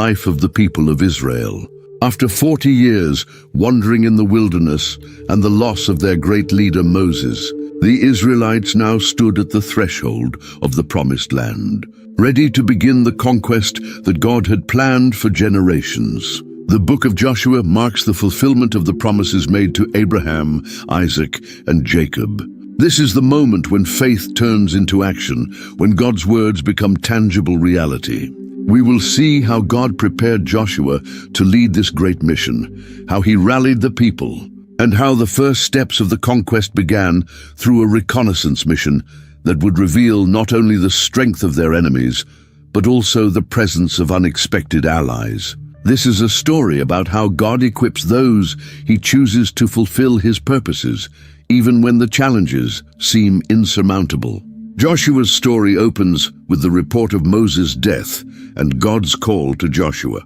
life of the people of Israel. After 40 years wandering in the wilderness and the loss of their great leader Moses, the Israelites now stood at the threshold of the Promised Land, ready to begin the conquest that God had planned for generations. The book of Joshua marks the fulfillment of the promises made to Abraham, Isaac, and Jacob. This is the moment when faith turns into action, when God's words become tangible reality. We will see how God prepared Joshua to lead this great mission, how he rallied the people, and how the first steps of the conquest began through a reconnaissance mission that would reveal not only the strength of their enemies, but also the presence of unexpected allies. This is a story about how God equips those he chooses to fulfill his purposes, even when the challenges seem insurmountable. Joshua's story opens with the report of Moses' death and God's call to Joshua.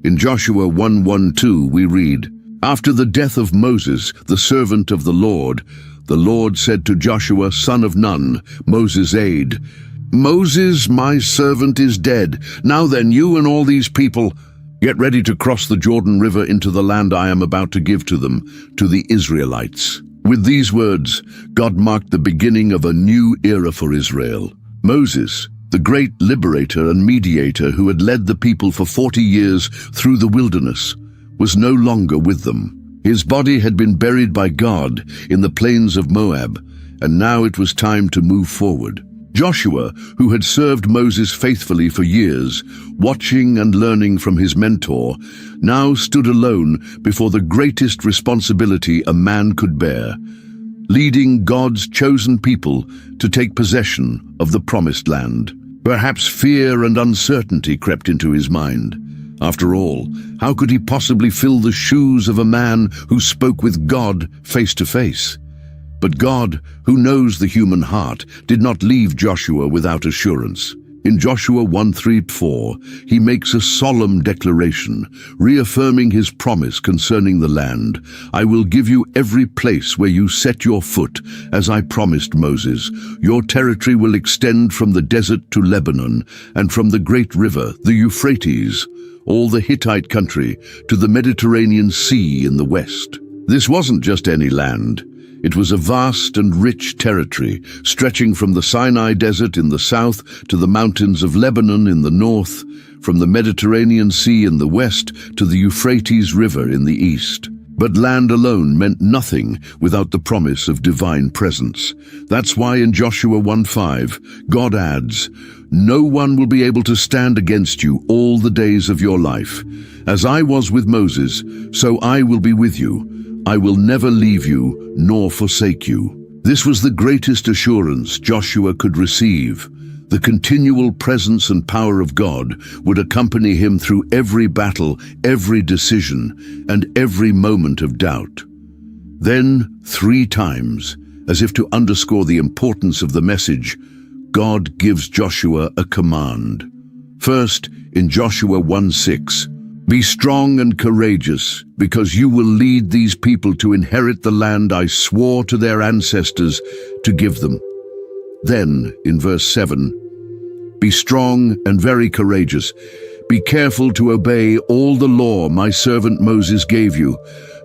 In Joshua 1:1-2 we read, "After the death of Moses, the servant of the Lord said to Joshua, son of Nun, Moses' aide, 'Moses, my servant, is dead. Now then, you and all these people, get ready to cross the Jordan River into the land I am about to give to them, to the Israelites.'" With these words, God marked the beginning of a new era for Israel. Moses, the great liberator and mediator who had led the people for 40 years through the wilderness, was no longer with them. His body had been buried by God in the plains of Moab, and now it was time to move forward. Joshua, who had served Moses faithfully for years, watching and learning from his mentor, now stood alone before the greatest responsibility a man could bear, leading God's chosen people to take possession of the Promised Land. Perhaps fear and uncertainty crept into his mind. After all, how could he possibly fill the shoes of a man who spoke with God face to face? But God, who knows the human heart, did not leave Joshua without assurance. In Joshua 1:3-4, he makes a solemn declaration, reaffirming his promise concerning the land. "I will give you every place where you set your foot, as I promised Moses. Your territory will extend from the desert to Lebanon, and from the great river, the Euphrates, all the Hittite country, to the Mediterranean Sea in the west." This wasn't just any land. It was a vast and rich territory, stretching from the Sinai Desert in the south to the mountains of Lebanon in the north, from the Mediterranean Sea in the west to the Euphrates River in the east. But land alone meant nothing without the promise of divine presence. That's why in Joshua 1:5, God adds, "No one will be able to stand against you all the days of your life. As I was with Moses, so I will be with you. I will never leave you nor forsake you." This was the greatest assurance Joshua could receive. The continual presence and power of God would accompany him through every battle, every decision, and every moment of doubt. Then, 3 times, as if to underscore the importance of the message, God gives Joshua a command. First, in Joshua 1:6, "Be strong and courageous, because you will lead these people to inherit the land I swore to their ancestors to give them." Then, in verse 7, "Be strong and very courageous. Be careful to obey all the law my servant Moses gave you.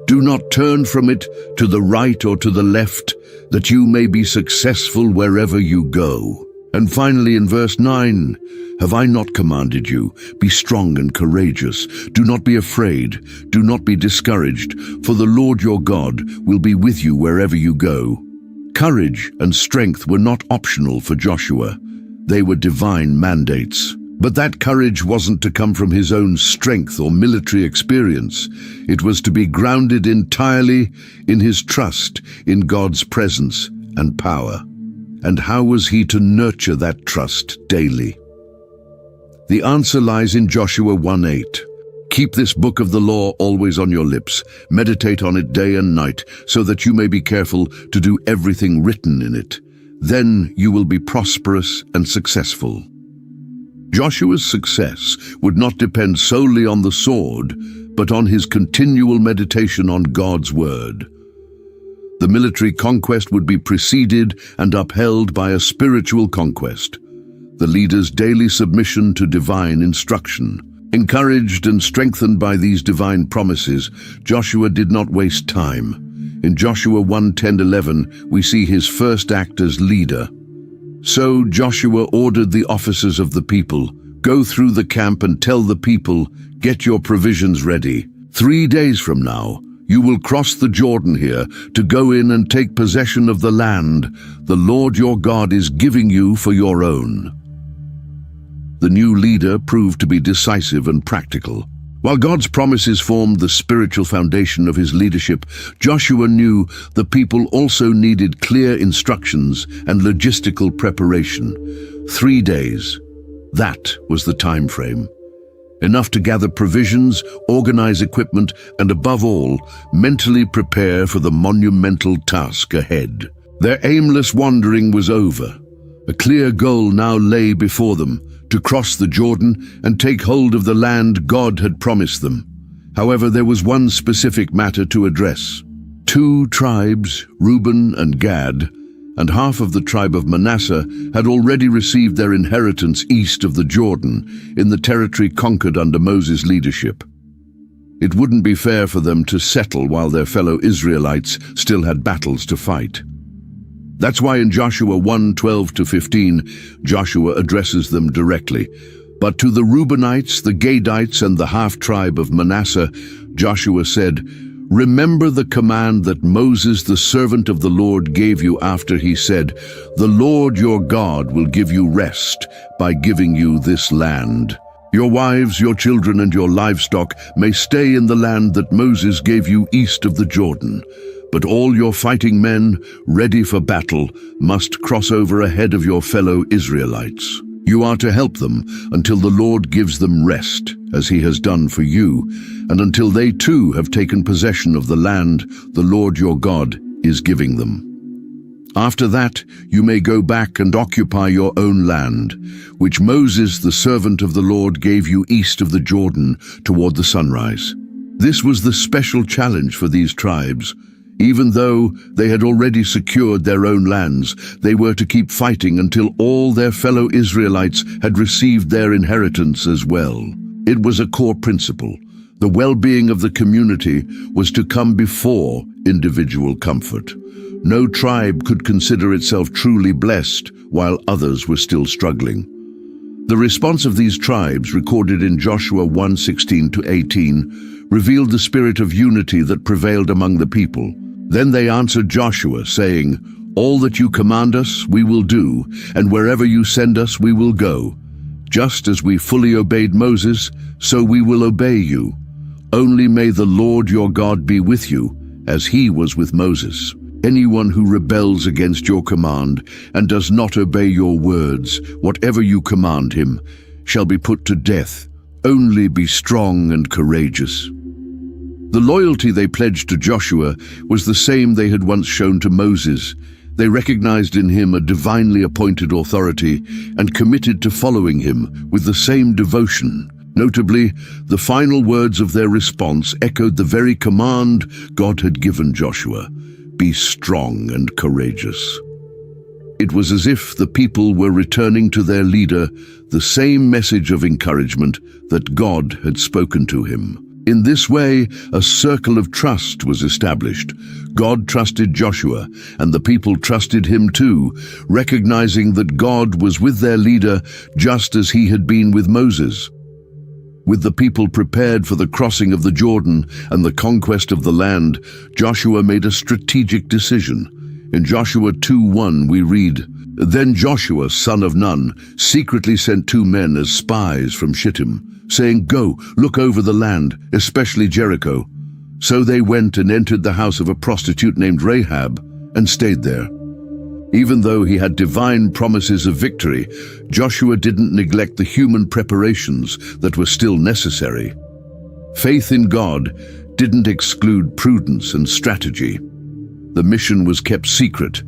Do not turn from it to the right or to the left, that you may be successful wherever you go." And finally, in verse 9, "Have I not commanded you? Be strong and courageous. Do not be afraid. Do not be discouraged, for the Lord your God will be with you wherever you go." Courage and strength were not optional for Joshua. They were divine mandates. But that courage wasn't to come from his own strength or military experience. It was to be grounded entirely in his trust in God's presence and power. And how was he to nurture that trust daily? The answer lies in Joshua 1:8. "Keep this book of the law always on your lips. Meditate on it day and night, so that you may be careful to do everything written in it. Then you will be prosperous and successful." Joshua's success would not depend solely on the sword, but on his continual meditation on God's word. The military conquest would be preceded and upheld by a spiritual conquest, the leader's daily submission to divine instruction. Encouraged and strengthened by these divine promises, Joshua did not waste time. In Joshua 1:10-11, we see his first act as leader. So Joshua ordered the officers of the people, "Go through the camp and tell the people, get your provisions ready. 3 days from now, you will cross the Jordan here to go in and take possession of the land the Lord your God is giving you for your own." The new leader proved to be decisive and practical. While God's promises formed the spiritual foundation of his leadership, Joshua knew the people also needed clear instructions and logistical preparation. 3 days. That was the time frame. Enough to gather provisions, organize equipment, and above all, mentally prepare for the monumental task ahead. Their aimless wandering was over. A clear goal now lay before them, to cross the Jordan and take hold of the land God had promised them. However, there was one specific matter to address. 2 tribes, Reuben and Gad, and half of the tribe of Manasseh had already received their inheritance east of the Jordan, in the territory conquered under Moses' leadership. It wouldn't be fair for them to settle while their fellow Israelites still had battles to fight. That's why in Joshua 1:12-15, Joshua addresses them directly. But to the Reubenites, the Gadites, and the half-tribe of Manasseh, Joshua said, "Remember the command that Moses, the servant of the Lord, gave you after he said, 'The Lord your God will give you rest by giving you this land. Your wives, your children, and your livestock may stay in the land that Moses gave you east of the Jordan. But all your fighting men, ready for battle, must cross over ahead of your fellow Israelites. You are to help them until the Lord gives them rest, as he has done for you, and until they too have taken possession of the land the Lord your God is giving them. After that, you may go back and occupy your own land, which Moses, the servant of the Lord, gave you east of the Jordan toward the sunrise." This was the special challenge for these tribes. Even though they had already secured their own lands, they were to keep fighting until all their fellow Israelites had received their inheritance as well. It was a core principle. The well-being of the community was to come before individual comfort. No tribe could consider itself truly blessed while others were still struggling. The response of these tribes, recorded in Joshua 1:16-18, revealed the spirit of unity that prevailed among the people. Then they answered Joshua, saying, "All that you command us, we will do, and wherever you send us, we will go. Just as we fully obeyed Moses, so we will obey you. Only may the Lord your God be with you, as he was with Moses. Anyone who rebels against your command and does not obey your words, whatever you command him, shall be put to death. Only be strong and courageous." The loyalty they pledged to Joshua was the same they had once shown to Moses. They recognized in him a divinely appointed authority and committed to following him with the same devotion. Notably, the final words of their response echoed the very command God had given Joshua: "Be strong and courageous." It was as if the people were returning to their leader the same message of encouragement that God had spoken to him. In this way, a circle of trust was established. God trusted Joshua, and the people trusted him too, recognizing that God was with their leader just as he had been with Moses. With the people prepared for the crossing of the Jordan and the conquest of the land, Joshua made a strategic decision. In Joshua 2:1 we read, "Then Joshua, son of Nun, secretly sent 2 men as spies from Shittim, saying, 'Go, look over the land, especially Jericho.' So they went and entered the house of a prostitute named Rahab and stayed there." Even though he had divine promises of victory, Joshua didn't neglect the human preparations that were still necessary. Faith in God didn't exclude prudence and strategy. The mission was kept secret.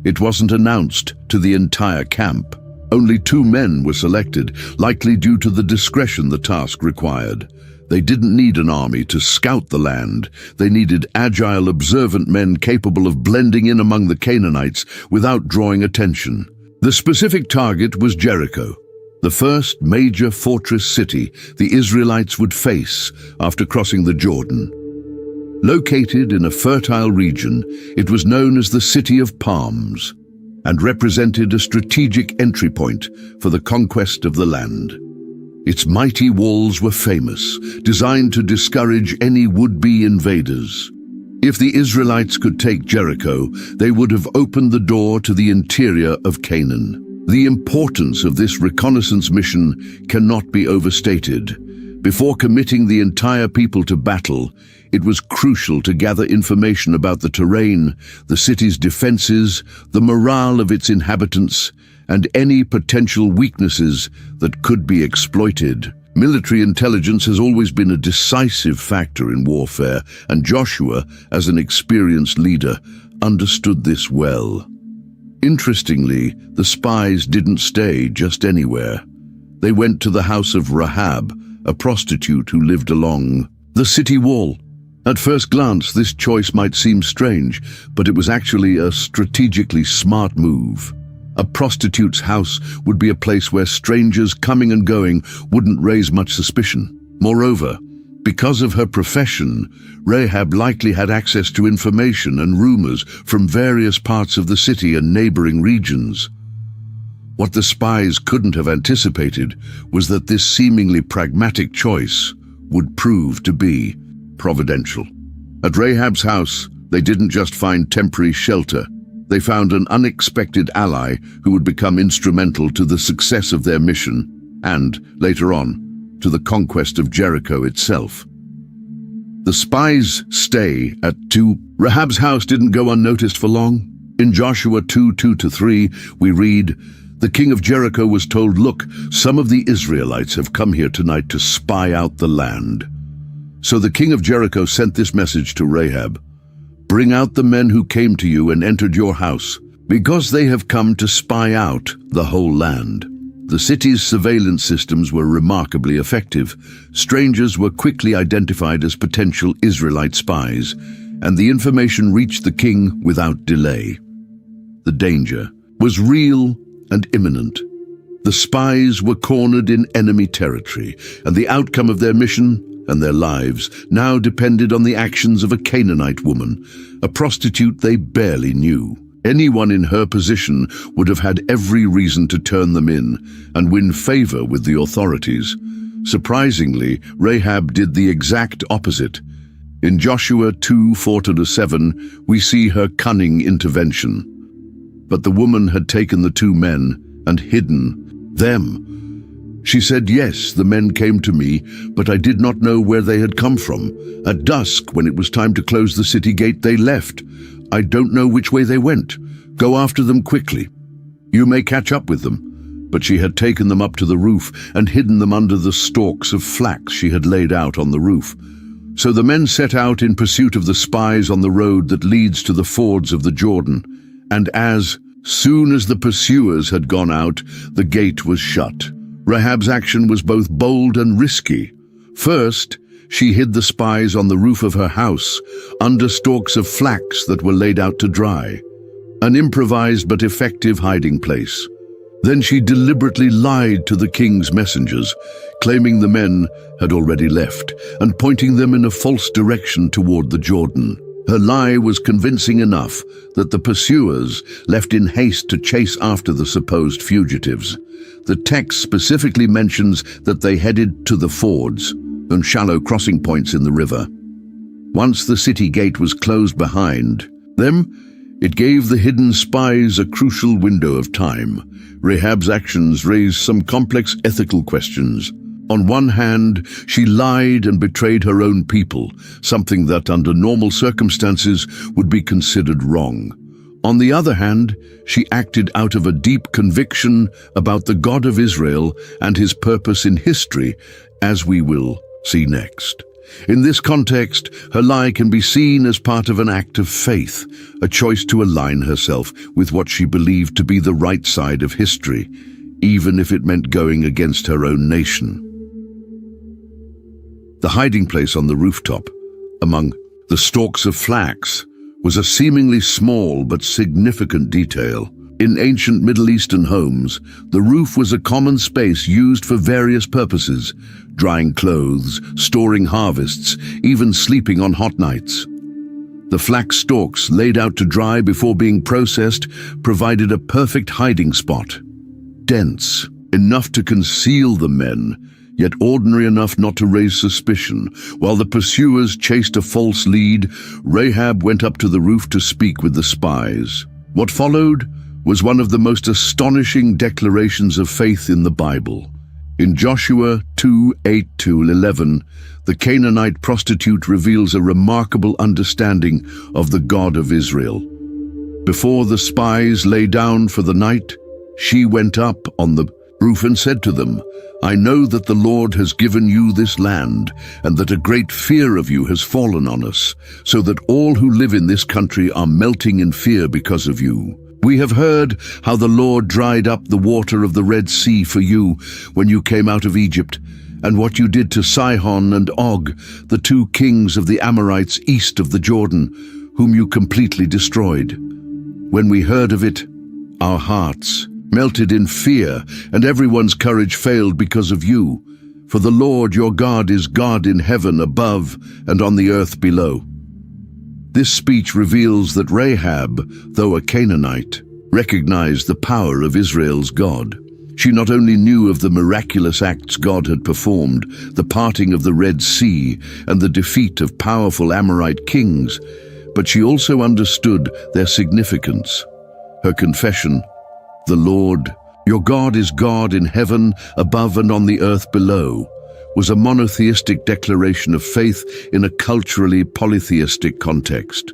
It wasn't announced to the entire camp. Only 2 men were selected, likely due to the discretion the task required. They didn't need an army to scout the land. They needed agile, observant men capable of blending in among the Canaanites without drawing attention. The specific target was Jericho. the first major fortress city the Israelites would face after crossing the Jordan. Located in a fertile region, it was known as the City of Palms and represented a strategic entry point for the conquest of the land. Its mighty walls were famous, designed to discourage any would-be invaders. If the Israelites could take Jericho, they would have opened the door to the interior of Canaan. The importance of this reconnaissance mission cannot be overstated. Before committing the entire people to battle, it was crucial to gather information about the terrain, the city's defenses, the morale of its inhabitants, and any potential weaknesses that could be exploited. Military intelligence has always been a decisive factor in warfare, and Joshua, as an experienced leader, understood this well. Interestingly, the spies didn't stay just anywhere. They went to the house of Rahab, a prostitute who lived along the city wall. At first glance, this choice might seem strange, but it was actually a strategically smart move. A prostitute's house would be a place where strangers coming and going wouldn't raise much suspicion. Moreover, because of her profession, Rahab likely had access to information and rumors from various parts of the city and neighboring regions. What the spies couldn't have anticipated was that this seemingly pragmatic choice would prove to be providential. At Rahab's house, they didn't just find temporary shelter. They found an unexpected ally who would become instrumental to the success of their mission and, later on, to the conquest of Jericho itself. The spies' stay at Rahab's house didn't go unnoticed for long. In Joshua 2:2-3, we read, "The king of Jericho was told, 'Look, some of the Israelites have come here tonight to spy out the land.' So the king of Jericho sent this message to Rahab, 'Bring out the men who came to you and entered your house, because they have come to spy out the whole land.'" The city's surveillance systems were remarkably effective. Strangers were quickly identified as potential Israelite spies, and the information reached the king without delay. The danger was real and imminent. The spies were cornered in enemy territory, and the outcome of their mission and their lives now depended on the actions of a Canaanite woman, a prostitute they barely knew. Anyone in her position would have had every reason to turn them in and win favor with the authorities. Surprisingly, Rahab did the exact opposite. In Joshua 2:4-7, we see her cunning intervention. But the woman had taken the two men and hidden them. She said, "Yes, the men came to me, but I did not know where they had come from. At dusk, when it was time to close the city gate, they left. I don't know which way they went. Go after them quickly. You may catch up with them." But she had taken them up to the roof and hidden them under the stalks of flax she had laid out on the roof. So the men set out in pursuit of the spies on the road that leads to the fords of the Jordan. And as soon as the pursuers had gone out, the gate was shut. Rahab's action was both bold and risky. First, she hid the spies on the roof of her house, under stalks of flax that were laid out to dry, an improvised but effective hiding place. Then she deliberately lied to the king's messengers, claiming the men had already left and pointing them in a false direction toward the Jordan. Her lie was convincing enough that the pursuers left in haste to chase after the supposed fugitives. The text specifically mentions that they headed to the fords and shallow crossing points in the river. Once the city gate was closed behind them, it gave the hidden spies a crucial window of time. Rahab's actions raised some complex ethical questions. On one hand, she lied and betrayed her own people, something that under normal circumstances would be considered wrong. On the other hand, she acted out of a deep conviction about the God of Israel and his purpose in history, as we will see next. In this context, her lie can be seen as part of an act of faith, a choice to align herself with what she believed to be the right side of history, even if it meant going against her own nation. The hiding place on the rooftop, among the stalks of flax, was a seemingly small but significant detail. In ancient Middle Eastern homes, the roof was a common space used for various purposes: drying clothes, storing harvests, even sleeping on hot nights. The flax stalks laid out to dry before being processed provided a perfect hiding spot. Dense, enough to conceal the men, yet ordinary enough not to raise suspicion. While the pursuers chased a false lead, Rahab went up to the roof to speak with the spies. What followed was one of the most astonishing declarations of faith in the Bible. In Joshua 2:8-11, the Canaanite prostitute reveals a remarkable understanding of the God of Israel. Before the spies lay down for the night, she went up on the roof and said to them, "I know that the Lord has given you this land, and that a great fear of you has fallen on us, so that all who live in this country are melting in fear because of you. We have heard how the Lord dried up the water of the Red Sea for you when you came out of Egypt, and what you did to Sihon and Og, the two kings of the Amorites east of the Jordan, whom you completely destroyed. When we heard of it, our hearts melted in fear, and everyone's courage failed because of you. For the Lord your God is God in heaven above and on the earth below." This speech reveals that Rahab, though a Canaanite, recognized the power of Israel's God. She not only knew of the miraculous acts God had performed, the parting of the Red Sea and the defeat of powerful Amorite kings, but she also understood their significance. Her confession, "The Lord, your God is God in heaven above and on the earth below," was a monotheistic declaration of faith in a culturally polytheistic context.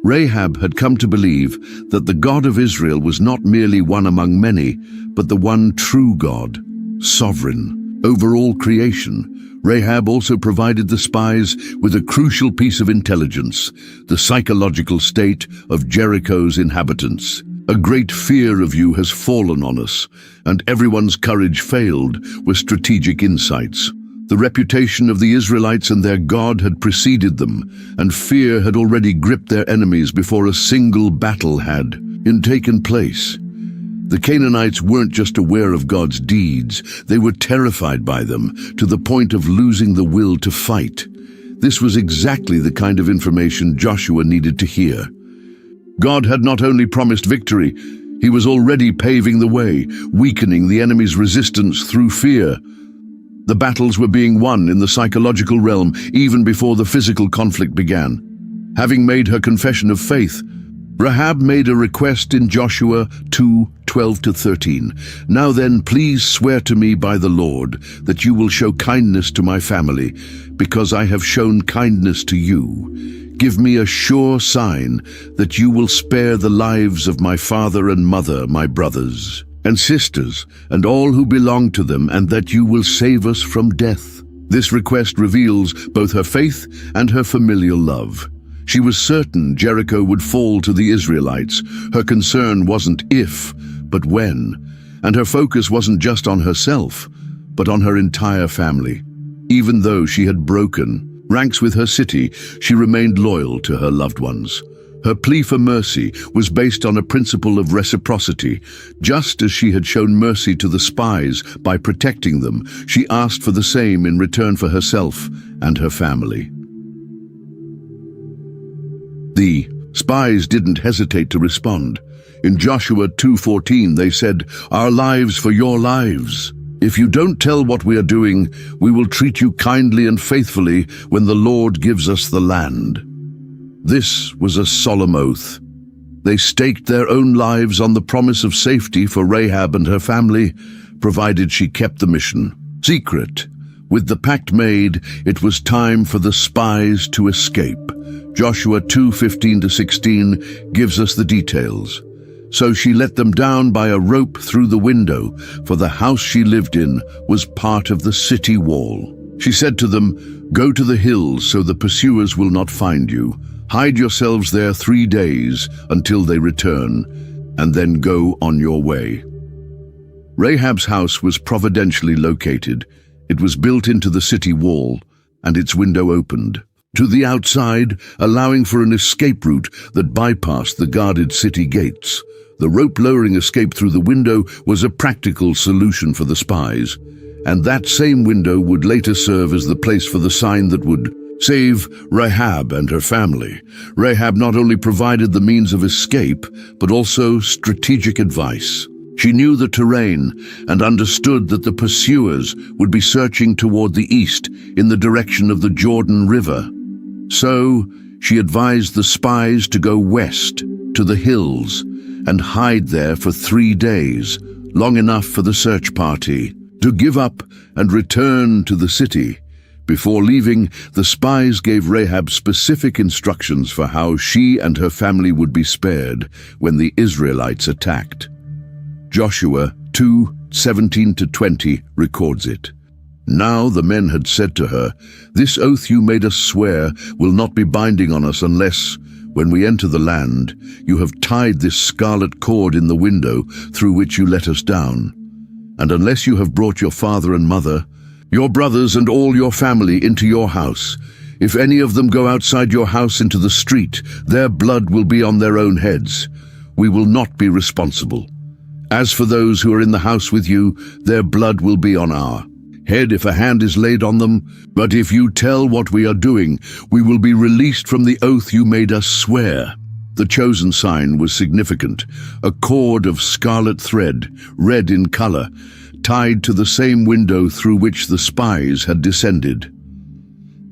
Rahab had come to believe that the God of Israel was not merely one among many, but the one true God, sovereign over all creation. Rahab also provided the spies with a crucial piece of intelligence: the psychological state of Jericho's inhabitants. "A great fear of you has fallen on us, and everyone's courage failed," were strategic insights. The reputation of the Israelites and their God had preceded them, and fear had already gripped their enemies before a single battle had taken place. The Canaanites weren't just aware of God's deeds, they were terrified by them, to the point of losing the will to fight. This was exactly the kind of information Joshua needed to hear. God had not only promised victory, he was already paving the way, weakening the enemy's resistance through fear. The battles were being won in the psychological realm even before the physical conflict began. Having made her confession of faith, Rahab made a request in Joshua 2:12-13. "Now then, please swear to me by the Lord that you will show kindness to my family, because I have shown kindness to you. Give me a sure sign that you will spare the lives of my father and mother, my brothers and sisters, and all who belong to them, and that you will save us from death." This request reveals both her faith and her familial love. She was certain Jericho would fall to the Israelites. Her concern wasn't if, but when. And her focus wasn't just on herself, but on her entire family. Even though she had broken ranks with her city, she remained loyal to her loved ones. Her plea for mercy was based on a principle of reciprocity. Just as she had shown mercy to the spies by protecting them, she asked for the same in return for herself and her family. The spies didn't hesitate to respond. In Joshua 2:14 they said, "Our lives for your lives. If you don't tell what we are doing, we will treat you kindly and faithfully when the Lord gives us the land." This was a solemn oath. They staked their own lives on the promise of safety for Rahab and her family, provided she kept the mission secret. With the pact made, it was time for the spies to escape. Joshua 2:15-16 gives us the details. "So she let them down by a rope through the window, for the house she lived in was part of the city wall. She said to them, 'Go to the hills so the pursuers will not find you. Hide yourselves there 3 days until they return, and then go on your way.'" Rahab's house was providentially located. It was built into the city wall, and its window opened to the outside, allowing for an escape route that bypassed the guarded city gates. The rope-lowering escape through the window was a practical solution for the spies, and that same window would later serve as the place for the sign that would save Rahab and her family. Rahab not only provided the means of escape, but also strategic advice. She knew the terrain and understood that the pursuers would be searching toward the east in the direction of the Jordan River. So, she advised the spies to go west to the hills and hide there for 3 days, long enough for the search party to give up and return to the city. Before leaving, the spies gave Rahab specific instructions for how she and her family would be spared when the Israelites attacked. Joshua 2:17-20 records it. Now the men had said to her, "This oath you made us swear will not be binding on us unless, when we enter the land, you have tied this scarlet cord in the window through which you let us down. And unless you have brought your father and mother, your brothers and all your family into your house. If any of them go outside your house into the street, their blood will be on their own heads. We will not be responsible. As for those who are in the house with you, their blood will be on our head if a hand is laid on them. But if you tell what we are doing, we will be released from the oath you made us swear." The chosen sign was significant, a cord of scarlet thread, red in color, tied to the same window through which the spies had descended.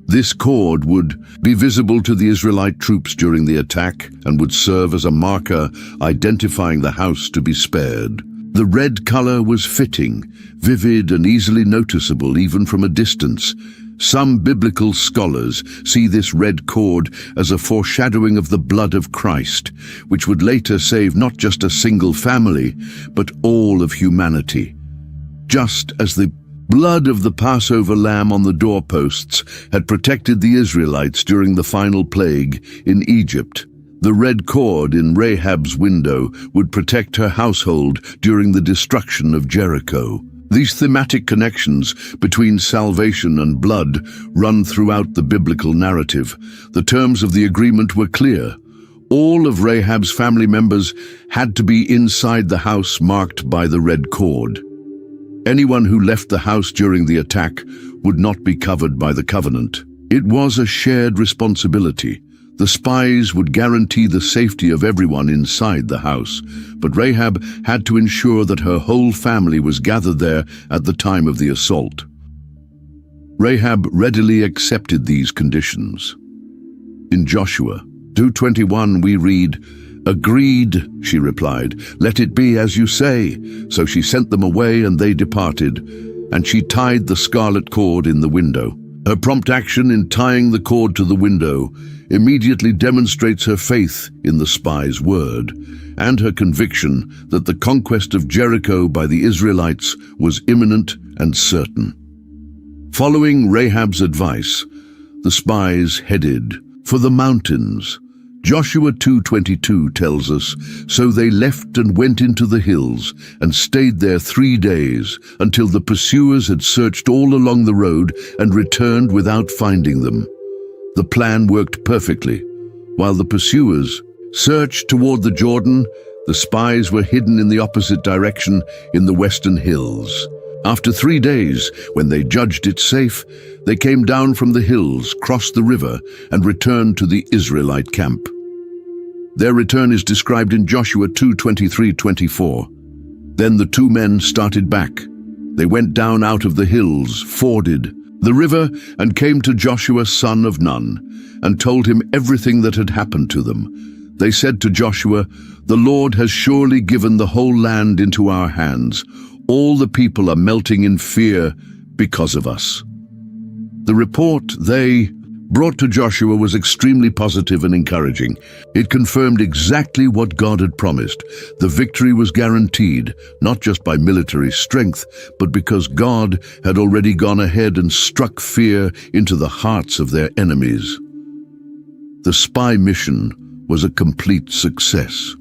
This cord would be visible to the Israelite troops during the attack and would serve as a marker identifying the house to be spared. The red color was fitting, vivid and easily noticeable even from a distance. Some biblical scholars see this red cord as a foreshadowing of the blood of Christ, which would later save not just a single family, but all of humanity. Just as the blood of the Passover lamb on the doorposts had protected the Israelites during the final plague in Egypt, the red cord in Rahab's window would protect her household during the destruction of Jericho. These thematic connections between salvation and blood run throughout the biblical narrative. The terms of the agreement were clear. All of Rahab's family members had to be inside the house marked by the red cord. Anyone who left the house during the attack would not be covered by the covenant. It was a shared responsibility. The spies would guarantee the safety of everyone inside the house, but Rahab had to ensure that her whole family was gathered there at the time of the assault. Rahab readily accepted these conditions. In Joshua 2:21 we read, "Agreed," she replied, "let it be as you say." So she sent them away and they departed, and she tied the scarlet cord in the window. Her prompt action in tying the cord to the window immediately demonstrates her faith in the spy's word and her conviction that the conquest of Jericho by the Israelites was imminent and certain. Following Rahab's advice, the spies headed for the mountains. Joshua 2:22 tells us, "So they left and went into the hills and stayed there 3 days until the pursuers had searched all along the road and returned without finding them." The plan worked perfectly. While the pursuers searched toward the Jordan, the spies were hidden in the opposite direction in the western hills. After 3 days, when they judged it safe, they came down from the hills, crossed the river, and returned to the Israelite camp. Their return is described in Joshua 2:23-24. Then the 2 men started back. They went down out of the hills, forded the river, and came to Joshua son of Nun, and told him everything that had happened to them. They said to Joshua, "The Lord has surely given the whole land into our hands. All the people are melting in fear because of us." The report they brought to Joshua was extremely positive and encouraging. It confirmed exactly what God had promised. The victory was guaranteed, not just by military strength, but because God had already gone ahead and struck fear into the hearts of their enemies. The spy mission was a complete success.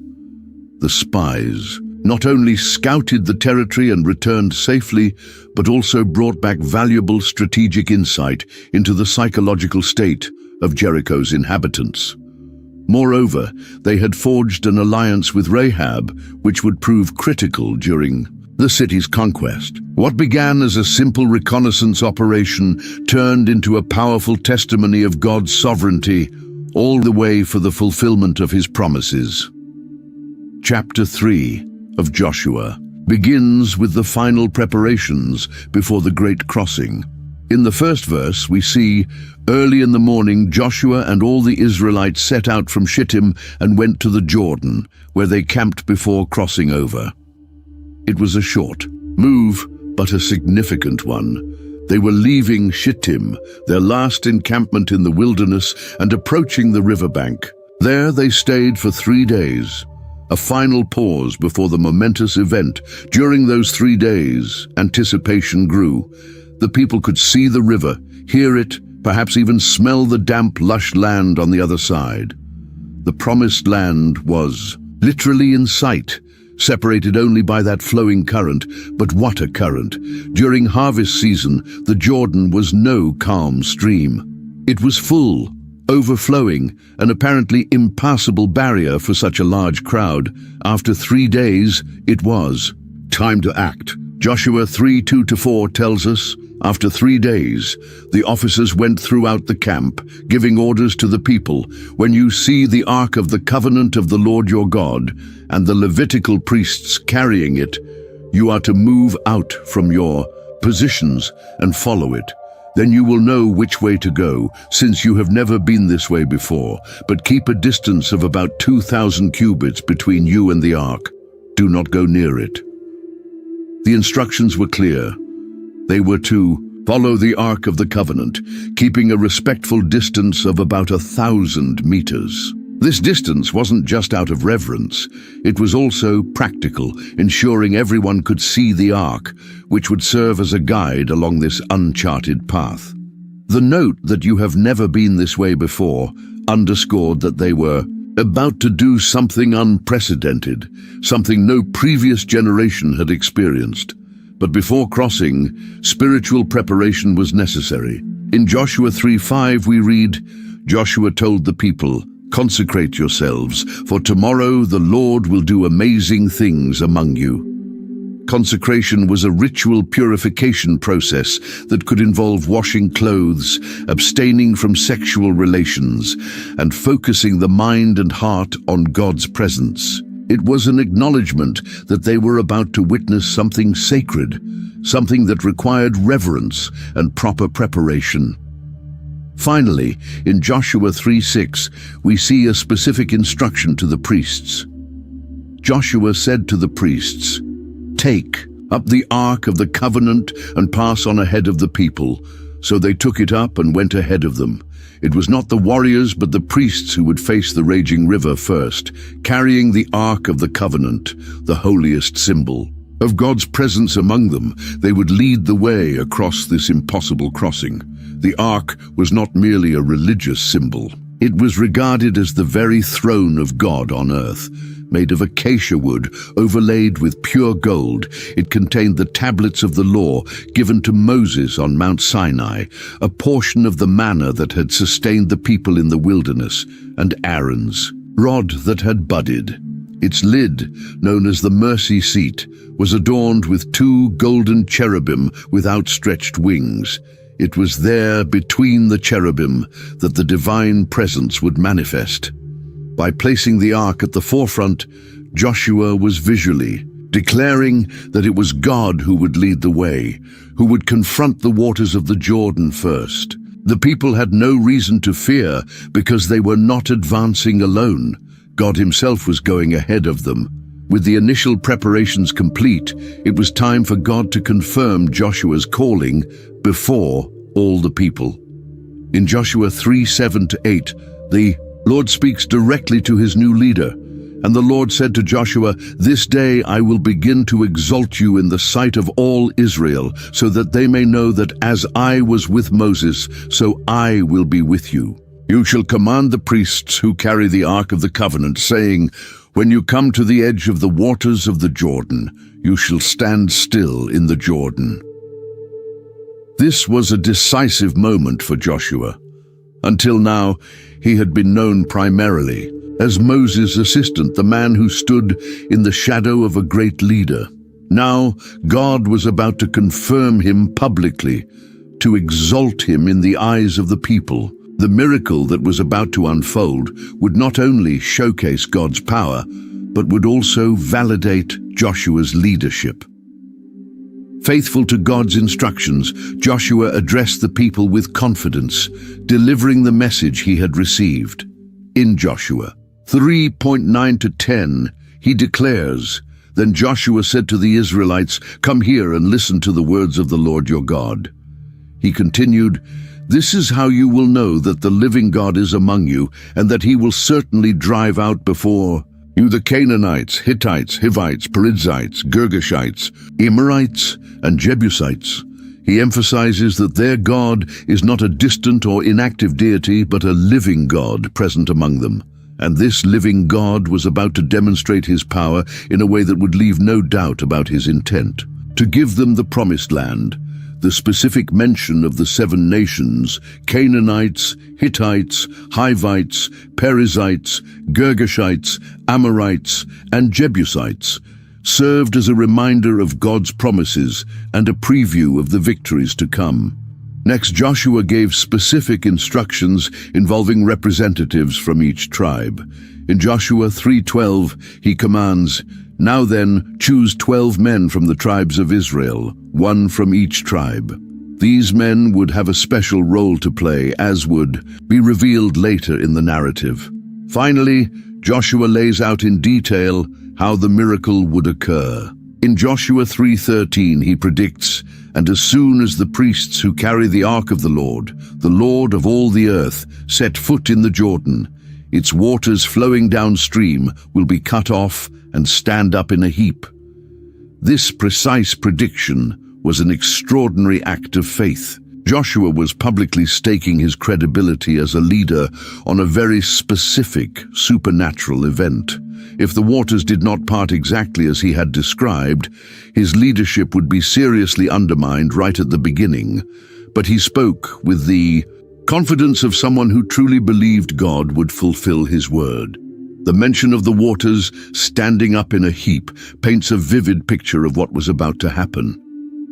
The spies not only scouted the territory and returned safely, but also brought back valuable strategic insight into the psychological state of Jericho's inhabitants. Moreover, they had forged an alliance with Rahab, which would prove critical during the city's conquest. What began as a simple reconnaissance operation turned into a powerful testimony of God's sovereignty, all the way for the fulfillment of his promises. Chapter 3 of Joshua begins with the final preparations before the great crossing. In the first verse, we see, early in the morning, Joshua and all the Israelites set out from Shittim and went to the Jordan, where they camped before crossing over. It was a short move, but a significant one. They were leaving Shittim, their last encampment in the wilderness, and approaching the riverbank. There they stayed for 3 days, a final pause before the momentous event. During those 3 days, anticipation grew. The people could see the river, hear it, perhaps even smell the damp, lush land on the other side. The promised land was literally in sight, separated only by that flowing current. But what a current! During harvest season, the Jordan was no calm stream. It was full, overflowing, an apparently impassable barrier for such a large crowd. After 3 days, it was time to act. Joshua 3:2-4 tells us, after 3 days, the officers went throughout the camp, giving orders to the people, "When you see the ark of the covenant of the Lord your God, and the Levitical priests carrying it, you are to move out from your positions and follow it. Then you will know which way to go, since you have never been this way before. But keep a distance of about 2,000 cubits between you and the ark. Do not go near it." The instructions were clear. They were to follow the Ark of the Covenant, keeping a respectful distance of about 1,000 meters. This distance wasn't just out of reverence, it was also practical, ensuring everyone could see the Ark, which would serve as a guide along this uncharted path. The note that you have never been this way before underscored that they were about to do something unprecedented, something no previous generation had experienced. But before crossing, spiritual preparation was necessary. In Joshua 3:5 we read, Joshua told the people, "Consecrate yourselves, for tomorrow the Lord will do amazing things among you." Consecration was a ritual purification process that could involve washing clothes, abstaining from sexual relations, and focusing the mind and heart on God's presence. It was an acknowledgement that they were about to witness something sacred, something that required reverence and proper preparation. Finally, in Joshua 3:6, we see a specific instruction to the priests. Joshua said to the priests, "Take up the Ark of the Covenant and pass on ahead of the people." So they took it up and went ahead of them. It was not the warriors but the priests who would face the raging river first, carrying the Ark of the Covenant, the holiest symbol of God's presence among them. They would lead the way across this impossible crossing. The Ark was not merely a religious symbol. It was regarded as the very throne of God on earth. Made of acacia wood, overlaid with pure gold, it contained the tablets of the law given to Moses on Mount Sinai, a portion of the manna that had sustained the people in the wilderness, and Aaron's rod that had budded. Its lid, known as the mercy seat, was adorned with 2 golden cherubim with outstretched wings. It was there, between the cherubim, that the divine presence would manifest. By placing the ark at the forefront, Joshua was visually declaring that it was God who would lead the way, who would confront the waters of the Jordan first. The people had no reason to fear because they were not advancing alone. God himself was going ahead of them. With the initial preparations complete, it was time for God to confirm Joshua's calling before all the people. In Joshua 3:7-8, the Lord speaks directly to his new leader. And the Lord said to Joshua, "This day I will begin to exalt you in the sight of all Israel, so that they may know that as I was with Moses, so I will be with you. You shall command the priests who carry the Ark of the Covenant, saying, when you come to the edge of the waters of the Jordan, you shall stand still in the Jordan." This was a decisive moment for Joshua. Until now, he had been known primarily as Moses' assistant, the man who stood in the shadow of a great leader. Now, God was about to confirm him publicly, to exalt him in the eyes of the people. The miracle that was about to unfold would not only showcase God's power, but would also validate Joshua's leadership. Faithful to God's instructions, Joshua addressed the people with confidence, delivering the message he had received. In Joshua 3:9-10, he declares, "Then Joshua said to the Israelites, 'Come here and listen to the words of the Lord your God.' He continued, 'This is how you will know that the living God is among you, and that he will certainly drive out before you the Canaanites, Hittites, Hivites, Perizzites, Girgashites, Amorites, and Jebusites.'" He emphasizes that their God is not a distant or inactive deity, but a living God present among them. And this living God was about to demonstrate his power in a way that would leave no doubt about his intent: to give them the promised land. The specific mention of the 7 nations, Canaanites, Hittites, Hivites, Perizzites, Girgashites, Amorites, and Jebusites, served as a reminder of God's promises and a preview of the victories to come. Next, Joshua gave specific instructions involving representatives from each tribe. In Joshua 3:12, he commands, "Now then, choose 12 men from the tribes of Israel, 1 from each tribe." These men would have a special role to play, as would be revealed later in the narrative. Finally, Joshua lays out in detail how the miracle would occur. In Joshua 3:13, he predicts, "And as soon as the priests who carry the ark of the Lord of all the earth, set foot in the Jordan, its waters flowing downstream will be cut off and stand up in a heap." This precise prediction was an extraordinary act of faith. Joshua was publicly staking his credibility as a leader on a very specific supernatural event. If the waters did not part exactly as he had described, his leadership would be seriously undermined right at the beginning. But he spoke with the confidence of someone who truly believed God would fulfill his word. The mention of the waters standing up in a heap paints a vivid picture of what was about to happen.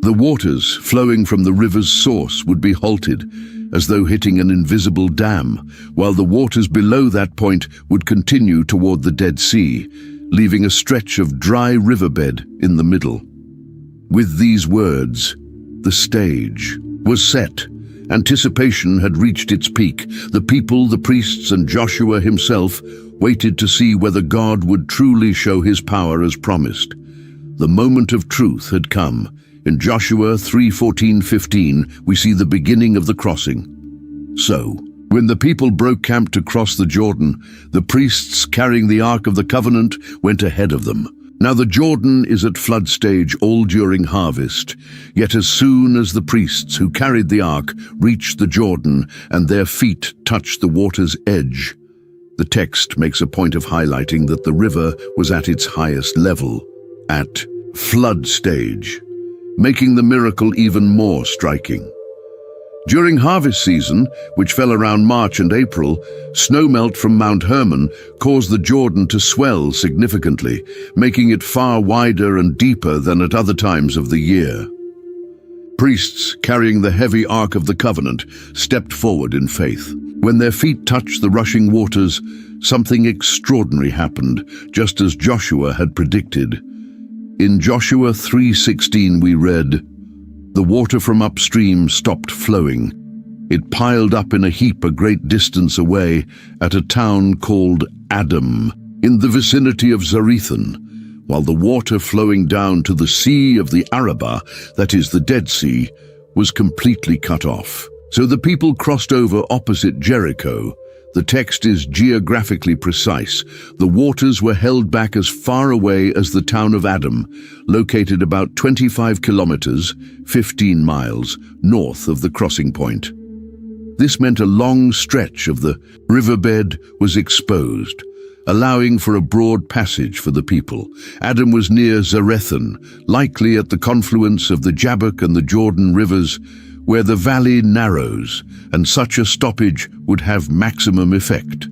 The waters flowing from the river's source would be halted, as though hitting an invisible dam, while the waters below that point would continue toward the Dead Sea, leaving a stretch of dry riverbed in the middle. With these words, the stage was set. Anticipation had reached its peak. The people, the priests, and Joshua himself waited to see whether God would truly show his power as promised. The moment of truth had come. In Joshua 3:14-15, we see the beginning of the crossing. So, when the people broke camp to cross the Jordan, the priests carrying the Ark of the Covenant went ahead of them. Now the Jordan is at flood stage all during harvest, yet as soon as the priests who carried the Ark reached the Jordan and their feet touched the water's edge, the text makes a point of highlighting that the river was at its highest level, at flood stage, making the miracle even more striking. During harvest season, which fell around March and April, snowmelt from Mount Hermon caused the Jordan to swell significantly, making it far wider and deeper than at other times of the year. Priests carrying the heavy Ark of the Covenant stepped forward in faith. When their feet touched the rushing waters, something extraordinary happened, just as Joshua had predicted. In Joshua 3:16 we read, "The water from upstream stopped flowing. It piled up in a heap a great distance away at a town called Adam, in the vicinity of Zarethan, while the water flowing down to the Sea of the Arabah, that is the Dead Sea, was completely cut off. So the people crossed over opposite Jericho. The text is geographically precise. The waters were held back as far away as the town of Adam, located about 25 kilometers, 15 miles, north of the crossing point. This meant a long stretch of the riverbed was exposed, allowing for a broad passage for the people. Adam was near Zarethan, likely at the confluence of the Jabbok and the Jordan rivers, where the valley narrows, and such a stoppage would have maximum effect.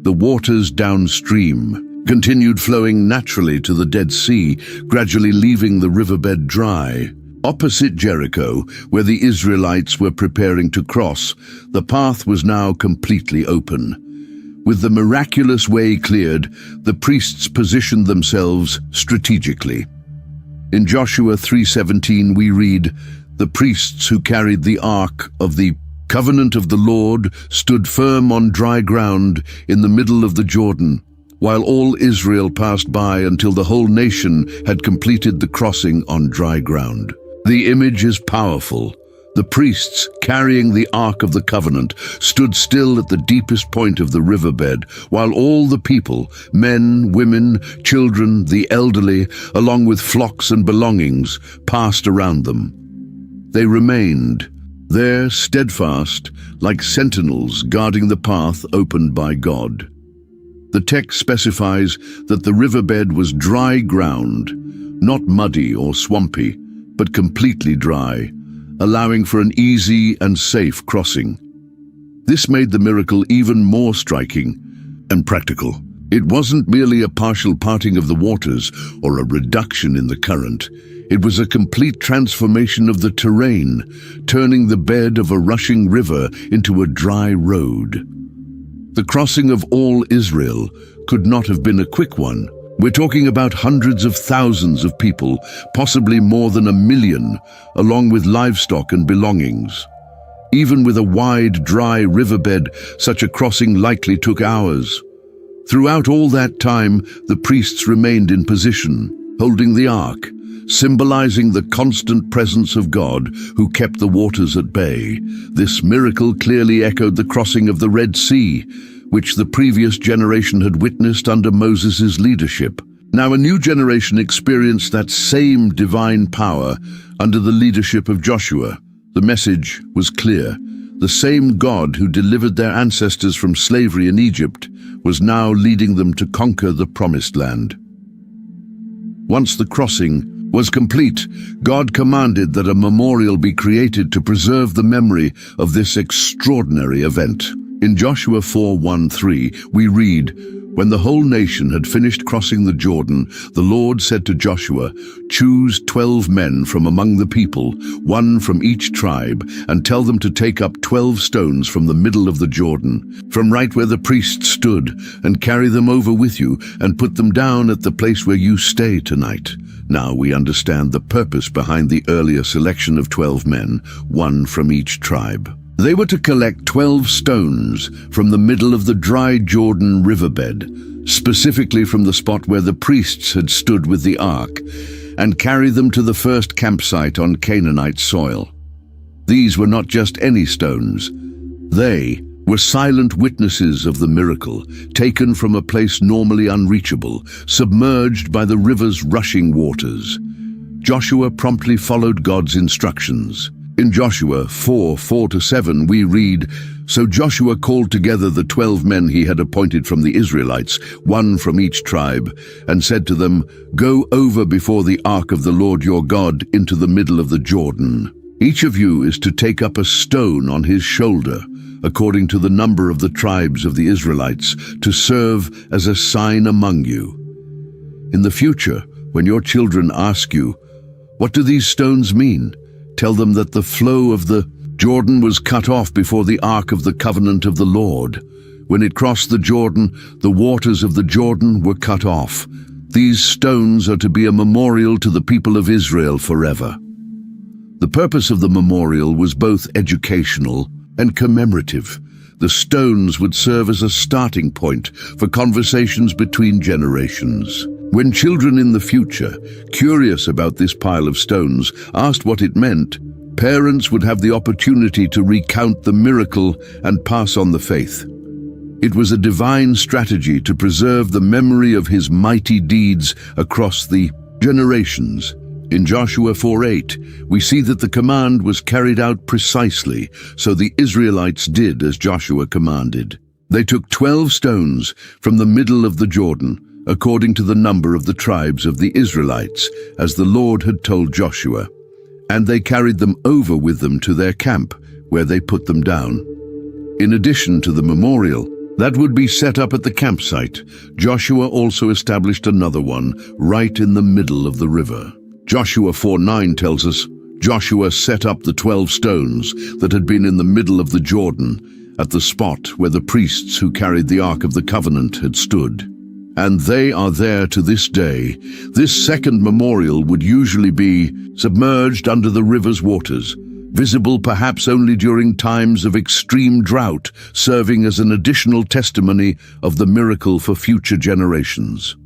The waters downstream continued flowing naturally to the Dead Sea, gradually leaving the riverbed dry. Opposite Jericho, where the Israelites were preparing to cross, the path was now completely open. With the miraculous way cleared, the priests positioned themselves strategically. In Joshua 3:17 we read, "The priests who carried the ark of the covenant of the Lord stood firm on dry ground in the middle of the Jordan, while all Israel passed by until the whole nation had completed the crossing on dry ground." The image is powerful. The priests, carrying the Ark of the Covenant, stood still at the deepest point of the riverbed, while all the people, men, women, children, the elderly, along with flocks and belongings, passed around them. They remained there, steadfast, like sentinels guarding the path opened by God. The text specifies that the riverbed was dry ground, not muddy or swampy, but completely dry, allowing for an easy and safe crossing. This made the miracle even more striking and practical. It wasn't merely a partial parting of the waters or a reduction in the current. It was a complete transformation of the terrain, turning the bed of a rushing river into a dry road. The crossing of all Israel could not have been a quick one. We're talking about hundreds of thousands of people, possibly more than 1 million, along with livestock and belongings. Even with a wide, dry riverbed, such a crossing likely took hours. Throughout all that time, the priests remained in position, holding the ark, symbolizing the constant presence of God who kept the waters at bay. This miracle clearly echoed the crossing of the Red Sea, which the previous generation had witnessed under Moses' leadership. Now a new generation experienced that same divine power under the leadership of Joshua. The message was clear. The same God who delivered their ancestors from slavery in Egypt was now leading them to conquer the Promised Land. Once the crossing was complete, God commanded that a memorial be created to preserve the memory of this extraordinary event. In Joshua 4:1-3, we read, "When the whole nation had finished crossing the Jordan, the Lord said to Joshua, 'Choose 12 men from among the people, 1 from each tribe, and tell them to take up 12 stones from the middle of the Jordan, from right where the priests stood, and carry them over with you, and put them down at the place where you stay tonight.'" Now we understand the purpose behind the earlier selection of 12 men, 1 from each tribe. They were to collect 12 stones from the middle of the dry Jordan riverbed, specifically from the spot where the priests had stood with the ark, and carry them to the first campsite on Canaanite soil. These were not just any stones. They were silent witnesses of the miracle, taken from a place normally unreachable, submerged by the river's rushing waters. Joshua promptly followed God's instructions. In Joshua 4:4-7 we read, "So Joshua called together the 12 men he had appointed from the Israelites, 1 from each tribe, and said to them, 'Go over before the ark of the Lord your God into the middle of the Jordan. Each of you is to take up a stone on his shoulder, according to the number of the tribes of the Israelites, to serve as a sign among you. In the future, when your children ask you, 'What do these stones mean?' tell them that the flow of the Jordan was cut off before the Ark of the Covenant of the Lord. When it crossed the Jordan, the waters of the Jordan were cut off. These stones are to be a memorial to the people of Israel forever." The purpose of the memorial was both educational and commemorative. The stones would serve as a starting point for conversations between generations. When children in the future, curious about this pile of stones, asked what it meant, parents would have the opportunity to recount the miracle and pass on the faith. It was a divine strategy to preserve the memory of his mighty deeds across the generations. In Joshua 4:8, we see that the command was carried out precisely, so the Israelites did as Joshua commanded. They took 12 stones from the middle of the Jordan, according to the number of the tribes of the Israelites, as the Lord had told Joshua, and they carried them over with them to their camp, where they put them down. In addition to the memorial, That would be set up at the campsite. Joshua also established another one right in the middle of the river. Joshua 4:9 tells us, Joshua set up the 12 stones that had been in the middle of the Jordan at the spot where the priests who carried the Ark of the Covenant had stood. And they are there to this day. This second memorial would usually be submerged under the river's waters, visible perhaps only during times of extreme drought, serving as an additional testimony of the miracle for future generations.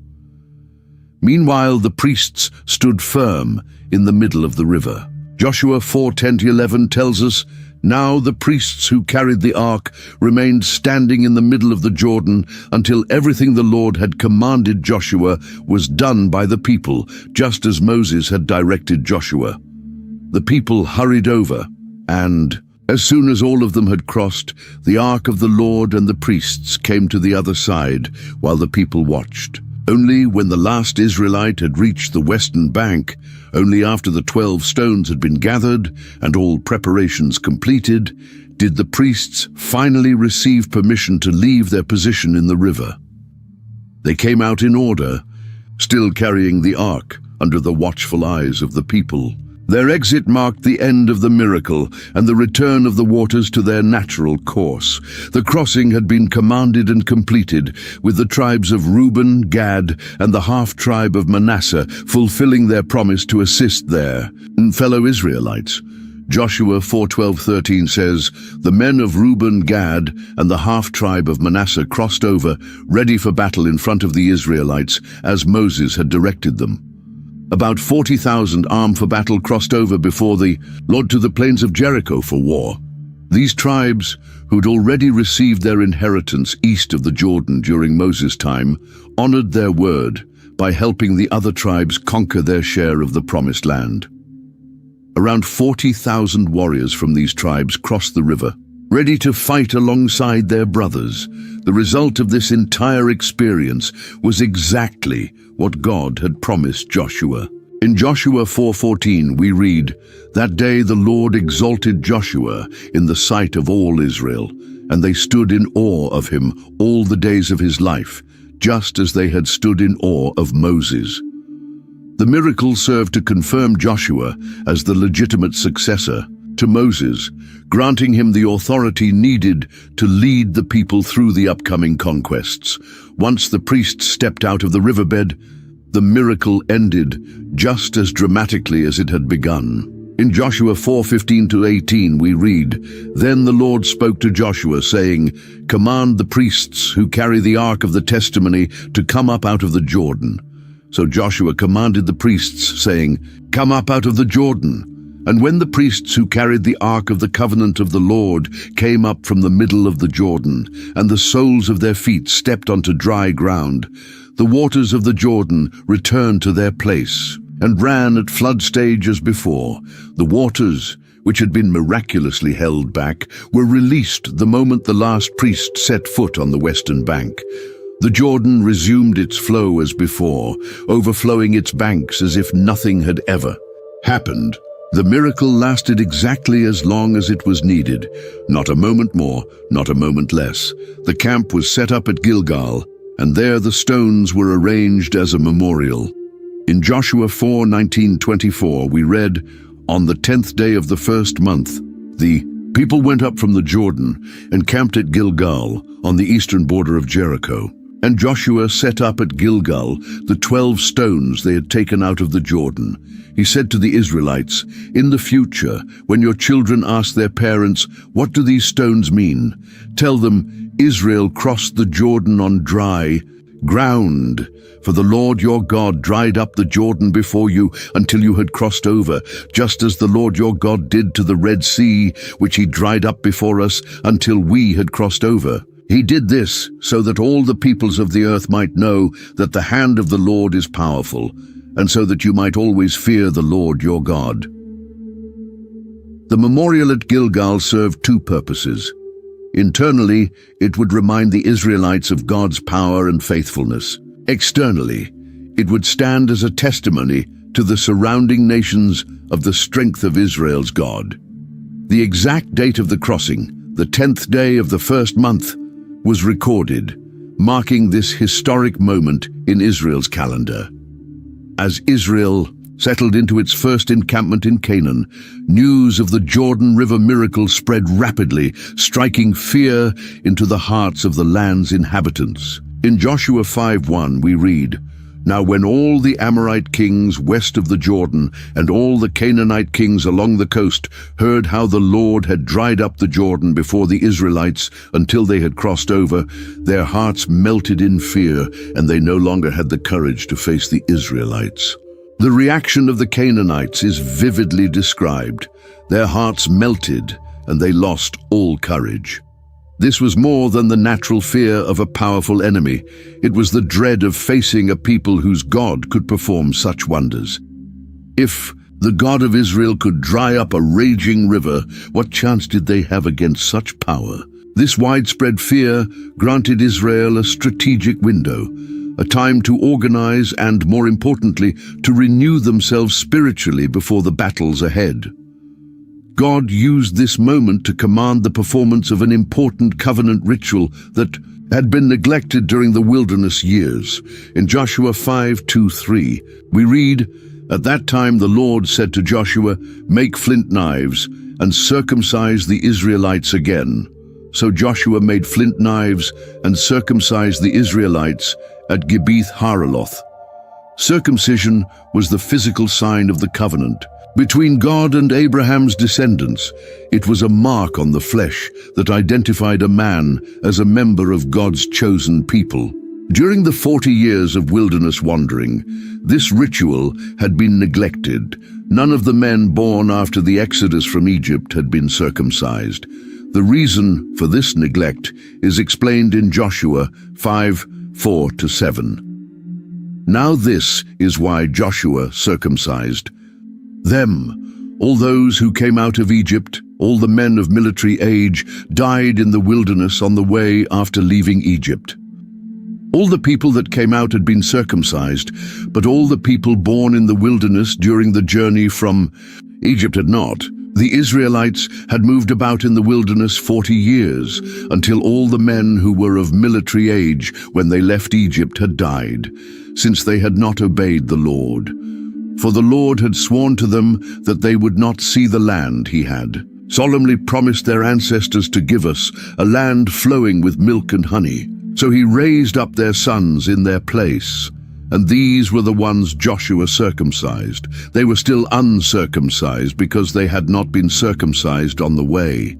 Meanwhile, the priests stood firm in the middle of the river. Joshua 4:10-11 tells us, now the priests who carried the ark remained standing in the middle of the Jordan until everything the Lord had commanded Joshua was done by the people, just as Moses had directed Joshua. The people hurried over, and as soon as all of them had crossed, the ark of the Lord and the priests came to the other side while the people watched. Only when the last Israelite had reached the western bank, only after the 12 stones had been gathered and all preparations completed, did the priests finally receive permission to leave their position in the river. They came out in order, still carrying the ark under the watchful eyes of the people. Their exit marked the end of the miracle and the return of the waters to their natural course. The crossing had been commanded and completed, with the tribes of Reuben, Gad, and the half-tribe of Manasseh fulfilling their promise to assist their fellow Israelites. Joshua 4:12-13 says, the men of Reuben, Gad, and the half-tribe of Manasseh crossed over, ready for battle in front of the Israelites, as Moses had directed them. About 40,000 armed for battle crossed over before the Lord to the plains of Jericho for war. These tribes, who'd already received their inheritance east of the Jordan during Moses' time, honored their word by helping the other tribes conquer their share of the promised land. Around 40,000 warriors from these tribes crossed the river, ready to fight alongside their brothers. The result of this entire experience was exactly what God had promised Joshua. In Joshua 4:14 we read, that day the Lord exalted Joshua in the sight of all Israel, and they stood in awe of him all the days of his life, just as they had stood in awe of Moses. The miracle served to confirm Joshua as the legitimate successor to Moses, granting him the authority needed to lead the people through the upcoming conquests. Once the priests stepped out of the riverbed, the miracle ended just as dramatically as it had begun. In Joshua 4:15-18 we read, then the Lord spoke to Joshua, saying, command the priests who carry the ark of the testimony to come up out of the Jordan. So Joshua commanded the priests, saying, come up out of the Jordan. And when the priests who carried the ark of the covenant of the Lord came up from the middle of the Jordan, and the soles of their feet stepped onto dry ground, the waters of the Jordan returned to their place and ran at flood stage as before. The waters, which had been miraculously held back, were released the moment the last priest set foot on the western bank. The Jordan resumed its flow as before, overflowing its banks as if nothing had ever happened. The miracle lasted exactly as long as it was needed, not a moment more, not a moment less. The camp was set up at Gilgal, and there the stones were arranged as a memorial. In Joshua 4:19-24 we read, on the 10th day of the first month, the people went up from the Jordan and camped at Gilgal on the eastern border of Jericho. And Joshua set up at Gilgal the 12 stones they had taken out of the Jordan. He said to the Israelites, in the future, when your children ask their parents, what do these stones mean? Tell them, Israel crossed the Jordan on dry ground. For the Lord your God dried up the Jordan before you until you had crossed over, just as the Lord your God did to the Red Sea, which he dried up before us until we had crossed over. He did this so that all the peoples of the earth might know that the hand of the Lord is powerful, and so that you might always fear the Lord your God. The memorial at Gilgal served two purposes. Internally, it would remind the Israelites of God's power and faithfulness. Externally, it would stand as a testimony to the surrounding nations of the strength of Israel's God. The exact date of the crossing, the 10th day of the first month, was recorded, marking this historic moment in Israel's calendar. As Israel settled into its first encampment in Canaan, news of the Jordan River miracle spread rapidly, striking fear into the hearts of the land's inhabitants. In Joshua 5:1 we read, "Now when all the Amorite kings west of the Jordan and all the Canaanite kings along the coast heard how the Lord had dried up the Jordan before the Israelites until they had crossed over, their hearts melted in fear, and they no longer had the courage to face the Israelites." The reaction of the Canaanites is vividly described. Their hearts melted, and they lost all courage. This was more than the natural fear of a powerful enemy. It was the dread of facing a people whose God could perform such wonders. If the God of Israel could dry up a raging river, what chance did they have against such power? This widespread fear granted Israel a strategic window, a time to organize and, more importantly, to renew themselves spiritually before the battles ahead. God used this moment to command the performance of an important covenant ritual that had been neglected during the wilderness years. In Joshua 5:2-3, we read, "At that time the Lord said to Joshua, 'Make flint knives and circumcise the Israelites again.' So Joshua made flint knives and circumcised the Israelites at Gibeath Haraloth." Circumcision was the physical sign of the covenant between God and Abraham's descendants. It was a mark on the flesh that identified a man as a member of God's chosen people. During the 40 years of wilderness wandering, this ritual had been neglected. None of the men born after the exodus from Egypt had been circumcised. The reason for this neglect is explained in Joshua 5:4-7. Now this is why Joshua circumcised them. All those who came out of Egypt, all the men of military age, died in the wilderness on the way after leaving Egypt. All the people that came out had been circumcised, but all the people born in the wilderness during the journey from Egypt had not. The Israelites had moved about in the wilderness 40 years, until all the men who were of military age when they left Egypt had died, since they had not obeyed the Lord. For the Lord had sworn to them that they would not see the land he had solemnly promised their ancestors to give us, a land flowing with milk and honey. So he raised up their sons in their place, and these were the ones Joshua circumcised. They were still uncircumcised because they had not been circumcised on the way.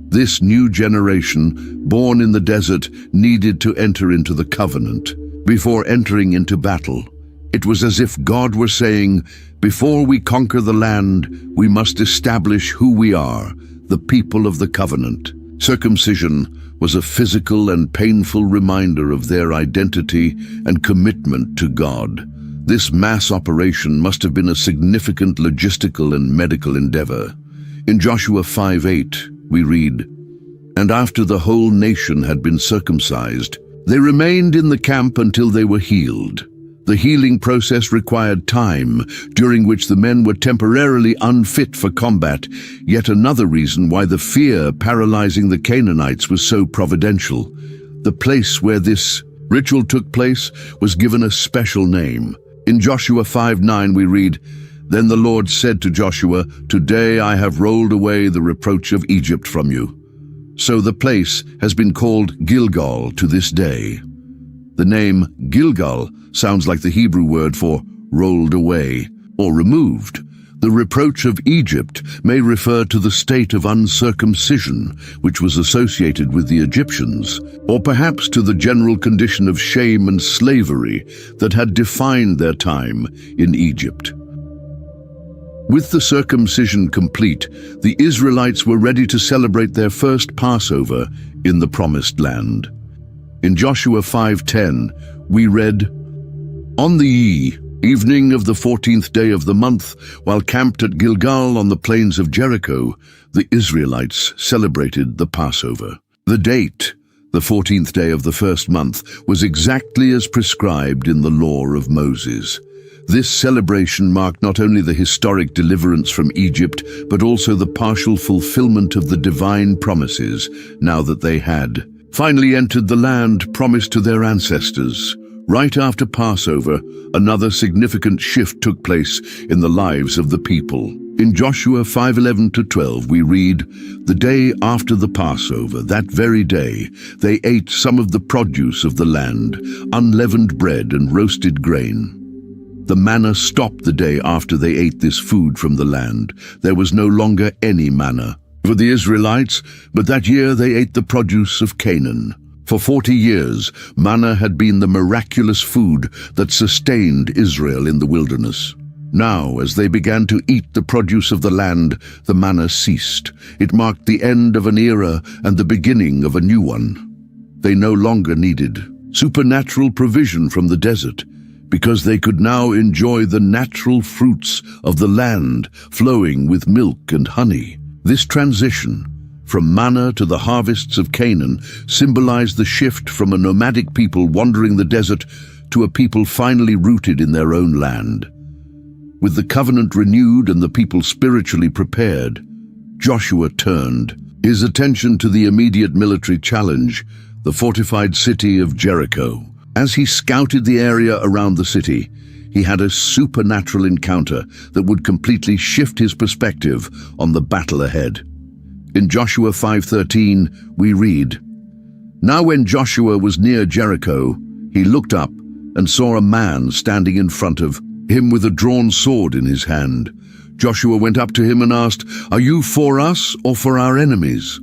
This new generation, born in the desert, needed to enter into the covenant before entering into battle. It was as if God were saying, before we conquer the land, we must establish who we are, the people of the covenant. Circumcision was a physical and painful reminder of their identity and commitment to God. This mass operation must have been a significant logistical and medical endeavor. In Joshua 5:8, we read, "And after the whole nation had been circumcised, they remained in the camp until they were healed." The healing process required time, during which the men were temporarily unfit for combat, yet another reason why the fear paralyzing the Canaanites was so providential. The place where this ritual took place was given a special name. In Joshua 5:9 we read, "Then the Lord said to Joshua, 'Today I have rolled away the reproach of Egypt from you.'" So the place has been called Gilgal to this day. The name Gilgal sounds like the Hebrew word for rolled away or removed. The reproach of Egypt may refer to the state of uncircumcision which was associated with the Egyptians, or perhaps to the general condition of shame and slavery that had defined their time in Egypt. With the circumcision complete, the Israelites were ready to celebrate their first Passover in the Promised Land. In Joshua 5:10, we read, "On the evening of the 14th day of the month, while camped at Gilgal on the plains of Jericho, the Israelites celebrated the Passover." The date, the 14th day of the first month, was exactly as prescribed in the law of Moses. This celebration marked not only the historic deliverance from Egypt, but also the partial fulfillment of the divine promises, now that they had finally entered the land promised to their ancestors. Right after Passover, another significant shift took place in the lives of the people. In Joshua 5:11-12 we read, "The day after the Passover, that very day, they ate some of the produce of the land, unleavened bread and roasted grain." The manna stopped the day after they ate this food from the land. There was no longer any manna for the Israelites, but that year they ate the produce of Canaan. For 40 years, manna had been the miraculous food that sustained Israel in the wilderness. Now, as they began to eat the produce of the land, the manna ceased. It marked the end of an era and the beginning of a new one. They no longer needed supernatural provision from the desert, because they could now enjoy the natural fruits of the land flowing with milk and honey. This transition from manna to the harvests of Canaan symbolized the shift from a nomadic people wandering the desert to a people finally rooted in their own land. With the covenant renewed and the people spiritually prepared, Joshua turned his attention to the immediate military challenge, the fortified city of Jericho. As he scouted the area around the city, he had a supernatural encounter that would completely shift his perspective on the battle ahead. In Joshua 5:13, we read, "Now when Joshua was near Jericho, he looked up and saw a man standing in front of him with a drawn sword in his hand. Joshua went up to him and asked, 'Are you for us or for our enemies?'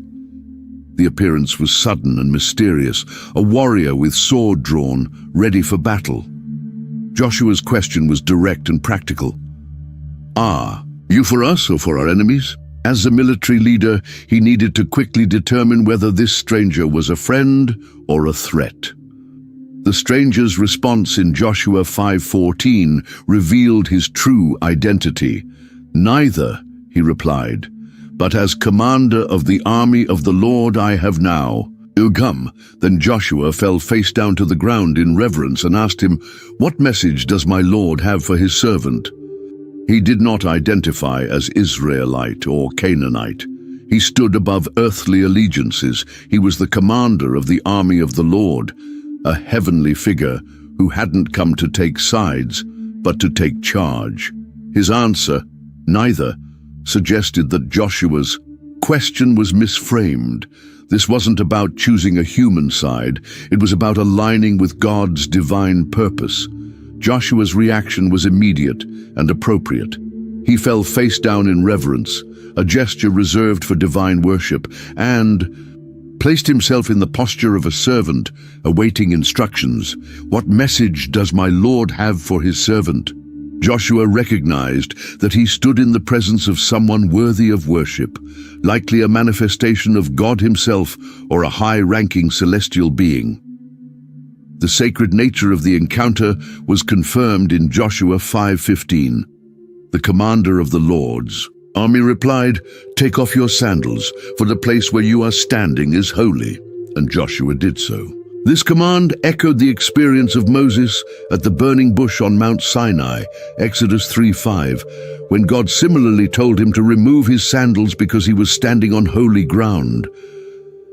The appearance was sudden and mysterious, a warrior with sword drawn, ready for battle. Joshua's question was direct and practical. "Are you for us or for our enemies?" As a military leader, he needed to quickly determine whether this stranger was a friend or a threat. The stranger's response in Joshua 5:14 revealed his true identity. "Neither," he replied, "but as commander of the army of the Lord I have now come." Then Joshua fell face down to the ground in reverence and asked him, "What message does my Lord have for his servant?" He did not identify as Israelite or Canaanite. He stood above earthly allegiances. He was the commander of the army of the Lord, a heavenly figure who hadn't come to take sides, but to take charge. His answer, "Neither," suggested that Joshua's question was misframed. This wasn't about choosing a human side. It was about aligning with God's divine purpose. Joshua's reaction was immediate and appropriate. He fell face down in reverence, a gesture reserved for divine worship, and placed himself in the posture of a servant, awaiting instructions. "What message does my Lord have for his servant?" Joshua recognized that he stood in the presence of someone worthy of worship, likely a manifestation of God himself or a high-ranking celestial being. The sacred nature of the encounter was confirmed in Joshua 5:15. The commander of the Lord's army replied, "Take off your sandals, for the place where you are standing is holy." And Joshua did so. This command echoed the experience of Moses at the burning bush on Mount Sinai, Exodus 3:5, when God similarly told him to remove his sandals because he was standing on holy ground.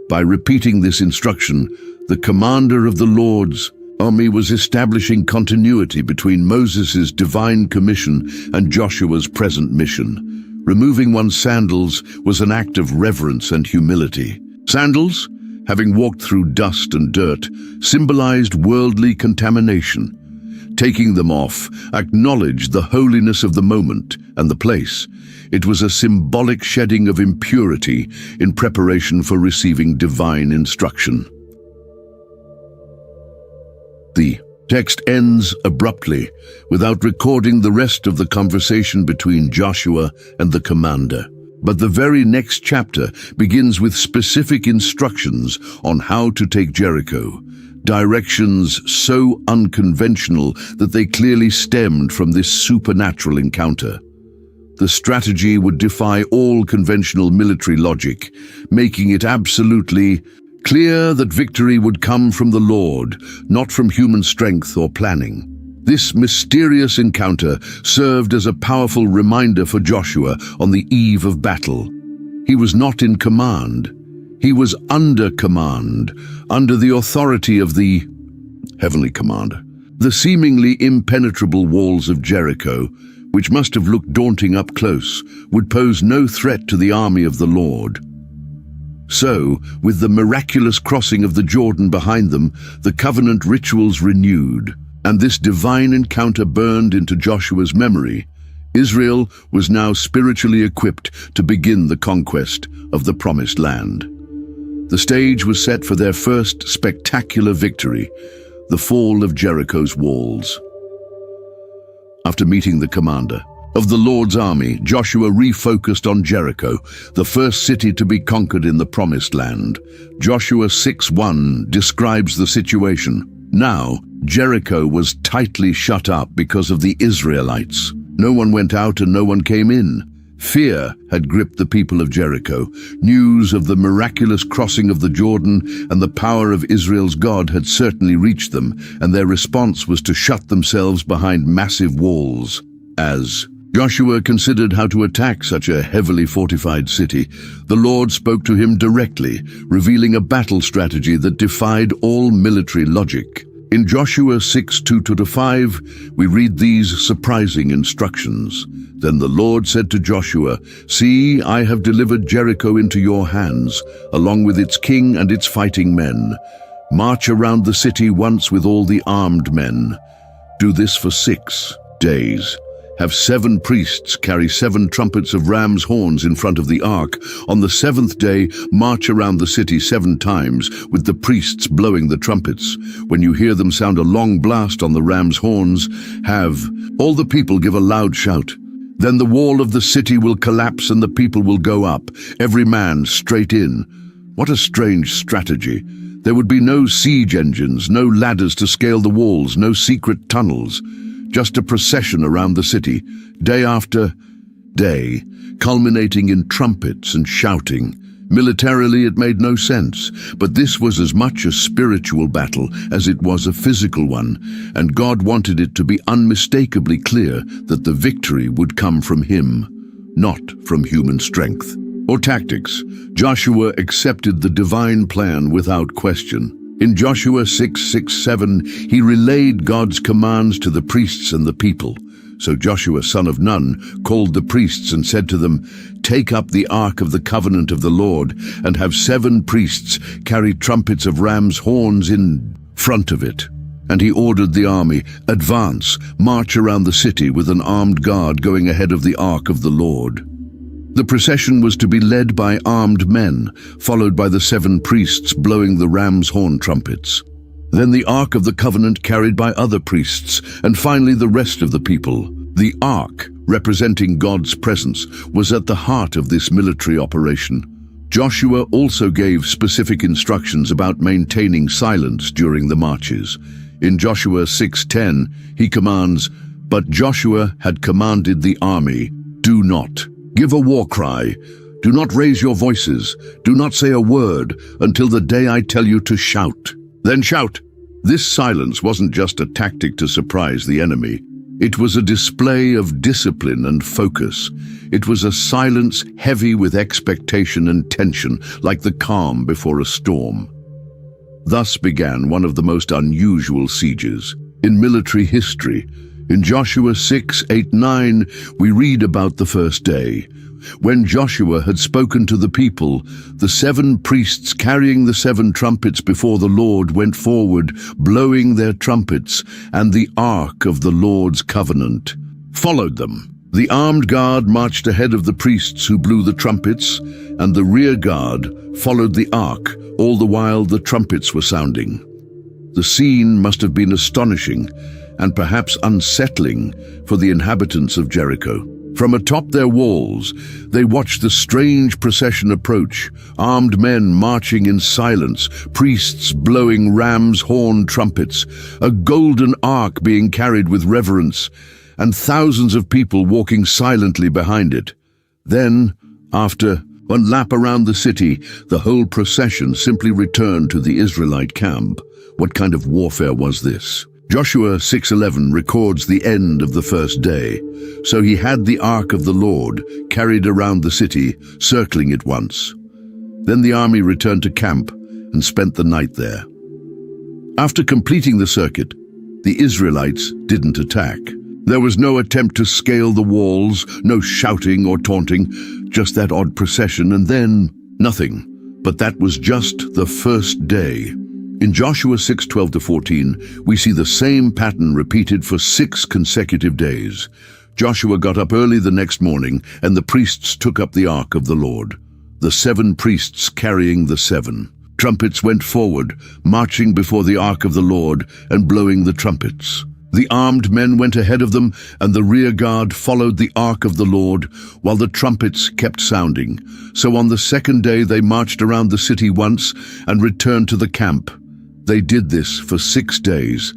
By repeating this instruction, the commander of the Lord's army was establishing continuity between Moses' divine commission and Joshua's present mission. Removing one's sandals was an act of reverence and humility. Sandals, having walked through dust and dirt, symbolized worldly contamination. Taking them off acknowledged the holiness of the moment and the place. It was a symbolic shedding of impurity in preparation for receiving divine instruction. The text ends abruptly, without recording the rest of the conversation between Joshua and the commander. But the very next chapter begins with specific instructions on how to take Jericho, directions so unconventional that they clearly stemmed from this supernatural encounter. The strategy would defy all conventional military logic, making it absolutely clear that victory would come from the Lord, not from human strength or planning. This mysterious encounter served as a powerful reminder for Joshua on the eve of battle. He was not in command. He was under command, under the authority of the heavenly commander. The seemingly impenetrable walls of Jericho, which must have looked daunting up close, would pose no threat to the army of the Lord. So, with the miraculous crossing of the Jordan behind them, the covenant rituals renewed, and this divine encounter burned into Joshua's memory. Israel was now spiritually equipped to begin the conquest of the Promised Land. The stage was set for their first spectacular victory, the fall of Jericho's walls. After meeting the commander of the Lord's army, Joshua refocused on Jericho, the first city to be conquered in the Promised Land. Joshua 6:1 describes the situation. Now, Jericho was tightly shut up because of the Israelites. No one went out and no one came in. Fear had gripped the people of Jericho. News of the miraculous crossing of the Jordan and the power of Israel's God had certainly reached them, and their response was to shut themselves behind massive walls. As Joshua considered how to attack such a heavily fortified city, the Lord spoke to him directly, revealing a battle strategy that defied all military logic. In Joshua 6:2-5, we read these surprising instructions. Then the Lord said to Joshua, "See, I have delivered Jericho into your hands, along with its king and its fighting men. March around the city once with all the armed men. Do this for 6 days. Have 7 priests carry 7 trumpets of ram's horns in front of the ark. On the 7th day, march around the city 7 times, with the priests blowing the trumpets. When you hear them sound a long blast on the ram's horns, have all the people give a loud shout. Then the wall of the city will collapse and the people will go up, every man straight in." What a strange strategy. There would be no siege engines, no ladders to scale the walls, no secret tunnels. Just a procession around the city, day after day, culminating in trumpets and shouting. Militarily, it made no sense, but this was as much a spiritual battle as it was a physical one, and God wanted it to be unmistakably clear that the victory would come from Him, not from human strength or tactics. Joshua accepted the divine plan without question. In Joshua 6:6-7, he relayed God's commands to the priests and the people. So Joshua, son of Nun, called the priests and said to them, "Take up the ark of the covenant of the Lord, and have 7 priests carry trumpets of ram's horns in front of it." And he ordered the army, "Advance, march around the city with an armed guard going ahead of the ark of the Lord." The procession was to be led by armed men, followed by the 7 priests blowing the ram's horn trumpets. Then the Ark of the Covenant carried by other priests, and finally the rest of the people. The Ark, representing God's presence, was at the heart of this military operation. Joshua also gave specific instructions about maintaining silence during the marches. In Joshua 6:10, he commands, "But Joshua had commanded the army, 'Do not give a war cry. Do not raise your voices. Do not say a word until the day I tell you to shout. Then shout.'" This silence wasn't just a tactic to surprise the enemy. It was a display of discipline and focus. It was a silence heavy with expectation and tension, like the calm before a storm. Thus began one of the most unusual sieges in military history. In Joshua 6:8-9, we read about the first day. When Joshua had spoken to the people, the 7 priests carrying the 7 trumpets before the Lord went forward, blowing their trumpets, and the ark of the Lord's covenant followed them. The armed guard marched ahead of the priests who blew the trumpets, and the rear guard followed the ark, all the while the trumpets were sounding. The scene must have been astonishing and perhaps unsettling for the inhabitants of Jericho. From atop their walls, they watched the strange procession approach, armed men marching in silence, priests blowing ram's horn trumpets, a golden ark being carried with reverence, and thousands of people walking silently behind it. Then, after one lap around the city, the whole procession simply returned to the Israelite camp. What kind of warfare was this? Joshua 6:11 records the end of the first day. So he had the ark of the Lord carried around the city, circling it once. Then the army returned to camp and spent the night there. After completing the circuit, the Israelites didn't attack. There was no attempt to scale the walls, no shouting or taunting, just that odd procession, and then nothing. But that was just the first day. In Joshua 6:12-14, we see the same pattern repeated for 6 consecutive days. Joshua got up early the next morning, and the priests took up the ark of the Lord. The 7 priests carrying the 7. Trumpets went forward, marching before the ark of the Lord and blowing the trumpets. The armed men went ahead of them, and the rear guard followed the ark of the Lord, while the trumpets kept sounding. So on the second day they marched around the city once and returned to the camp. They did this for 6 days.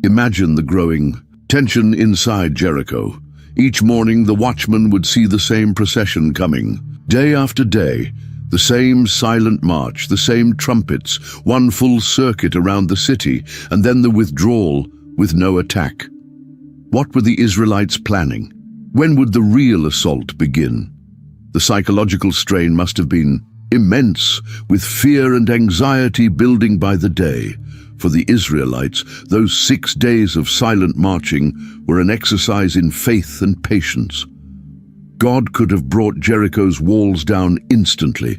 Imagine the growing tension inside Jericho. Each morning the watchman would see the same procession coming. Day after day, the same silent march, the same trumpets, one full circuit around the city, and then the withdrawal with no attack. What were the Israelites planning? When would the real assault begin? The psychological strain must have been immense, with fear and anxiety building by the day. For the Israelites, those 6 days of silent marching were an exercise in faith and patience. God could have brought Jericho's walls down instantly,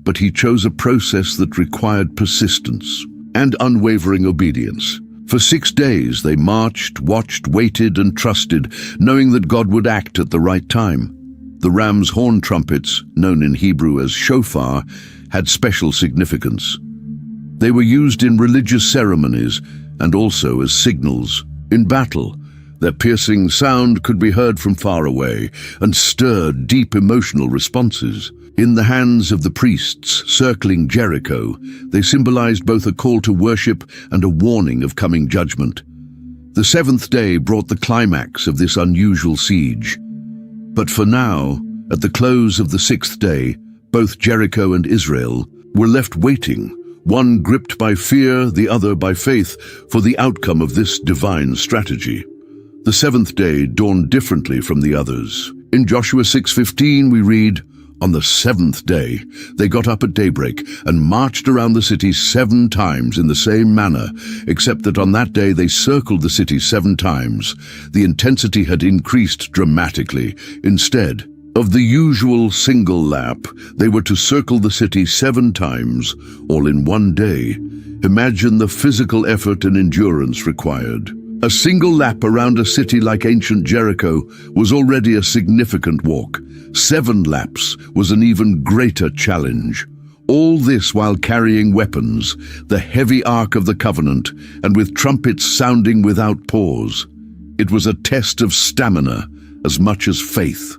but he chose a process that required persistence and unwavering obedience. For 6 days they marched, watched, waited, and trusted, knowing that God would act at the right time. The ram's horn trumpets, known in Hebrew as shofar, had special significance. They were used in religious ceremonies and also as signals. In battle, their piercing sound could be heard from far away and stirred deep emotional responses. In the hands of the priests circling Jericho, they symbolized both a call to worship and a warning of coming judgment. The 7th day brought the climax of this unusual siege. But for now, at the close of the 6th day, both Jericho and Israel were left waiting, one gripped by fear, the other by faith, for the outcome of this divine strategy. The 7th day dawned differently from the others. In Joshua 6:15 we read, "On the 7th day, they got up at daybreak and marched around the city 7 times in the same manner, except that on that day they circled the city 7 times. The intensity had increased dramatically. Instead of the usual single lap, they were to circle the city 7 times, all in one day. Imagine the physical effort and endurance required. A single lap around a city like ancient Jericho was already a significant walk. 7 laps was an even greater challenge. All this while carrying weapons, the heavy Ark of the Covenant, and with trumpets sounding without pause. It was a test of stamina as much as faith.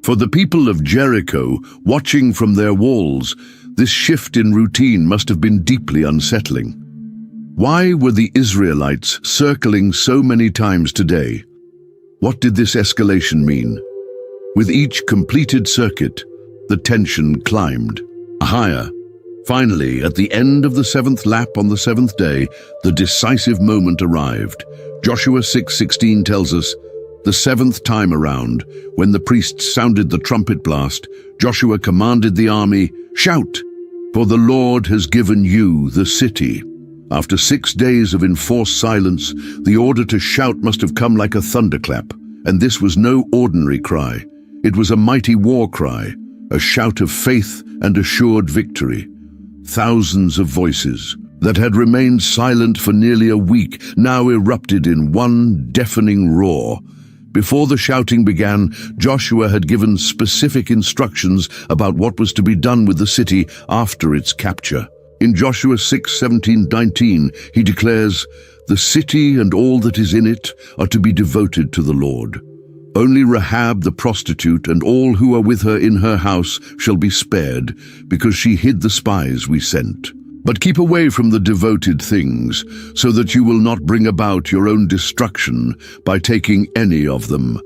For the people of Jericho, watching from their walls, this shift in routine must have been deeply unsettling. Why were the Israelites circling so many times today? What did this escalation mean? With each completed circuit, the tension climbed higher. Finally, at the end of the 7th lap on the 7th day, the decisive moment arrived. Joshua 6:16 tells us, the 7th time around, when the priests sounded the trumpet blast, Joshua commanded the army, "Shout, for the Lord has given you the city." After 6 days of enforced silence, the order to shout must have come like a thunderclap. And this was no ordinary cry. It was a mighty war cry, a shout of faith and assured victory. Thousands of voices that had remained silent for nearly a week now erupted in one deafening roar. Before the shouting began, Joshua had given specific instructions about what was to be done with the city after its capture. In Joshua 6:17-19, he declares, "The city and all that is in it are to be devoted to the Lord. Only Rahab the prostitute and all who are with her in her house shall be spared, because she hid the spies we sent. But keep away from the devoted things, so that you will not bring about your own destruction by taking any of them.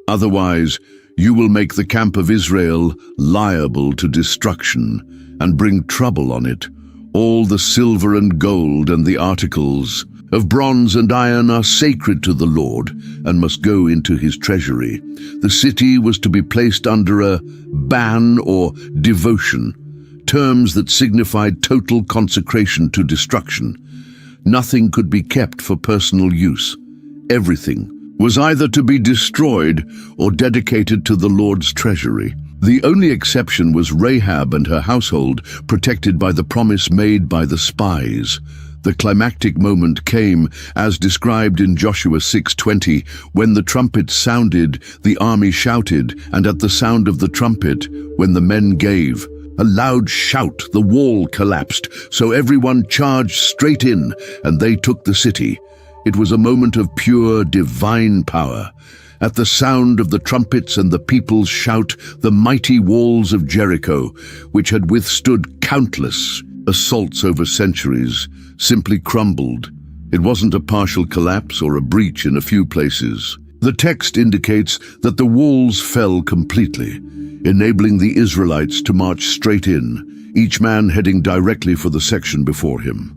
Otherwise, you will make the camp of Israel liable to destruction and bring trouble on it. All the silver and gold and the articles of bronze and iron are sacred to the Lord and must go into his treasury. The city was to be placed under a ban or devotion. terms that signified total consecration to destruction. Nothing could be kept for personal use. Everything was either to be destroyed or dedicated to the Lord's treasury. The only exception was Rahab and her household, protected by the promise made by the spies. The climactic moment came, as described in Joshua 6:20, when the trumpet sounded, the army shouted, and at the sound of the trumpet, when the men gave a loud shout, the wall collapsed, so everyone charged straight in, and they took the city. It was a moment of pure divine power. At the sound of the trumpets and the people's shout, the mighty walls of Jericho, which had withstood countless assaults over centuries, simply crumbled. It wasn't a partial collapse or a breach in a few places. The text indicates that the walls fell completely, enabling the Israelites to march straight in, each man heading directly for the section before him.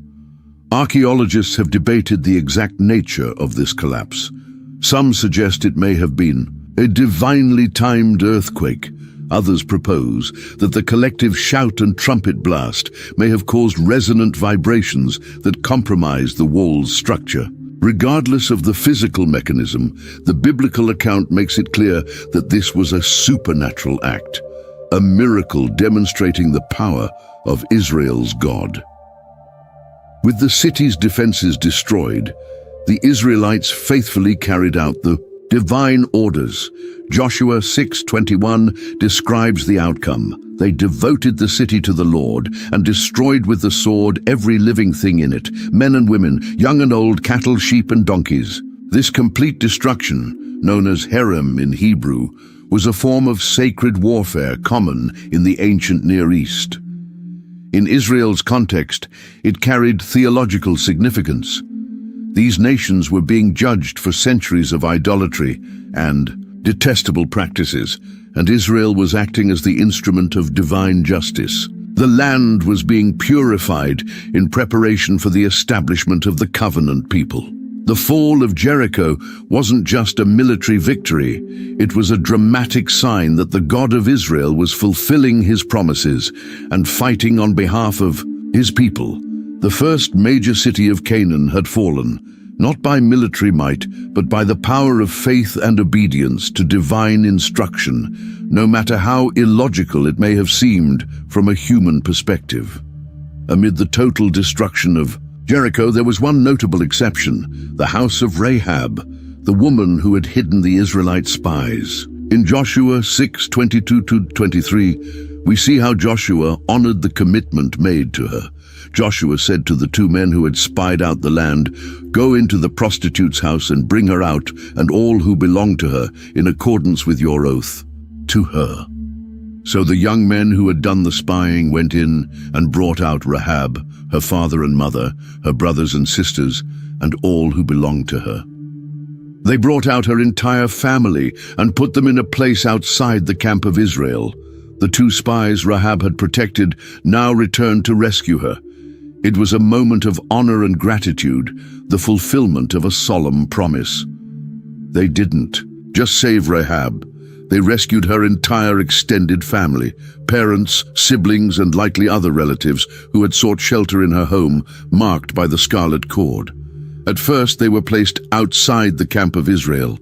Archaeologists have debated the exact nature of this collapse. Some suggest it may have been a divinely timed earthquake. Others propose that the collective shout and trumpet blast may have caused resonant vibrations that compromised the wall's structure. Regardless of the physical mechanism, the biblical account makes it clear that this was a supernatural act, a miracle demonstrating the power of Israel's God. With the city's defenses destroyed, the Israelites faithfully carried out the divine orders. Joshua 6:21 describes the outcome. They devoted the city to the Lord and destroyed with the sword every living thing in it, men and women, young and old, cattle, sheep and donkeys. This complete destruction, known as herem in Hebrew, was a form of sacred warfare common in the ancient Near East. In Israel's context, it carried theological significance. These nations were being judged for centuries of idolatry and detestable practices, and Israel was acting as the instrument of divine justice. The land was being purified in preparation for the establishment of the covenant people. The fall of Jericho wasn't just a military victory, it was a dramatic sign that the God of Israel was fulfilling his promises and fighting on behalf of his people. The first major city of Canaan had fallen, not by military might, but by the power of faith and obedience to divine instruction, no matter how illogical it may have seemed from a human perspective. Amid the total destruction of Jericho, there was one notable exception, the house of Rahab, the woman who had hidden the Israelite spies. In Joshua 6:22-23, we see how Joshua honored the commitment made to her. Joshua said to the two men who had spied out the land, "Go into the prostitute's house and bring her out and all who belong to her in accordance with your oath." To her. So the young men who had done the spying went in and brought out Rahab, her father and mother, her brothers and sisters, and all who belonged to her. They brought out her entire family and put them in a place outside the camp of Israel. The two spies Rahab had protected now returned to rescue her. It was a moment of honor and gratitude, the fulfillment of a solemn promise. They didn't just save Rahab. They rescued her entire extended family, parents, siblings, and likely other relatives who had sought shelter in her home, marked by the scarlet cord. At first, they were placed outside the camp of Israel,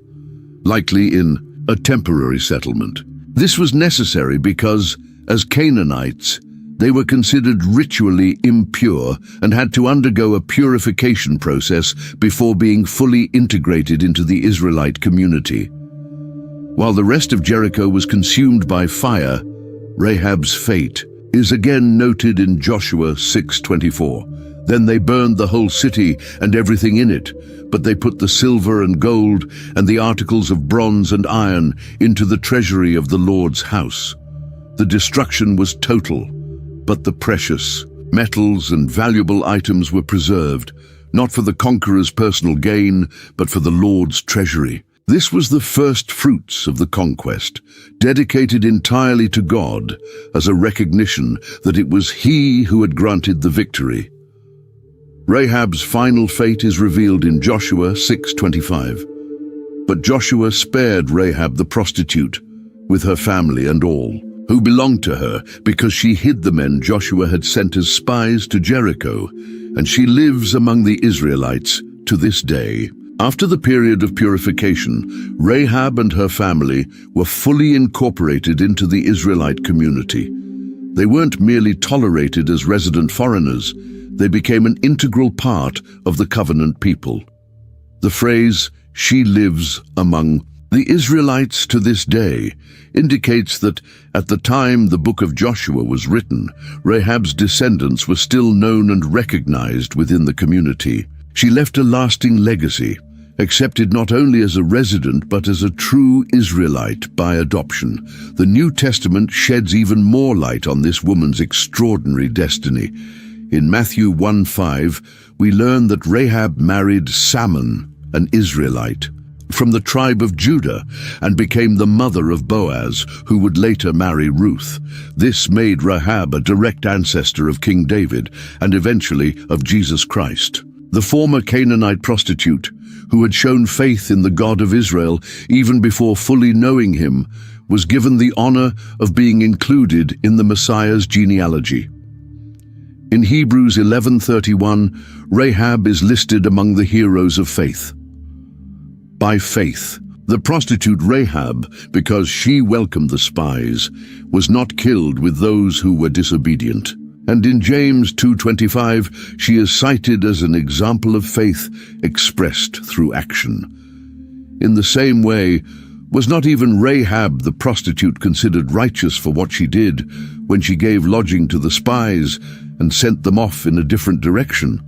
likely in a temporary settlement. This was necessary because, as Canaanites, they were considered ritually impure and had to undergo a purification process before being fully integrated into the Israelite community. While the rest of Jericho was consumed by fire, Rahab's fate is again noted in Joshua 6:24. Then they burned the whole city and everything in it, but they put the silver and gold and the articles of bronze and iron into the treasury of the Lord's house. The destruction was total, but the precious metals and valuable items were preserved, not for the conqueror's personal gain, but for the Lord's treasury. This was the first fruits of the conquest, dedicated entirely to God as a recognition that it was He who had granted the victory. Rahab's final fate is revealed in Joshua 6:25. But Joshua spared Rahab the prostitute, with her family and all. who belonged to her because she hid the men Joshua had sent as spies to Jericho, and she lives among the Israelites to this day. After the period of purification, Rahab and her family were fully incorporated into the Israelite community. They weren't merely tolerated as resident foreigners, they became an integral part of the covenant people. The phrase, "she lives among the Israelites to this day," indicates that at the time the book of Joshua was written, Rahab's descendants were still known and recognized within the community. She left a lasting legacy, accepted not only as a resident but as a true Israelite by adoption. The New Testament sheds even more light on this woman's extraordinary destiny. In Matthew 1:5, we learn that Rahab married Salmon, an Israelite, from the tribe of Judah, and became the mother of Boaz, who would later marry Ruth. This made Rahab a direct ancestor of King David and eventually of Jesus Christ. The former Canaanite prostitute, who had shown faith in the God of Israel even before fully knowing him, was given the honor of being included in the Messiah's genealogy. In Hebrews 11:31, Rahab is listed among the heroes of faith. By faith, the prostitute Rahab, because she welcomed the spies, was not killed with those who were disobedient. And in James 2:25, she is cited as an example of faith expressed through action. In the same way, was not even Rahab the prostitute considered righteous for what she did when she gave lodging to the spies and sent them off in a different direction?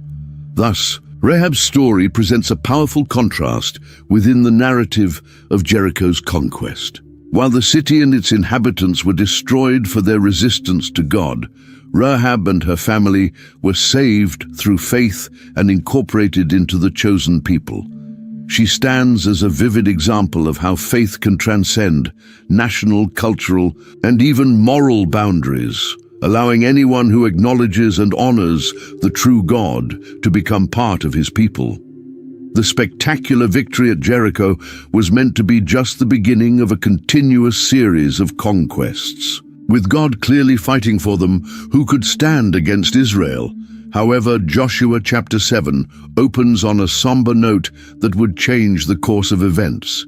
Thus, Rahab's story presents a powerful contrast within the narrative of Jericho's conquest. While the city and its inhabitants were destroyed for their resistance to God, Rahab and her family were saved through faith and incorporated into the chosen people. She stands as a vivid example of how faith can transcend national, cultural, and even moral boundaries, allowing anyone who acknowledges and honors the true God to become part of his people. The spectacular victory at Jericho was meant to be just the beginning of a continuous series of conquests. With God clearly fighting for them, who could stand against Israel? However, Joshua chapter 7 opens on a somber note that would change the course of events.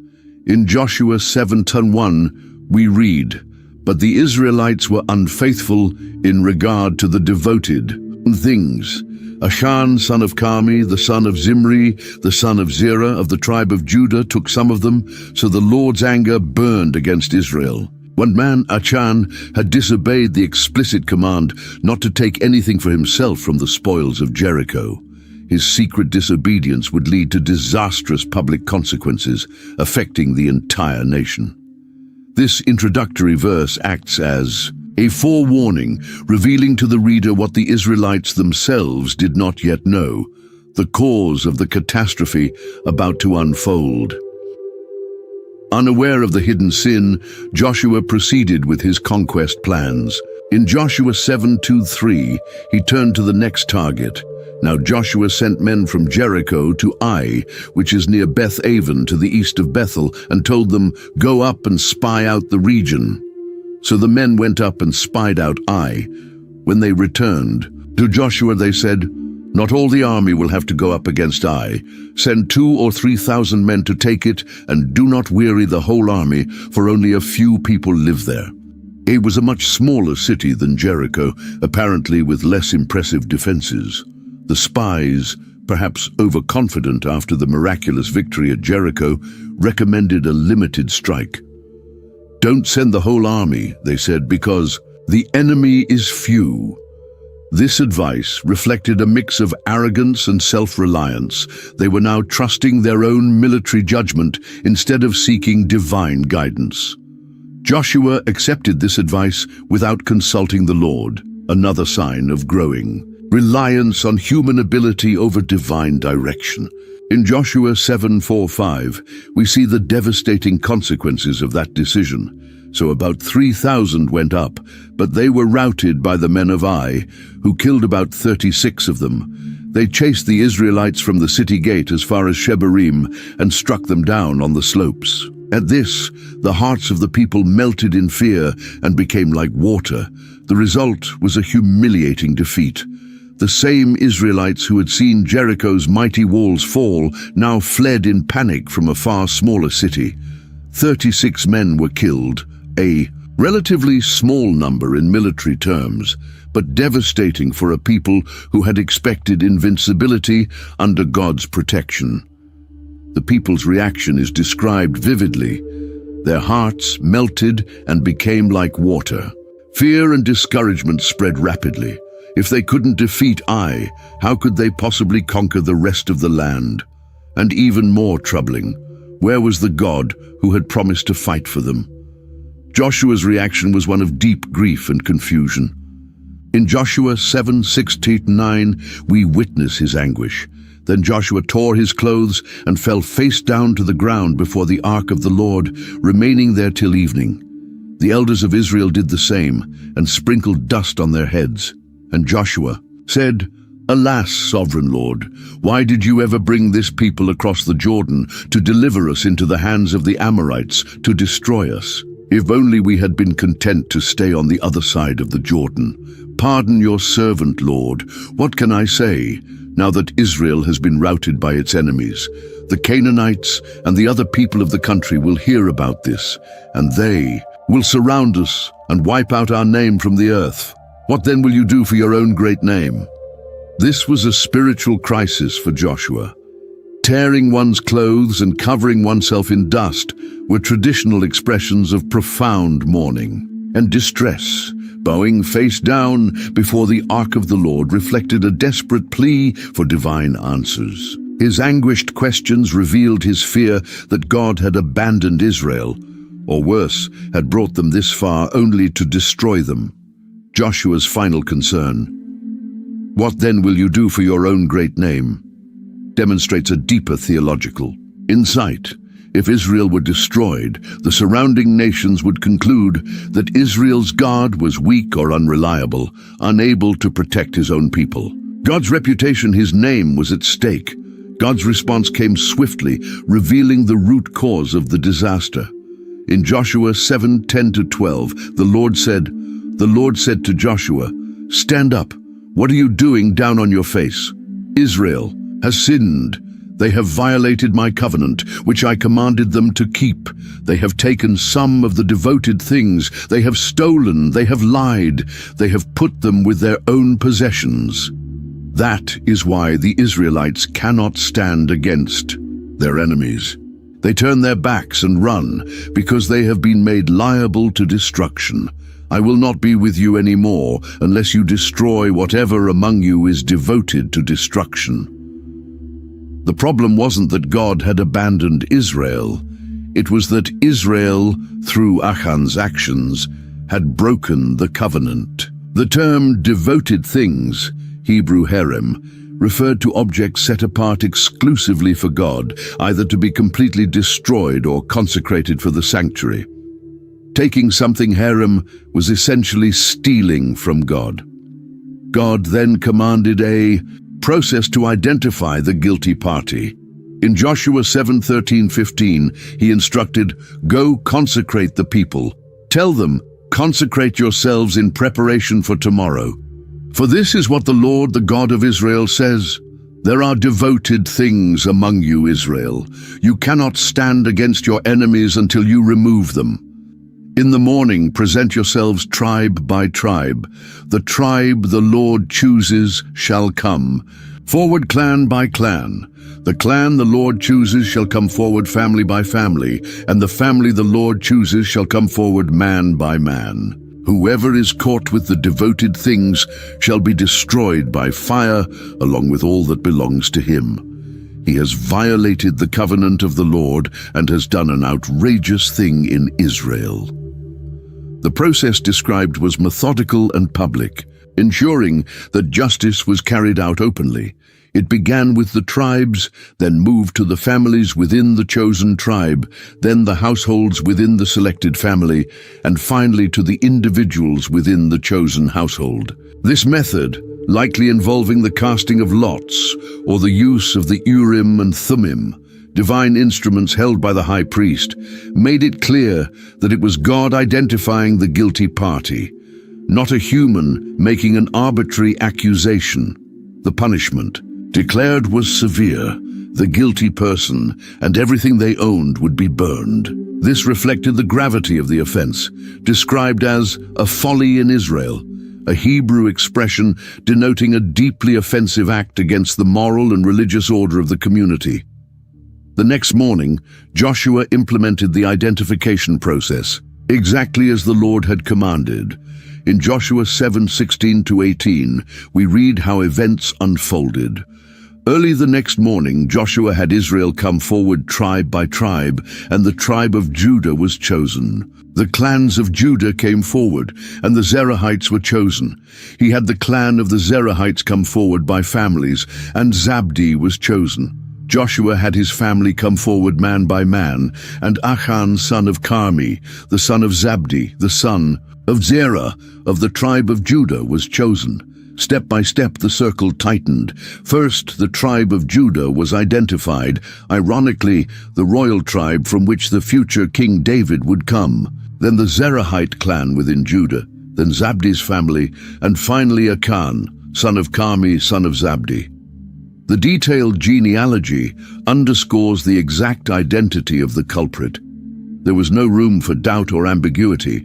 In Joshua 7:1, we read, "But the Israelites were unfaithful in regard to the devoted things. Achan, son of Carmi, the son of Zimri, the son of Zerah of the tribe of Judah, took some of them, so the Lord's anger burned against Israel." One man, Achan, had disobeyed the explicit command not to take anything for himself from the spoils of Jericho. His secret disobedience would lead to disastrous public consequences, affecting the entire nation. This introductory verse acts as a forewarning, revealing to the reader what the Israelites themselves did not yet know, the cause of the catastrophe about to unfold. Unaware of the hidden sin, Joshua proceeded with his conquest plans. In Joshua 7:2-3, he turned to the next target. Now Joshua sent men from Jericho to Ai, which is near Beth Aven to the east of Bethel, and told them, "Go up and spy out the region." So the men went up and spied out Ai. When they returned, to Joshua they said, "Not all the army will have to go up against Ai. Send 2,000 or 3,000 men to take it, and do not weary the whole army, for only a few people live there." It was a much smaller city than Jericho, apparently with less impressive defenses. The spies, perhaps overconfident after the miraculous victory at Jericho, recommended a limited strike. "Don't send the whole army," they said, "because the enemy is few." This advice reflected a mix of arrogance and self-reliance. They were now trusting their own military judgment instead of seeking divine guidance. Joshua accepted this advice without consulting the Lord, another sign of growing reliance on human ability over divine direction. In Joshua 7:4-5, we see the devastating consequences of that decision. So about 3,000 went up, but they were routed by the men of Ai, who killed about 36 of them. They chased the Israelites from the city gate as far as Shebarim and struck them down on the slopes. At this, the hearts of the people melted in fear and became like water. The result was a humiliating defeat. The same Israelites who had seen Jericho's mighty walls fall now fled in panic from a far smaller city. 36 men were killed, a relatively small number in military terms, but devastating for a people who had expected invincibility under God's protection. The people's reaction is described vividly. Their hearts melted and became like water. Fear and discouragement spread rapidly. If they couldn't defeat Ai, how could they possibly conquer the rest of the land? And even more troubling, where was the God who had promised to fight for them? Joshua's reaction was one of deep grief and confusion. In Joshua 7:6-9, we witness his anguish. Then Joshua tore his clothes and fell face down to the ground before the ark of the Lord, remaining there till evening. The elders of Israel did the same and sprinkled dust on their heads. And Joshua said, "Alas, sovereign Lord, why did you ever bring this people across the Jordan to deliver us into the hands of the Amorites to destroy us? If only we had been content to stay on the other side of the Jordan. Pardon your servant, Lord. What can I say, now that Israel has been routed by its enemies? The Canaanites and the other people of the country will hear about this, and they will surround us and wipe out our name from the earth. What then will you do for your own great name?" This was a spiritual crisis for Joshua. Tearing one's clothes and covering oneself in dust were traditional expressions of profound mourning and distress. Bowing face down before the ark of the Lord reflected a desperate plea for divine answers. His anguished questions revealed his fear that God had abandoned Israel, or worse, had brought them this far only to destroy them. Joshua's final concern, "What then will you do for your own great name?" demonstrates a deeper theological insight. If Israel were destroyed, the surrounding nations would conclude that Israel's God was weak or unreliable, unable to protect his own people. God's reputation, his name, was at stake. God's response came swiftly, revealing the root cause of the disaster. In Joshua 7:10-12, the Lord said to Joshua, "Stand up. What are you doing down on your face? Israel has sinned. They have violated my covenant, which I commanded them to keep. They have taken some of the devoted things. They have stolen. They have lied. They have put them with their own possessions." That is why the Israelites cannot stand against their enemies. They turn their backs and run because they have been made liable to destruction. "I will not be with you anymore unless you destroy whatever among you is devoted to destruction." The problem wasn't that God had abandoned Israel. It was that Israel, through Achan's actions, had broken the covenant. The term devoted things, Hebrew herem, referred to objects set apart exclusively for God, either to be completely destroyed or consecrated for the sanctuary. Taking something herem was essentially stealing from God. God then commanded a process to identify the guilty party. In Joshua 7:13-15, he instructed, "Go consecrate the people. Tell them, consecrate yourselves in preparation for tomorrow. For this is what the Lord, the God of Israel, says. There are devoted things among you, Israel. You cannot stand against your enemies until you remove them. In the morning, present yourselves tribe by tribe. The tribe the Lord chooses shall come, forward clan by clan. The clan the Lord chooses shall come forward family by family, and the family the Lord chooses shall come forward man by man. Whoever is caught with the devoted things shall be destroyed by fire, along with all that belongs to him. He has violated the covenant of the Lord and has done an outrageous thing in Israel." The process described was methodical and public, ensuring that justice was carried out openly. It began with the tribes, then moved to the families within the chosen tribe, then the households within the selected family, and finally to the individuals within the chosen household. This method, likely involving the casting of lots or the use of the Urim and Thummim, divine instruments held by the high priest, made it clear that it was God identifying the guilty party, not a human making an arbitrary accusation. The punishment declared was severe. The guilty person and everything they owned would be burned. This reflected the gravity of the offense, described as a folly in Israel, a Hebrew expression denoting a deeply offensive act against the moral and religious order of the community. The next morning, Joshua implemented the identification process, exactly as the Lord had commanded. In Joshua 7:16-18, we read how events unfolded. Early the next morning, Joshua had Israel come forward tribe by tribe, and the tribe of Judah was chosen. The clans of Judah came forward, and the Zerahites were chosen. He had the clan of the Zerahites come forward by families, and Zabdi was chosen. Joshua had his family come forward man by man, and Achan son of Carmi, the son of Zabdi, the son of Zerah, of the tribe of Judah, was chosen. Step by step the circle tightened. First, the tribe of Judah was identified, ironically, the royal tribe from which the future King David would come. Then the Zerahite clan within Judah, then Zabdi's family, and finally Achan, son of Carmi, son of Zabdi. The detailed genealogy underscores the exact identity of the culprit. There was no room for doubt or ambiguity.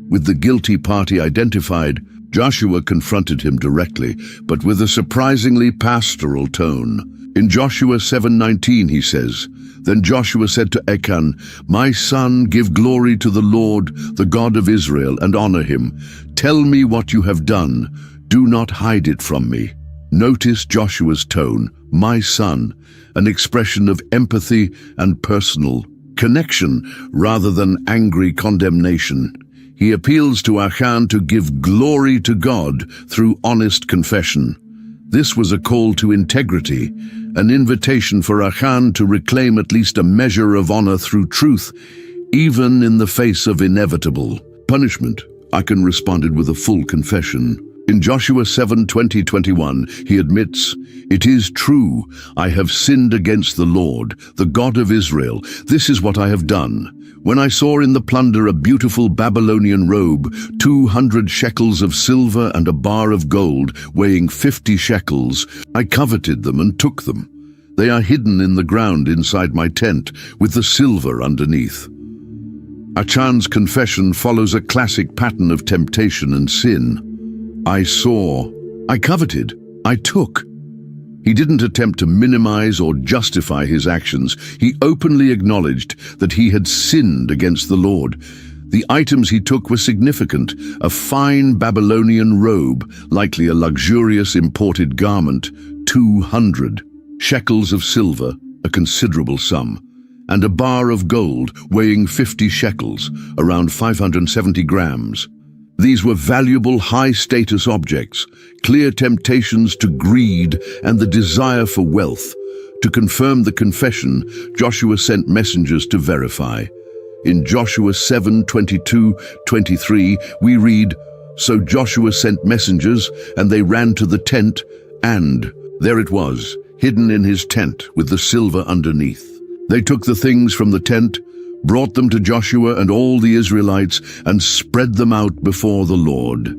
With the guilty party identified, Joshua confronted him directly, but with a surprisingly pastoral tone. In Joshua 7:19 he says, "Then Joshua said to Achan, 'My son, give glory to the Lord, the God of Israel, and honor him. Tell me what you have done. Do not hide it from me.'" Notice Joshua's tone, "my son," an expression of empathy and personal connection rather than angry condemnation. He appeals to Achan to give glory to God through honest confession. This was a call to integrity, an invitation for Achan to reclaim at least a measure of honor through truth, even in the face of inevitable punishment. Achan responded with a full confession. In Joshua 7:20-21, he admits, "It is true, I have sinned against the Lord, the God of Israel. This is what I have done. When I saw in the plunder a beautiful Babylonian robe, 200 shekels of silver and a bar of gold, weighing 50 shekels, I coveted them and took them. They are hidden in the ground inside my tent, with the silver underneath." Achan's confession follows a classic pattern of temptation and sin. I saw, I coveted, I took. He didn't attempt to minimize or justify his actions. He openly acknowledged that he had sinned against the Lord. The items he took were significant: a fine Babylonian robe, likely a luxurious imported garment, 200 shekels of silver, a considerable sum, and a bar of gold weighing 50 shekels, around 570 grams. These were valuable, high-status objects, clear temptations to greed and the desire for wealth. To confirm the confession, Joshua sent messengers to verify. In Joshua 7:22-23, we read, "So Joshua sent messengers, and they ran to the tent, and there it was, hidden in his tent with the silver underneath. They took the things from the tent, brought them to Joshua and all the Israelites, and spread them out before the Lord.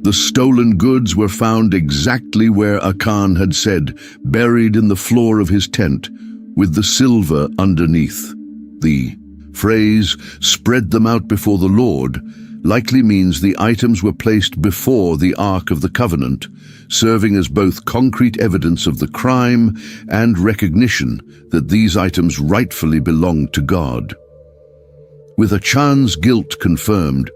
The stolen goods were found exactly where Achan had said, buried in the floor of his tent, with the silver underneath." The phrase, "spread them out before the Lord," likely means the items were placed before the Ark of the Covenant, serving as both concrete evidence of the crime and recognition that these items rightfully belonged to God. With Achan's guilt confirmed,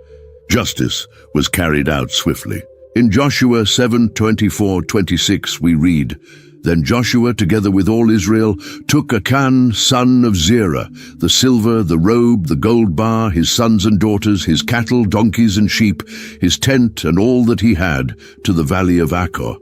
justice was carried out swiftly. In Joshua 7:24-26 we read, "Then Joshua, together with all Israel, took Achan, son of Zerah, the silver, the robe, the gold bar, his sons and daughters, his cattle, donkeys and sheep, his tent and all that he had, to the valley of Achor.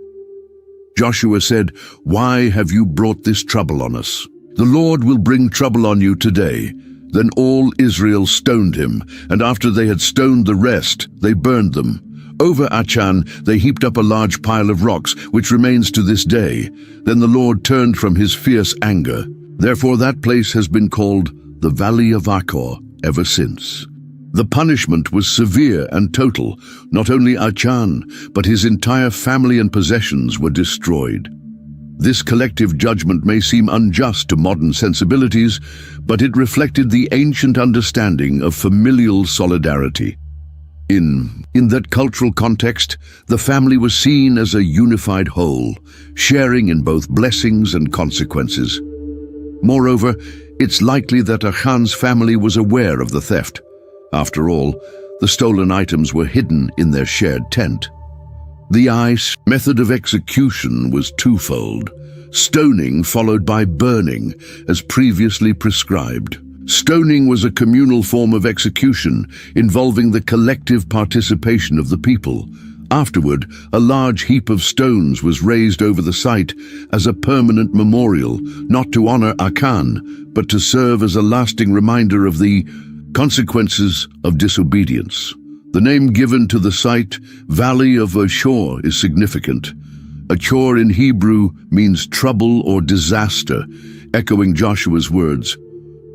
Joshua said, 'Why have you brought this trouble on us? The Lord will bring trouble on you today.' Then all Israel stoned him, and after they had stoned the rest, they burned them. Over Achan they heaped up a large pile of rocks, which remains to this day. Then the Lord turned from his fierce anger. Therefore that place has been called the Valley of Achor ever since. The punishment was severe and total. Not only Achan, but his entire family and possessions were destroyed. This collective judgment may seem unjust to modern sensibilities, but it reflected the ancient understanding of familial solidarity. In that cultural context, the family was seen as a unified whole, sharing in both blessings and consequences. Moreover, it's likely that Achan's family was aware of the theft. After all, the stolen items were hidden in their shared tent. The Ai's method of execution was twofold: stoning followed by burning, as previously prescribed. Stoning was a communal form of execution involving the collective participation of the people. Afterward, a large heap of stones was raised over the site as a permanent memorial, not to honor Achan, but to serve as a lasting reminder of the consequences of disobedience. The name given to the site, Valley of Achor, is significant. Achor in Hebrew means trouble or disaster, echoing Joshua's words.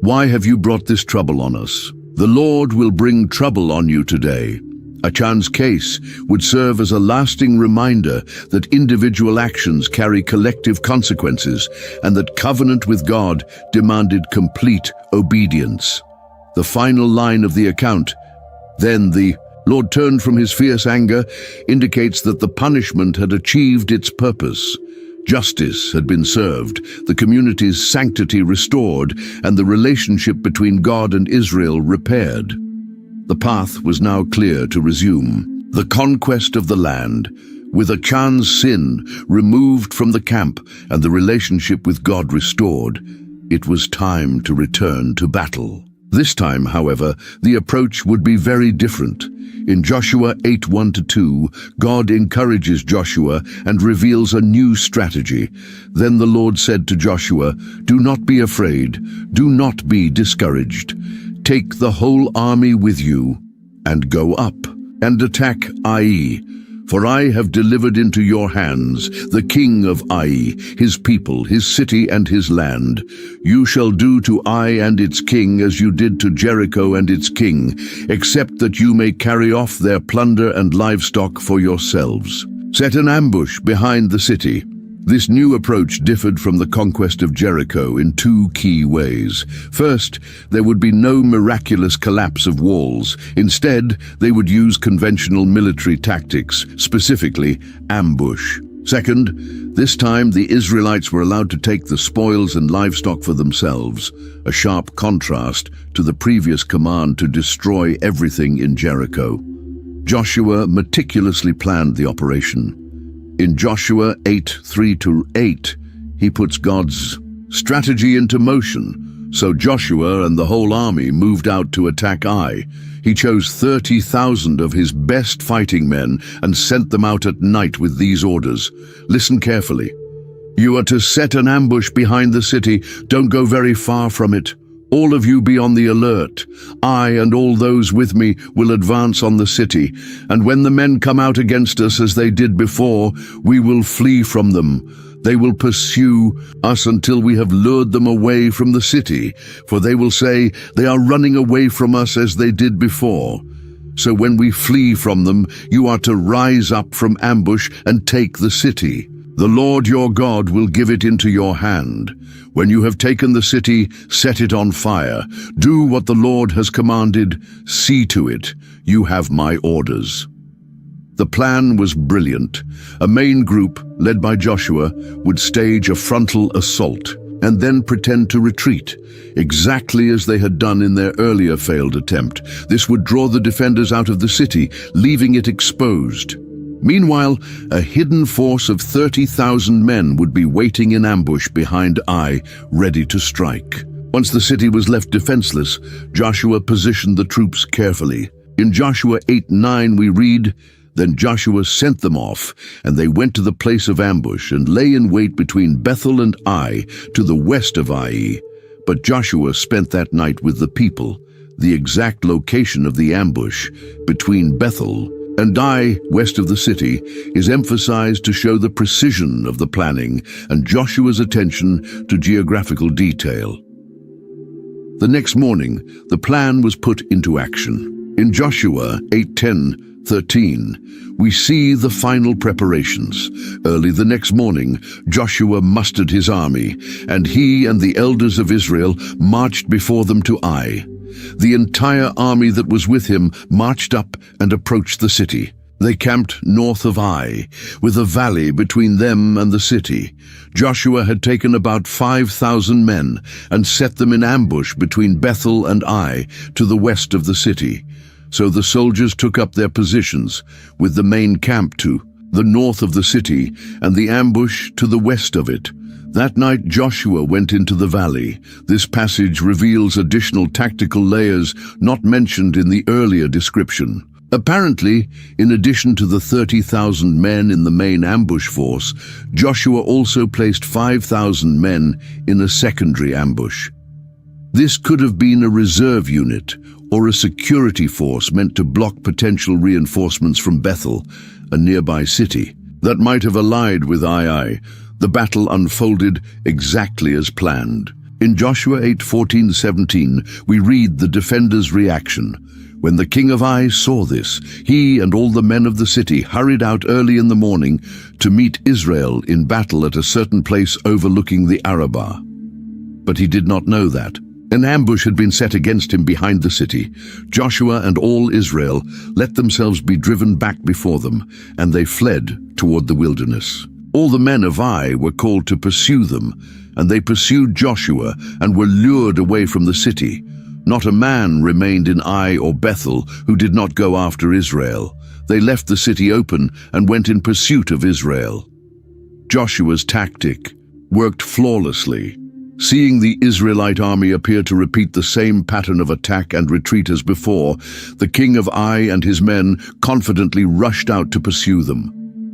Why have you brought this trouble on us? The Lord will bring trouble on you today. Achan's case would serve as a lasting reminder that individual actions carry collective consequences and that covenant with God demanded complete obedience. The final line of the account, "Then the Lord turned from his fierce anger," indicates that the punishment had achieved its purpose. Justice had been served, the community's sanctity restored, and the relationship between God and Israel repaired. The path was now clear to resume the conquest of the land, with Achan's sin removed from the camp and the relationship with God restored. It was time to return to battle. This time, however, the approach would be very different. In Joshua 8:1-2, God encourages Joshua and reveals a new strategy. Then the Lord said to Joshua, "Do not be afraid, do not be discouraged. Take the whole army with you and go up and attack Ai. For I have delivered into your hands the king of Ai, his people, his city, and his land. You shall do to Ai and its king as you did to Jericho and its king, except that you may carry off their plunder and livestock for yourselves. Set an ambush behind the city." This new approach differed from the conquest of Jericho in two key ways. First, there would be no miraculous collapse of walls. Instead, they would use conventional military tactics, specifically ambush. Second, this time the Israelites were allowed to take the spoils and livestock for themselves, a sharp contrast to the previous command to destroy everything in Jericho. Joshua meticulously planned the operation. In Joshua 8:3-8, he puts God's strategy into motion. So Joshua and the whole army moved out to attack Ai. He chose 30,000 of his best fighting men and sent them out at night with these orders. Listen carefully. You are to set an ambush behind the city. Don't go very far from it. All of you be on the alert. I and all those with me will advance on the city, and when the men come out against us as they did before, we will flee from them. They will pursue us until we have lured them away from the city, for they will say, they are running away from us as they did before. So when we flee from them, you are to rise up from ambush and take the city. The Lord your God will give it into your hand. When you have taken the city, set it on fire. Do what the Lord has commanded. See to it. You have my orders. The plan was brilliant. A main group, led by Joshua, would stage a frontal assault and then pretend to retreat, exactly as they had done in their earlier failed attempt. This would draw the defenders out of the city, leaving it exposed. Meanwhile, a hidden force of 30,000 men would be waiting in ambush behind Ai, ready to strike. Once the city was left defenseless, Joshua positioned the troops carefully. In Joshua 8:9 we read, "Then Joshua sent them off, and they went to the place of ambush and lay in wait between Bethel and Ai, to the west of Ai. But Joshua spent that night with the people. The exact location of the ambush, between Bethel And Ai, west of the city, is emphasized to show the precision of the planning and Joshua's attention to geographical detail. The next morning, the plan was put into action. In Joshua 8:10-13, we see the final preparations. Early the next morning, Joshua mustered his army, and he and the elders of Israel marched before them to Ai. The entire army that was with him marched up and approached the city. They camped north of Ai, with a valley between them and the city. Joshua had taken about 5,000 men and set them in ambush between Bethel and Ai, to the west of the city. So the soldiers took up their positions, with the main camp to the north of the city and the ambush to the west of it. That night Joshua went into the valley. This passage reveals additional tactical layers not mentioned in the earlier description. Apparently, in addition to the 30,000 men in the main ambush force, Joshua also placed 5,000 men in a secondary ambush. This could have been a reserve unit or a security force meant to block potential reinforcements from Bethel, a nearby city, that might have allied with Ai. The battle unfolded exactly as planned. In Joshua 8:14-17, we read the defenders' reaction. When the king of Ai saw this, he and all the men of the city hurried out early in the morning to meet Israel in battle at a certain place overlooking the Arabah. But he did not know that an ambush had been set against him behind the city. Joshua and all Israel let themselves be driven back before them, and they fled toward the wilderness. All the men of Ai were called to pursue them, and they pursued Joshua and were lured away from the city. Not a man remained in Ai or Bethel who did not go after Israel. They left the city open and went in pursuit of Israel. Joshua's tactic worked flawlessly. Seeing the Israelite army appear to repeat the same pattern of attack and retreat as before, the king of Ai and his men confidently rushed out to pursue them.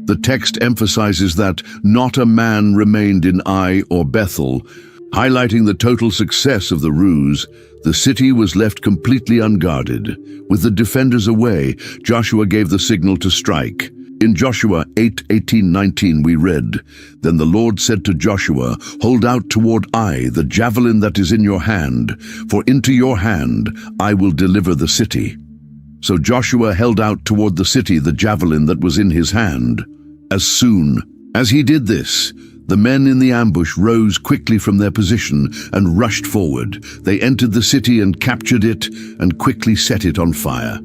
The text emphasizes that not a man remained in Ai or Bethel, highlighting the total success of the ruse. The city was left completely unguarded. With the defenders away, Joshua gave the signal to strike. In Joshua 8:18-19 we read, "Then the Lord said to Joshua, 'Hold out toward Ai the javelin that is in your hand, for into your hand I will deliver the city.' So Joshua held out toward the city the javelin that was in his hand. As soon as he did this, the men in the ambush rose quickly from their position and rushed forward. They entered the city and captured it and quickly set it on fire."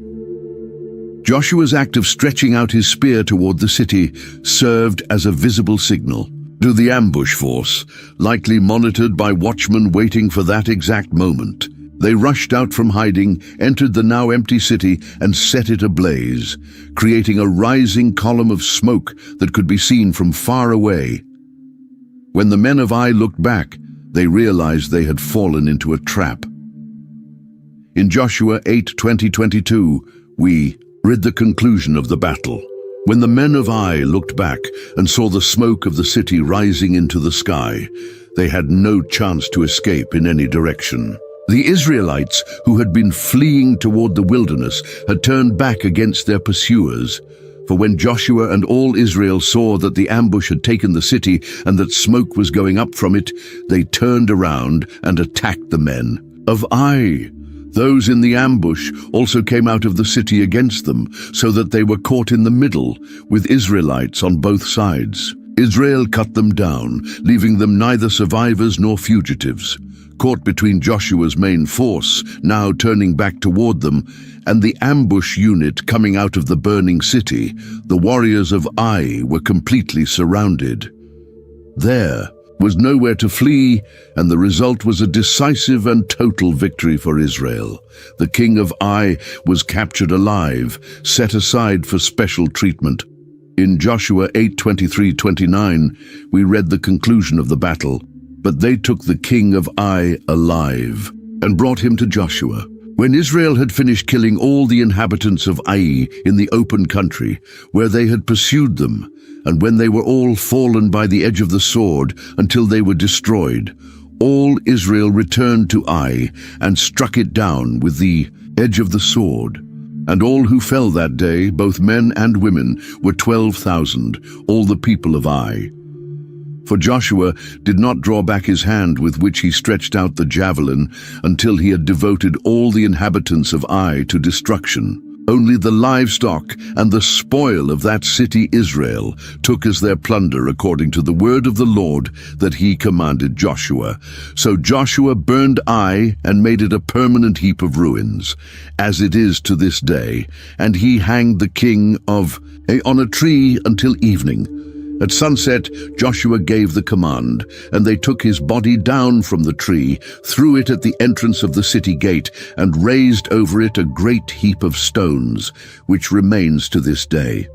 Joshua's act of stretching out his spear toward the city served as a visible signal to the ambush force, likely monitored by watchmen waiting for that exact moment. They rushed out from hiding, entered the now empty city, and set it ablaze, creating a rising column of smoke that could be seen from far away. When the men of Ai looked back, they realized they had fallen into a trap. In Joshua 8:20-22, we read the conclusion of the battle. When the men of Ai looked back and saw the smoke of the city rising into the sky, they had no chance to escape in any direction. The Israelites, who had been fleeing toward the wilderness, had turned back against their pursuers. For when Joshua and all Israel saw that the ambush had taken the city and that smoke was going up from it, they turned around and attacked the men of Ai. Those in the ambush also came out of the city against them, so that they were caught in the middle, with Israelites on both sides. Israel cut them down, leaving them neither survivors nor fugitives. Caught between Joshua's main force, now turning back toward them, and the ambush unit coming out of the burning city, the warriors of Ai were completely surrounded. There was nowhere to flee, and the result was a decisive and total victory for Israel. The king of Ai was captured alive, set aside for special treatment. In Joshua 8:23-29, we read the conclusion of the battle. But they took the king of Ai alive and brought him to Joshua. When Israel had finished killing all the inhabitants of Ai in the open country, where they had pursued them, and when they were all fallen by the edge of the sword until they were destroyed, all Israel returned to Ai and struck it down with the edge of the sword. And all who fell that day, both men and women, were 12,000, all the people of Ai. For Joshua did not draw back his hand with which he stretched out the javelin until he had devoted all the inhabitants of Ai to destruction. Only the livestock and the spoil of that city Israel took as their plunder according to the word of the Lord that he commanded Joshua. So Joshua burned Ai and made it a permanent heap of ruins, as it is to this day, and he hanged the king of Ai on a tree until evening. At sunset, Joshua gave the command, and they took his body down from the tree, threw it at the entrance of the city gate, and raised over it a great heap of stones, which remains to this day.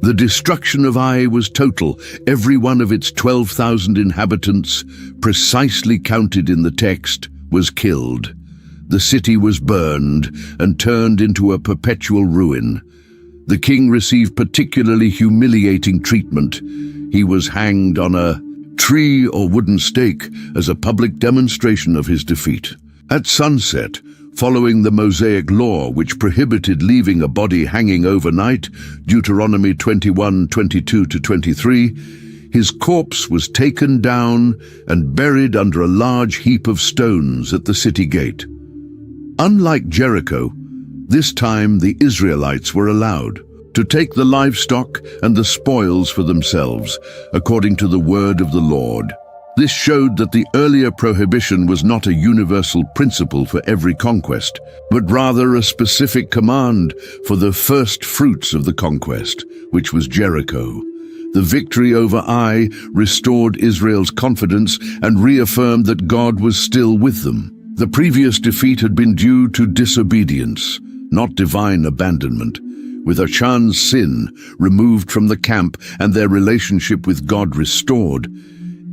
The destruction of Ai was total. Every one of its 12,000 inhabitants, precisely counted in the text, was killed. The city was burned and turned into a perpetual ruin. The king received particularly humiliating treatment. He was hanged on a tree or wooden stake as a public demonstration of his defeat. At sunset, following the Mosaic law which prohibited leaving a body hanging overnight, Deuteronomy 21:22-23, his corpse was taken down and buried under a large heap of stones at the city gate. Unlike Jericho, this time the Israelites were allowed to take the livestock and the spoils for themselves, according to the word of the Lord. This showed that the earlier prohibition was not a universal principle for every conquest, but rather a specific command for the first fruits of the conquest, which was Jericho. The victory over Ai restored Israel's confidence and reaffirmed that God was still with them. The previous defeat had been due to disobedience, not divine abandonment. With Achan's sin removed from the camp and their relationship with God restored,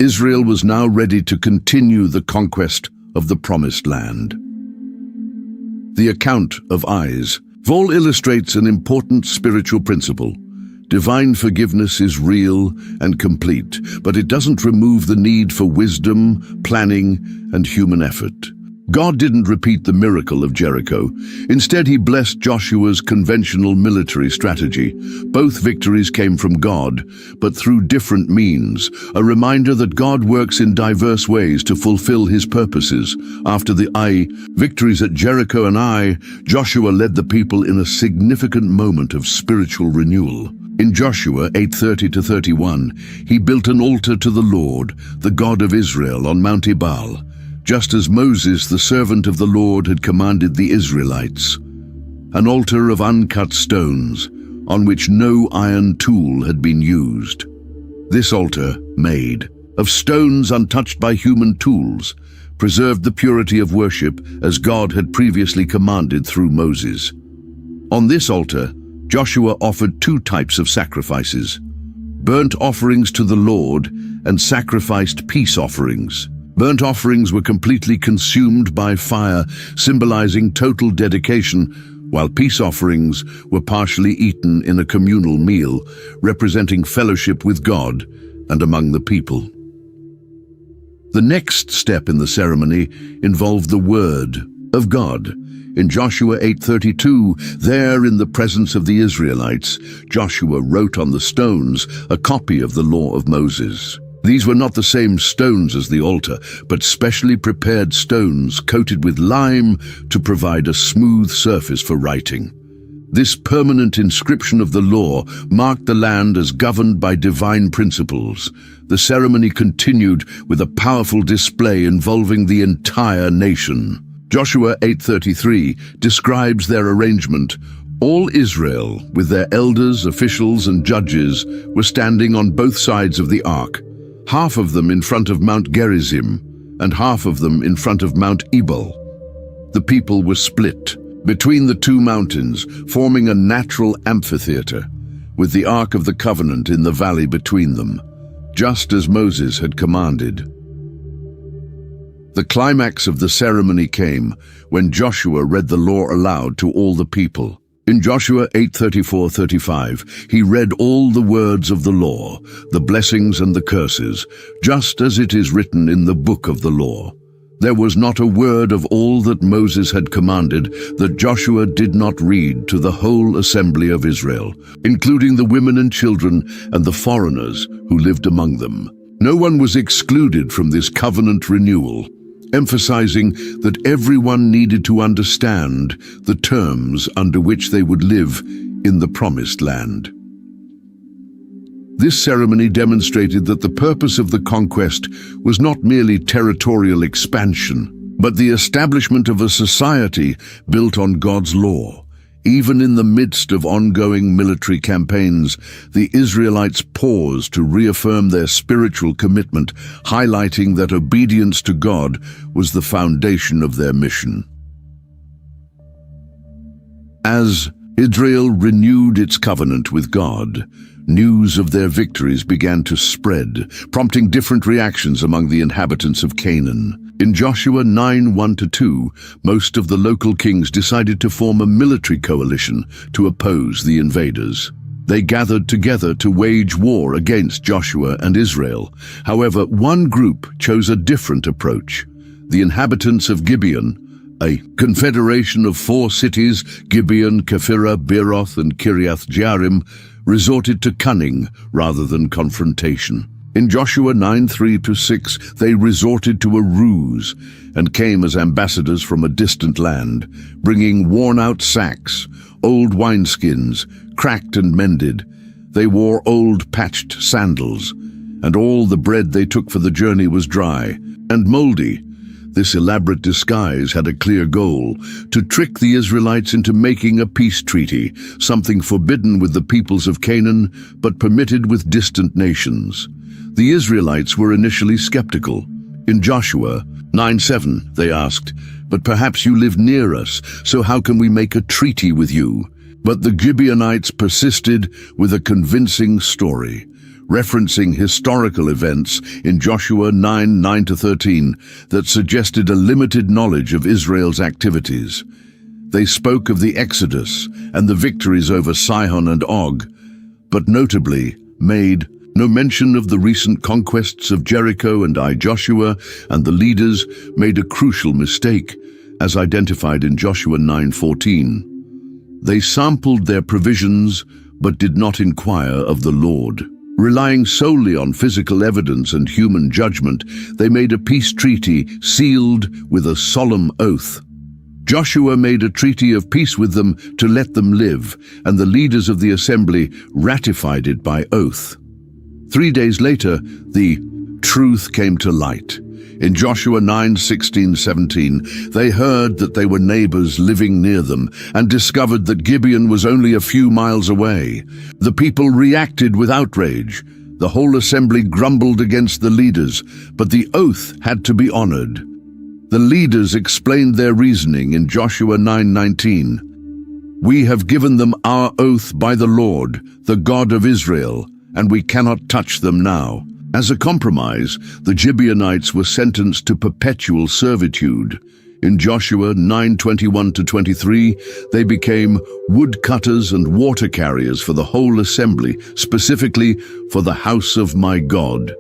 Israel was now ready to continue the conquest of the Promised Land. The account of Ai's Vol illustrates an important spiritual principle. Divine forgiveness is real and complete, but it doesn't remove the need for wisdom, planning, and human effort. God didn't repeat the miracle of Jericho. Instead, he blessed Joshua's conventional military strategy. Both victories came from God, but through different means, a reminder that God works in diverse ways to fulfill his purposes. After the Ai victories at Jericho and Ai, Joshua led the people in a significant moment of spiritual renewal. In Joshua 8:30-31, he built an altar to the Lord, the God of Israel, on Mount Ebal, just as Moses, the servant of the Lord, had commanded the Israelites. An altar of uncut stones, on which no iron tool had been used. This altar, made of stones untouched by human tools, preserved the purity of worship as God had previously commanded through Moses. On this altar, Joshua offered two types of sacrifices: burnt offerings to the Lord and sacrificed peace offerings. Burnt offerings were completely consumed by fire, symbolizing total dedication, while peace offerings were partially eaten in a communal meal, representing fellowship with God and among the people. The next step in the ceremony involved the Word of God. In Joshua 8:32, there in the presence of the Israelites, Joshua wrote on the stones a copy of the law of Moses. These were not the same stones as the altar, but specially prepared stones coated with lime to provide a smooth surface for writing. This permanent inscription of the law marked the land as governed by divine principles. The ceremony continued with a powerful display involving the entire nation. Joshua 8:33 describes their arrangement. All Israel, with their elders, officials, and judges, were standing on both sides of the ark, half of them in front of Mount Gerizim, and half of them in front of Mount Ebal. The people were split between the two mountains, forming a natural amphitheater, with the Ark of the Covenant in the valley between them, just as Moses had commanded. The climax of the ceremony came when Joshua read the law aloud to all the people. In Joshua 8:34-35, he read all the words of the law, the blessings and the curses, just as it is written in the book of the law. There was not a word of all that Moses had commanded that Joshua did not read to the whole assembly of Israel, including the women and children and the foreigners who lived among them. No one was excluded from this covenant renewal, emphasizing that everyone needed to understand the terms under which they would live in the promised land. This ceremony demonstrated that the purpose of the conquest was not merely territorial expansion, but the establishment of a society built on God's law. Even in the midst of ongoing military campaigns, the Israelites paused to reaffirm their spiritual commitment, highlighting that obedience to God was the foundation of their mission. As Israel renewed its covenant with God, news of their victories began to spread, prompting different reactions among the inhabitants of Canaan. In Joshua 9:1-2, most of the local kings decided to form a military coalition to oppose the invaders. They gathered together to wage war against Joshua and Israel. However, one group chose a different approach. The inhabitants of Gibeon, a confederation of 4 cities, Gibeon, Kephirah, Beeroth, and Kiriath Jearim, resorted to cunning rather than confrontation. In Joshua 9:3-6, they resorted to a ruse and came as ambassadors from a distant land, bringing worn-out sacks, old wineskins, cracked and mended. They wore old patched sandals, and all the bread they took for the journey was dry and moldy. This elaborate disguise had a clear goal: to trick the Israelites into making a peace treaty, something forbidden with the peoples of Canaan, but permitted with distant nations. The Israelites were initially skeptical. In Joshua 9:7, they asked, "But perhaps you live near us, so how can we make a treaty with you?" But the Gibeonites persisted with a convincing story, referencing historical events in Joshua 9:9-13 that suggested a limited knowledge of Israel's activities. They spoke of the Exodus and the victories over Sihon and Og, but notably made no mention of the recent conquests of Jericho and Joshua, and the leaders made a crucial mistake, as identified in Joshua 9:14. They sampled their provisions, but did not inquire of the Lord. Relying solely on physical evidence and human judgment, they made a peace treaty sealed with a solemn oath. Joshua made a treaty of peace with them to let them live, and the leaders of the assembly ratified it by oath. 3 days later, the truth came to light. In Joshua 9:16-17, they heard that they were neighbors living near them and discovered that Gibeon was only a few miles away. The people reacted with outrage. The whole assembly grumbled against the leaders, but the oath had to be honored. The leaders explained their reasoning in Joshua 9:19. "We have given them our oath by the Lord, the God of Israel, and we cannot touch them now." As a compromise, the Gibeonites were sentenced to perpetual servitude. In Joshua 9:21-23, they became woodcutters and water carriers for the whole assembly, specifically for the house of my God.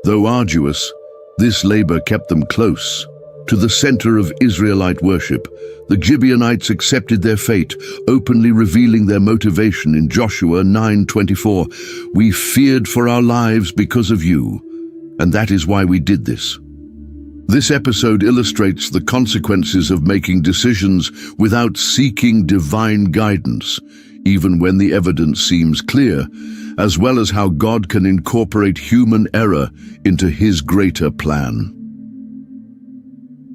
Though arduous, this labor kept them close to the center of Israelite worship. The Gibeonites accepted their fate, openly revealing their motivation in Joshua 9:24. "We feared for our lives because of you, and that is why we did this." This episode illustrates the consequences of making decisions without seeking divine guidance, even when the evidence seems clear, as well as how God can incorporate human error into His greater plan.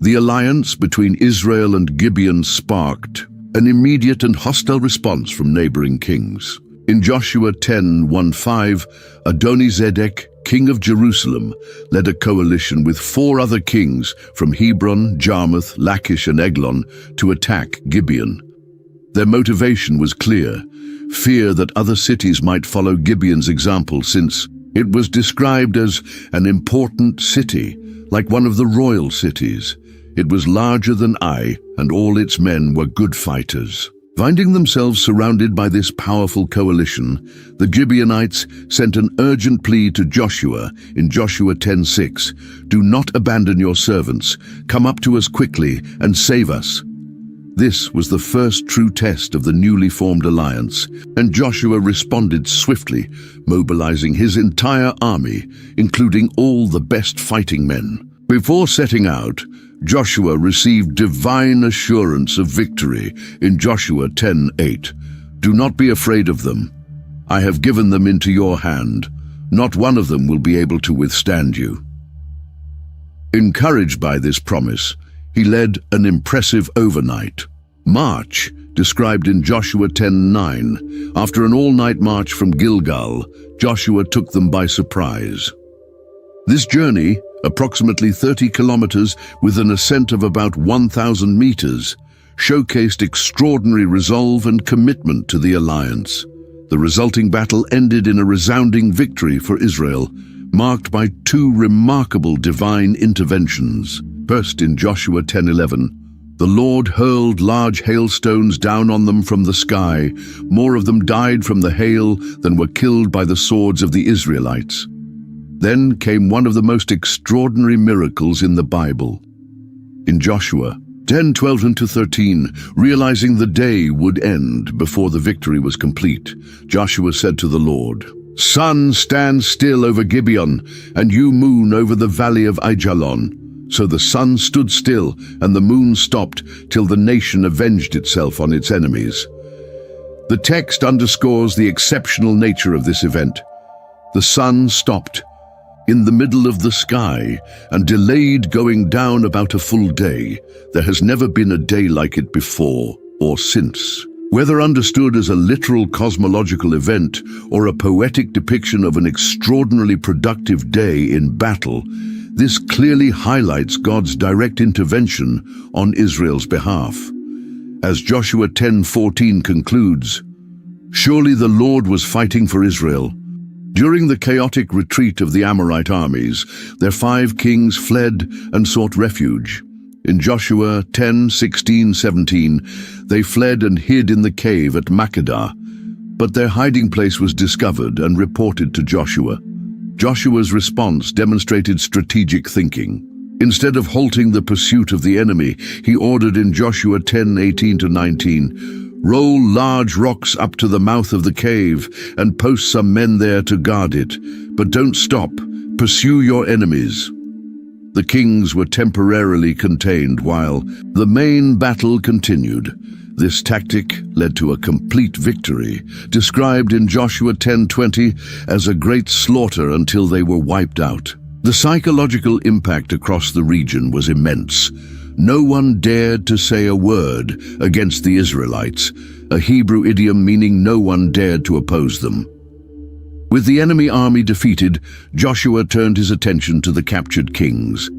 The alliance between Israel and Gibeon sparked an immediate and hostile response from neighboring kings. In Joshua 10:1-5, Adoni-Zedek, king of Jerusalem, led a coalition with 4 other kings from Hebron, Jarmuth, Lachish, and Eglon to attack Gibeon. Their motivation was clear: fear that other cities might follow Gibeon's example, since it was described as an important city, like one of the royal cities. It was larger than Ai, and all its men were good fighters. Finding themselves surrounded by this powerful coalition, the Gibeonites sent an urgent plea to Joshua in Joshua 10:6, "Do not abandon your servants. Come up to us quickly and save us." This was the first true test of the newly formed alliance, and Joshua responded swiftly, mobilizing his entire army, including all the best fighting men. Before setting out, Joshua received divine assurance of victory in Joshua 10:8. "Do not be afraid of them. I have given them into your hand. Not one of them will be able to withstand you." Encouraged by this promise, he led an impressive overnight march, described in Joshua 10:9. After an all-night march from Gilgal, Joshua took them by surprise. This journey, approximately 30 kilometers with an ascent of about 1,000 meters, showcased extraordinary resolve and commitment to the alliance. The resulting battle ended in a resounding victory for Israel, marked by two remarkable divine interventions. First, in Joshua 10:11, the Lord hurled large hailstones down on them from the sky. More of them died from the hail than were killed by the swords of the Israelites. Then came one of the most extraordinary miracles in the Bible. In Joshua 10:12-13, realizing the day would end before the victory was complete, Joshua said to the Lord, "Sun, stand still over Gibeon, and you, moon, over the valley of Aijalon." So the sun stood still, and the moon stopped, till the nation avenged itself on its enemies. The text underscores the exceptional nature of this event. The sun stopped in the middle of the sky and delayed going down about a full day. There has never been a day like it before or since. Whether understood as a literal cosmological event or a poetic depiction of an extraordinarily productive day in battle, this clearly highlights God's direct intervention on Israel's behalf. As Joshua 10:14 concludes, "Surely the Lord was fighting for Israel." During the chaotic retreat of the Amorite armies, their 5 kings fled and sought refuge. In Joshua 10:16-17, they fled and hid in the cave at Makkedah, but their hiding place was discovered and reported to Joshua. Joshua's response demonstrated strategic thinking. Instead of halting the pursuit of the enemy, he ordered in Joshua 10:18-19, "Roll large rocks up to the mouth of the cave and post some men there to guard it. But don't stop. Pursue your enemies." The kings were temporarily contained while the main battle continued. This tactic led to a complete victory, described in Joshua 10:20 as a great slaughter until they were wiped out. The psychological impact across the region was immense. No one dared to say a word against the Israelites, a Hebrew idiom meaning no one dared to oppose them. With the enemy army defeated, Joshua turned his attention to the captured kings.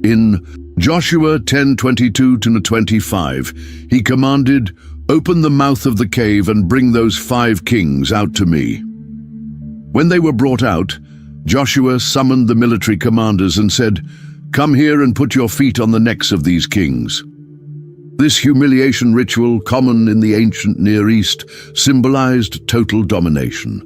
In Joshua 10:22-25, he commanded, "Open the mouth of the cave and bring those 5 kings out to me." When they were brought out, Joshua summoned the military commanders and said, "Come here and put your feet on the necks of these kings." This humiliation ritual, common in the ancient Near East, symbolized total domination.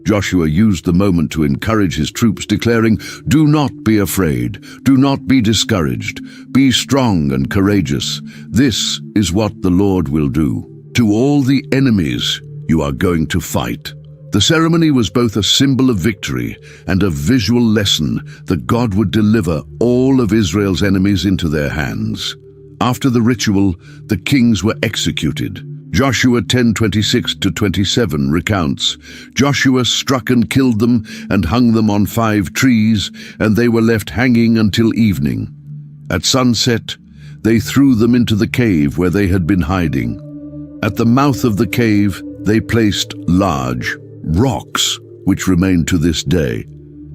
Joshua used the moment to encourage his troops, declaring, "Do not be afraid, do not be discouraged, be strong and courageous. This is what the Lord will do. To all the enemies you are going to fight." The ceremony was both a symbol of victory and a visual lesson that God would deliver all of Israel's enemies into their hands. After the ritual, the kings were executed. Joshua 10:26-27 recounts, "Joshua struck and killed them and hung them on 5 trees, and they were left hanging until evening. At sunset, they threw them into the cave where they had been hiding. At the mouth of the cave, they placed large rocks, which remain to this day.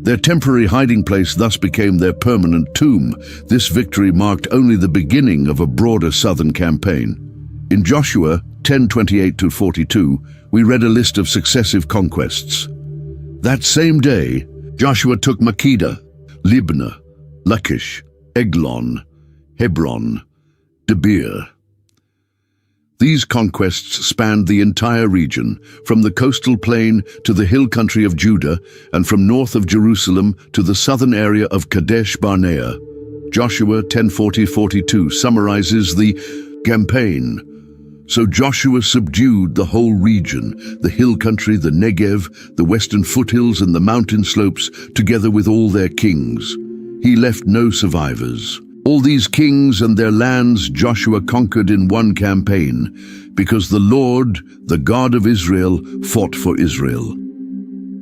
Their temporary hiding place thus became their permanent tomb. This victory marked only the beginning of a broader southern campaign." In Joshua 10:28-42, we read a list of successive conquests. That same day, Joshua took Makkedah, Libnah, Lachish, Eglon, Hebron, Debir. These conquests spanned the entire region, from the coastal plain to the hill country of Judah, and from north of Jerusalem to the southern area of Kadesh Barnea. Joshua 10:40-42 summarizes the campaign. So Joshua subdued the whole region, the hill country, the Negev, the western foothills and the mountain slopes, together with all their kings. He left no survivors. All these kings and their lands Joshua conquered in one campaign, because the Lord, the God of Israel, fought for Israel.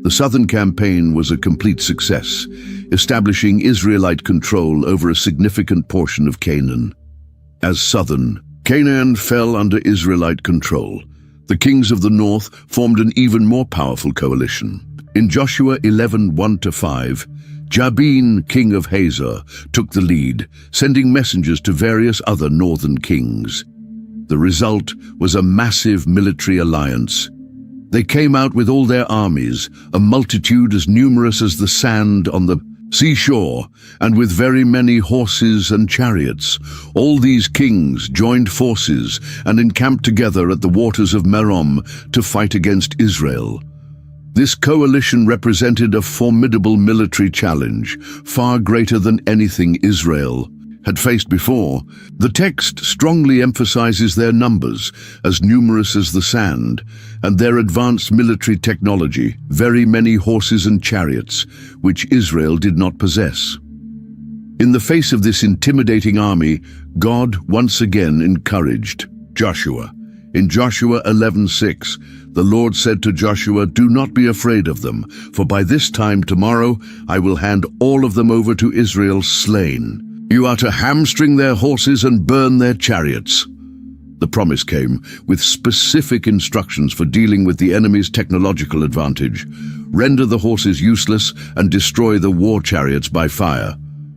The southern campaign was a complete success, establishing Israelite control over a significant portion of Canaan. As southern Canaan fell under Israelite control, the kings of the north formed an even more powerful coalition. In Joshua 11:1-5, Jabin, king of Hazor, took the lead, sending messengers to various other northern kings. The result was a massive military alliance. They came out with all their armies, a multitude as numerous as the sand on the seashore, and with very many horses and chariots. All these kings joined forces and encamped together at the waters of Merom to fight against Israel. This coalition represented a formidable military challenge, far greater than anything Israel had faced before. The text strongly emphasizes their numbers, as numerous as the sand, and their advanced military technology, very many horses and chariots, which Israel did not possess. In the face of this intimidating army, God once again encouraged Joshua. In Joshua 11:6, the Lord said to Joshua, "Do not be afraid of them, for by this time tomorrow I will hand all of them over to Israel slain. You are to hamstring their horses and burn their chariots." The promise came with specific instructions for dealing with the enemy's technological advantage. Render the horses useless and destroy the war chariots by fire.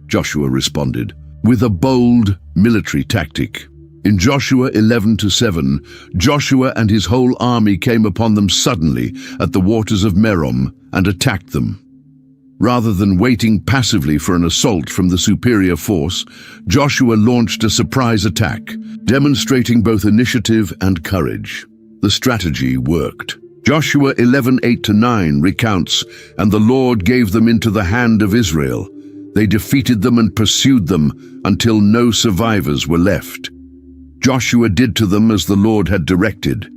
Joshua responded with a bold military tactic. In Joshua 11:7, Joshua and his whole army came upon them suddenly at the waters of Merom and attacked them. Rather than waiting passively for an assault from the superior force, Joshua launched a surprise attack, demonstrating both initiative and courage. The strategy worked. Joshua 11:8-9 recounts, "And the Lord gave them into the hand of Israel. They defeated them and pursued them until no survivors were left. Joshua did to them as the Lord had directed.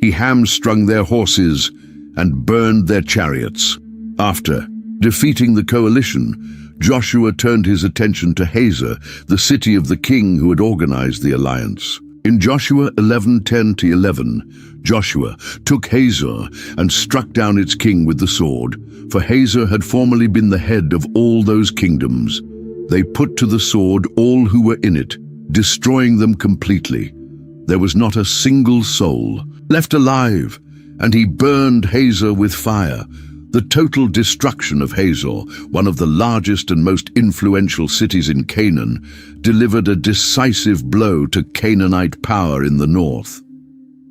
He hamstrung their horses and burned their chariots." After defeating the coalition, Joshua turned his attention to Hazor, the city of the king who had organized the alliance. In Joshua 11:10-11, Joshua took Hazor and struck down its king with the sword, for Hazor had formerly been the head of all those kingdoms. They put to the sword all who were in it, destroying them completely. There was not a single soul left alive, and he burned Hazor with fire. The total destruction of Hazor, one of the largest and most influential cities in Canaan, delivered a decisive blow to Canaanite power in the north.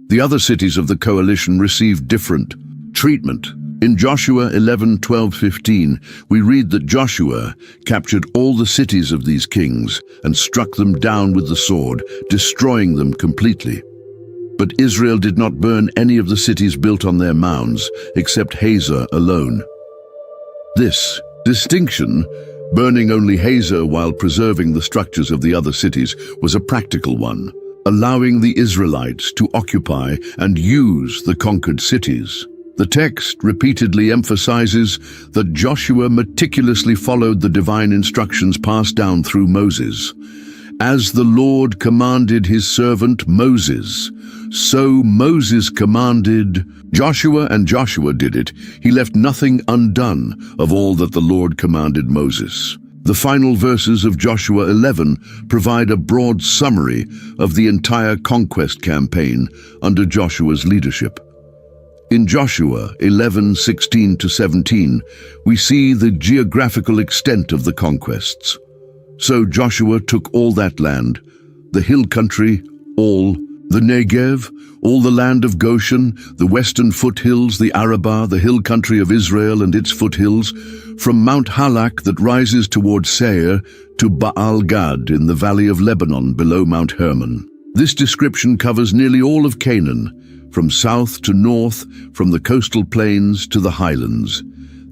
The other cities of the coalition received different treatment. In Joshua 11:12-15, we read that Joshua captured all the cities of these kings and struck them down with the sword, destroying them completely. But Israel did not burn any of the cities built on their mounds, except Hazor alone. This distinction, burning only Hazor while preserving the structures of the other cities, was a practical one, allowing the Israelites to occupy and use the conquered cities. The text repeatedly emphasizes that Joshua meticulously followed the divine instructions passed down through Moses. As the Lord commanded his servant Moses, so Moses commanded Joshua, and Joshua did it. He left nothing undone of all that the Lord commanded Moses. The final verses of Joshua 11 provide a broad summary of the entire conquest campaign under Joshua's leadership. In Joshua 11:16-17, we see the geographical extent of the conquests. So Joshua took all that land, the hill country, all the Negev, all the land of Goshen, the western foothills, the Arabah, the hill country of Israel and its foothills, from Mount Halak that rises toward Seir to Baal Gad in the valley of Lebanon below Mount Hermon. This description covers nearly all of Canaan, from south to north, from the coastal plains to the highlands.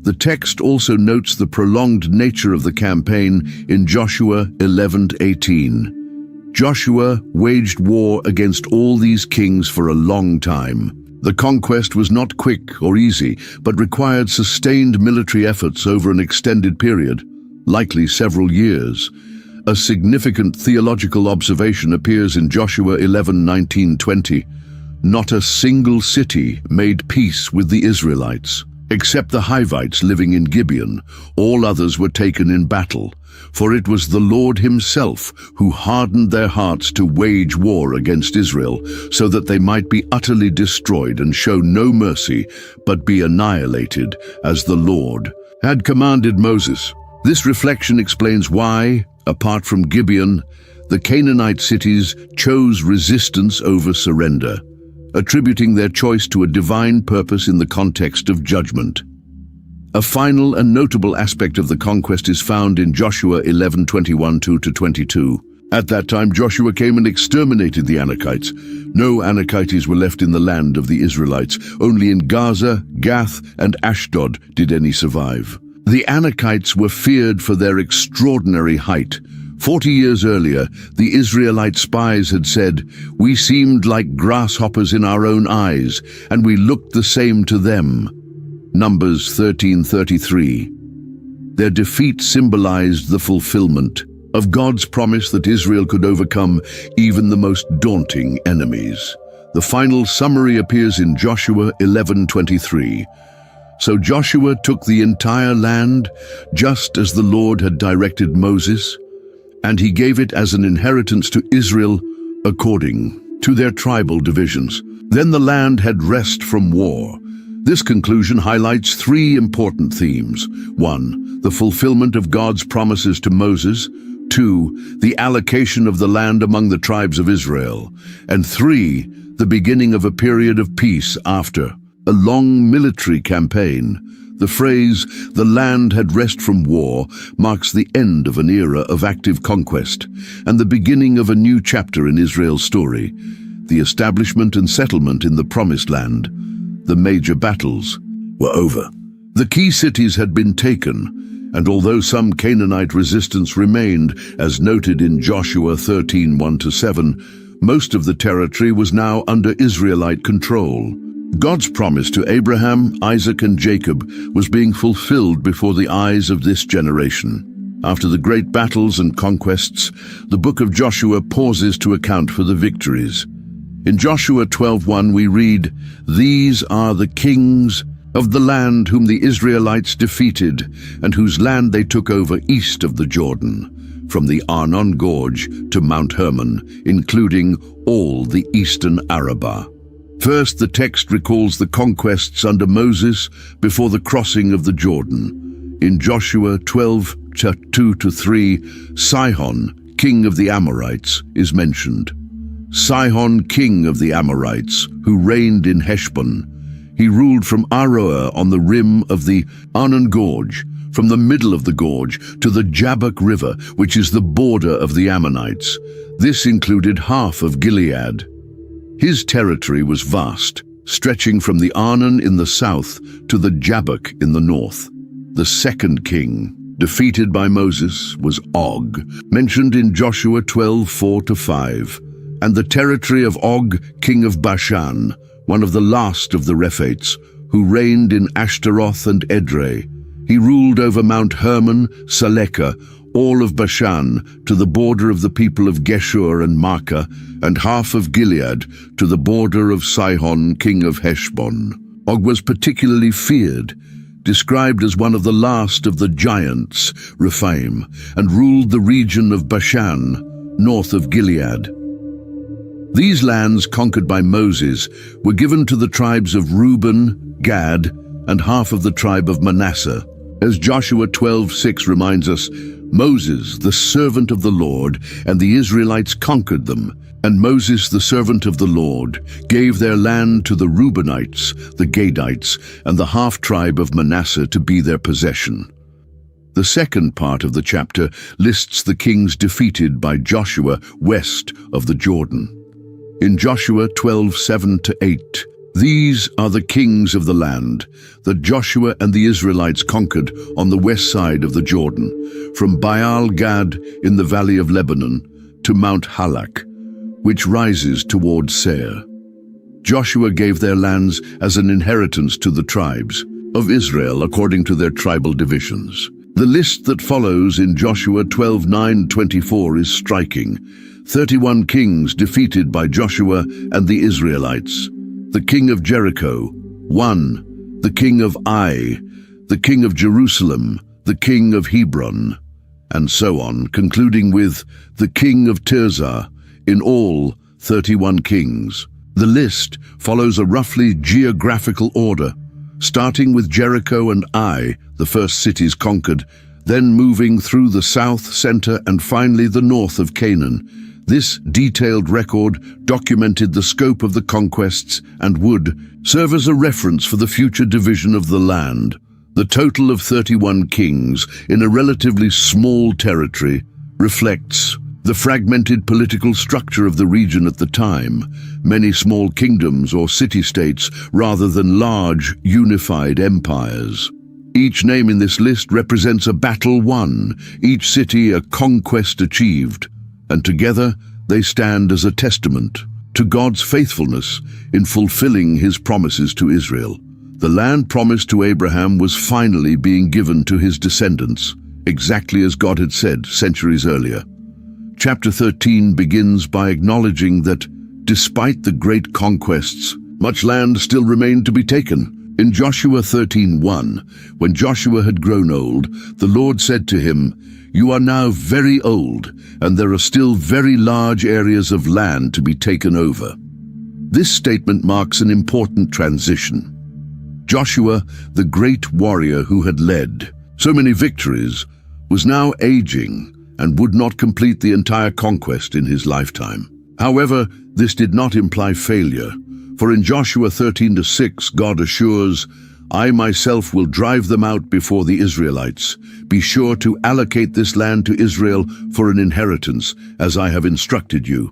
The text also notes the prolonged nature of the campaign in Joshua 11:18. Joshua waged war against all these kings for a long time. The conquest was not quick or easy, but required sustained military efforts over an extended period, likely several years. A significant theological observation appears in Joshua 11:19-20. Not a single city made peace with the Israelites. Except the Hivites living in Gibeon, all others were taken in battle, for it was the Lord himself who hardened their hearts to wage war against Israel, so that they might be utterly destroyed and show no mercy, but be annihilated, as the Lord had commanded Moses. This reflection explains why, apart from Gibeon, the Canaanite cities chose resistance over surrender, attributing their choice to a divine purpose in the context of judgment. A final and notable aspect of the conquest is found in Joshua 11:21-22. At that time Joshua came and exterminated the Anakites. No Anakites were left in the land of the Israelites. Only in Gaza, Gath, and Ashdod did any survive. The Anakites were feared for their extraordinary height. 40 years earlier, the Israelite spies had said, "We seemed like grasshoppers in our own eyes, and we looked the same to them." Numbers 13:33. Their defeat symbolized the fulfillment of God's promise that Israel could overcome even the most daunting enemies. The final summary appears in Joshua 11:23. So Joshua took the entire land, just as the Lord had directed Moses, and he gave it as an inheritance to Israel according to their tribal divisions. Then the land had rest from war. This conclusion highlights three important themes. 1. The fulfillment of God's promises to Moses. 2. The allocation of the land among the tribes of Israel. And 3. The beginning of a period of peace after a long military campaign. The phrase, "the land had rest from war," marks the end of an era of active conquest and the beginning of a new chapter in Israel's story, the establishment and settlement in the Promised Land. The major battles were over. The key cities had been taken, and although some Canaanite resistance remained, as noted in Joshua 13:1-7, most of the territory was now under Israelite control. God's promise to Abraham, Isaac, and Jacob was being fulfilled before the eyes of this generation. After the great battles and conquests, the book of Joshua pauses to account for the victories. In Joshua 12:1 we read, "These are the kings of the land whom the Israelites defeated, and whose land they took over east of the Jordan, from the Arnon Gorge to Mount Hermon, including all the eastern Arabah." First, the text recalls the conquests under Moses before the crossing of the Jordan. In Joshua 12:2-3, Sihon, king of the Amorites, is mentioned. Sihon, king of the Amorites, who reigned in Heshbon. He ruled from Aroer on the rim of the Arnon Gorge, from the middle of the gorge to the Jabbok River, which is the border of the Ammonites. This included half of Gilead. His territory was vast, stretching from the Arnon in the south to the Jabbok in the north. The second king, defeated by Moses, was Og, mentioned in Joshua 12:4-5, and the territory of Og, king of Bashan, one of the last of the Rephaites, who reigned in Ashtaroth and Edrei. He ruled over Mount Hermon, Salekah, all of Bashan, to the border of the people of Geshur and Maacah, and half of Gilead, to the border of Sihon, king of Heshbon. Og was particularly feared, described as one of the last of the giants, Rephaim, and ruled the region of Bashan, north of Gilead. These lands conquered by Moses were given to the tribes of Reuben, Gad, and half of the tribe of Manasseh. As Joshua 12:6 reminds us, Moses, the servant of the Lord, and the Israelites conquered them, and Moses, the servant of the Lord, gave their land to the Reubenites, the Gadites, and the half-tribe of Manasseh to be their possession. The second part of the chapter lists the kings defeated by Joshua west of the Jordan. In Joshua 12:7-8, these are the kings of the land that Joshua and the Israelites conquered on the west side of the Jordan, from Baal Gad in the valley of Lebanon to Mount Halak, which rises towards Seir. Joshua gave their lands as an inheritance to the tribes of Israel according to their tribal divisions. The list that follows in Joshua 12:9-24 is striking. 31 kings defeated by Joshua and the Israelites. The king of Jericho, 1. The king of Ai, the king of Jerusalem, the king of Hebron, and so on, concluding with the king of Tirzah, in all 31 kings. The list follows a roughly geographical order, starting with Jericho and Ai, the first cities conquered, then moving through the south, center, and finally the north of Canaan. This detailed record documented the scope of the conquests and would serve as a reference for the future division of the land. The total of 31 kings in a relatively small territory reflects the fragmented political structure of the region at the time, many small kingdoms or city-states rather than large, unified empires. Each name in this list represents a battle won, each city a conquest achieved, and together they stand as a testament to God's faithfulness in fulfilling his promises to Israel. The land promised to Abraham was finally being given to his descendants, exactly as God had said centuries earlier. Chapter 13 begins by acknowledging that, despite the great conquests, much land still remained to be taken. In Joshua 13:1, when Joshua had grown old, the Lord said to him, "You are now very old, and there are still very large areas of land to be taken over." This statement marks an important transition. Joshua, the great warrior who had led so many victories, was now aging and would not complete the entire conquest in his lifetime. However, this did not imply failure, for in Joshua 13:6, God assures, "I myself will drive them out before the Israelites. Be sure to allocate this land to Israel for an inheritance, as I have instructed you."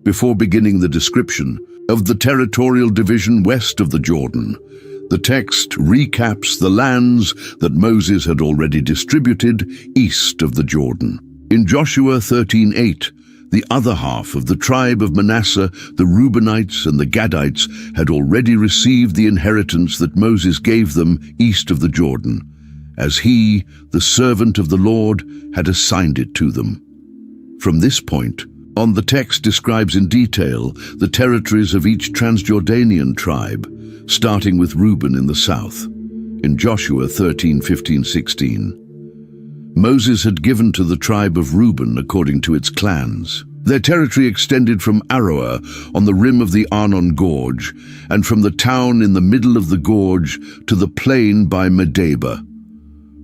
Before beginning the description of the territorial division west of the Jordan, the text recaps the lands that Moses had already distributed east of the Jordan. In Joshua 13:8, the other half of the tribe of Manasseh, the Reubenites and the Gadites, had already received the inheritance that Moses gave them east of the Jordan, as he, the servant of the Lord, had assigned it to them. From this point on, the text describes in detail the territories of each Transjordanian tribe, starting with Reuben in the south. In Joshua 13:15-16, Moses had given to the tribe of Reuben according to its clans. Their territory extended from Aroer on the rim of the Arnon Gorge, and from the town in the middle of the gorge to the plain by Medeba.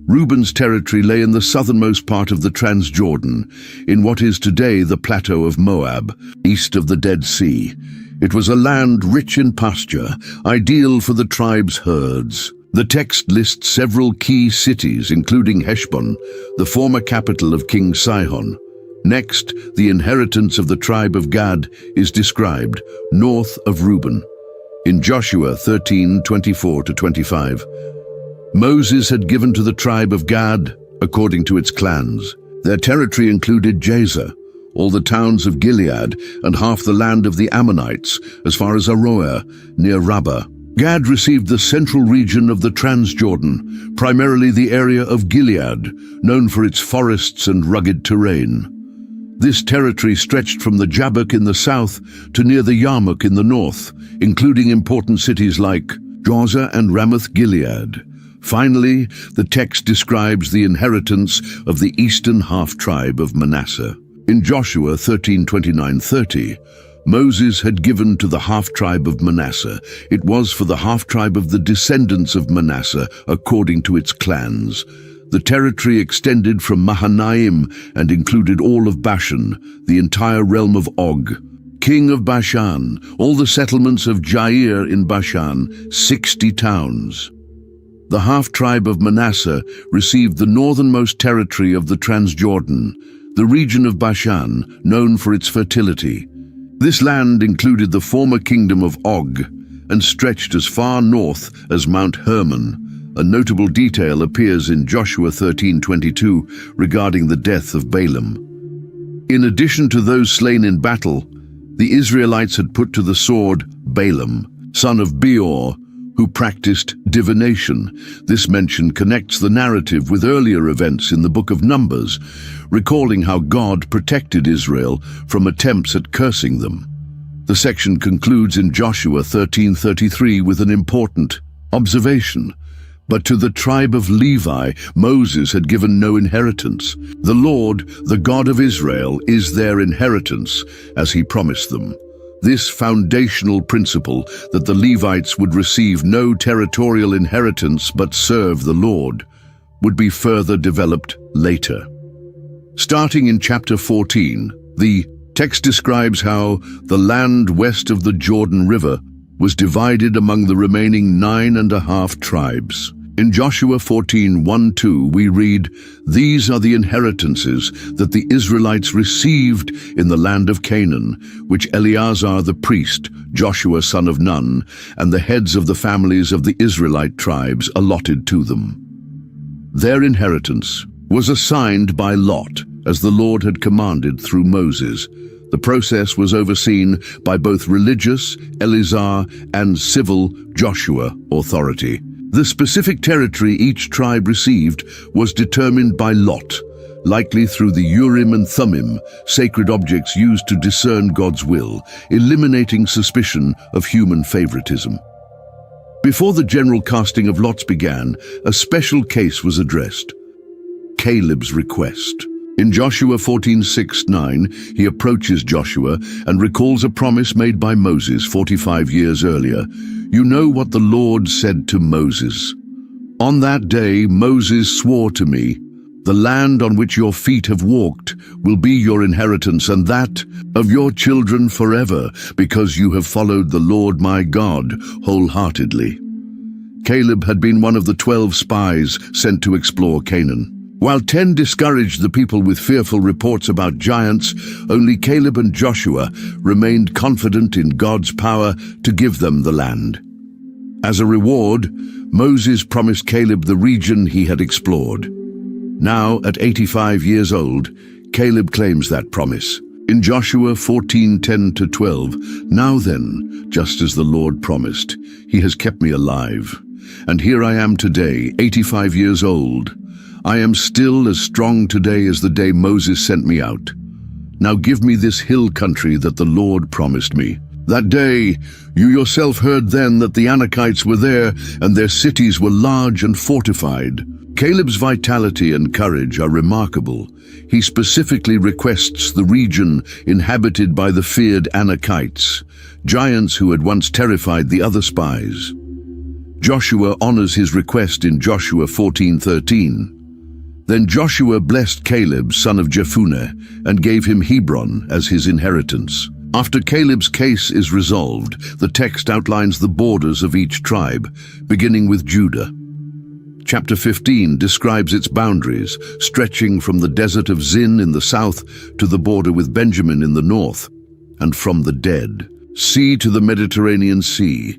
Reuben's territory lay in the southernmost part of the Transjordan, in what is today the plateau of Moab, east of the Dead Sea. It was a land rich in pasture, ideal for the tribe's herds. The text lists several key cities, including Heshbon, the former capital of King Sihon. Next, the inheritance of the tribe of Gad is described, north of Reuben. In Joshua 13:24-25, Moses had given to the tribe of Gad according to its clans. Their territory included Jazer, all the towns of Gilead, and half the land of the Ammonites, as far as Aroer, near Rabbah. Gad received the central region of the Transjordan, primarily the area of Gilead, known for its forests and rugged terrain. This territory stretched from the Jabbok in the south to near the Yarmuk in the north, including important cities like Gaza and Ramoth Gilead. Finally, the text describes the inheritance of the eastern half-tribe of Manasseh. In Joshua 13:29-30, Moses had given to the half-tribe of Manasseh. It was for the half-tribe of the descendants of Manasseh according to its clans. The territory extended from Mahanaim and included all of Bashan, the entire realm of Og, king of Bashan, all the settlements of Jair in Bashan, 60 towns. The half-tribe of Manasseh received the northernmost territory of the Transjordan, the region of Bashan, known for its fertility. This land included the former kingdom of Og and stretched as far north as Mount Hermon. A notable detail appears in Joshua 13:22 regarding the death of Balaam. In addition to those slain in battle, the Israelites had put to the sword Balaam, son of Beor, who practiced divination. This mention connects the narrative with earlier events in the book of Numbers, recalling how God protected Israel from attempts at cursing them. The section concludes in Joshua 13:33 with an important observation. But to the tribe of Levi, Moses had given no inheritance. The Lord, the God of Israel, is their inheritance, as he promised them. This foundational principle that the Levites would receive no territorial inheritance but serve the Lord would be further developed later. Starting in chapter 14, the text describes how the land west of the Jordan River was divided among the remaining 9.5 tribes. In Joshua 14:1-2 we read, "These are the inheritances that the Israelites received in the land of Canaan, which Eleazar the priest, Joshua son of Nun, and the heads of the families of the Israelite tribes allotted to them." Their inheritance was assigned by lot, as the Lord had commanded through Moses. The process was overseen by both religious, Eleazar, and civil, Joshua, authority. The specific territory each tribe received was determined by lot, likely through the Urim and Thummim, sacred objects used to discern God's will, eliminating suspicion of human favoritism. Before the general casting of lots began, a special case was addressed: Caleb's request. In Joshua 14:6-9, he approaches Joshua and recalls a promise made by Moses 45 years earlier. "You know what the Lord said to Moses. On that day Moses swore to me, 'The land on which your feet have walked will be your inheritance, and that of your children forever, because you have followed the Lord my God wholeheartedly.'" Caleb had been one of the 12 spies sent to explore Canaan. While 10 discouraged the people with fearful reports about giants, only Caleb and Joshua remained confident in God's power to give them the land. As a reward, Moses promised Caleb the region he had explored. Now, at 85 years old, Caleb claims that promise. In Joshua 14:10-12, "Now then, just as the Lord promised, he has kept me alive. And here I am today, 85 years old. I am still as strong today as the day Moses sent me out. Now give me this hill country that the Lord promised me. That day, you yourself heard then that the Anakites were there, and their cities were large and fortified." Caleb's vitality and courage are remarkable. He specifically requests the region inhabited by the feared Anakites, giants who had once terrified the other spies. Joshua honors his request in Joshua 14:13. Then Joshua blessed Caleb, son of Jephunneh, and gave him Hebron as his inheritance. After Caleb's case is resolved, the text outlines the borders of each tribe, beginning with Judah. Chapter 15 describes its boundaries, stretching from the desert of Zin in the south to the border with Benjamin in the north, and from the Dead Sea to the Mediterranean Sea.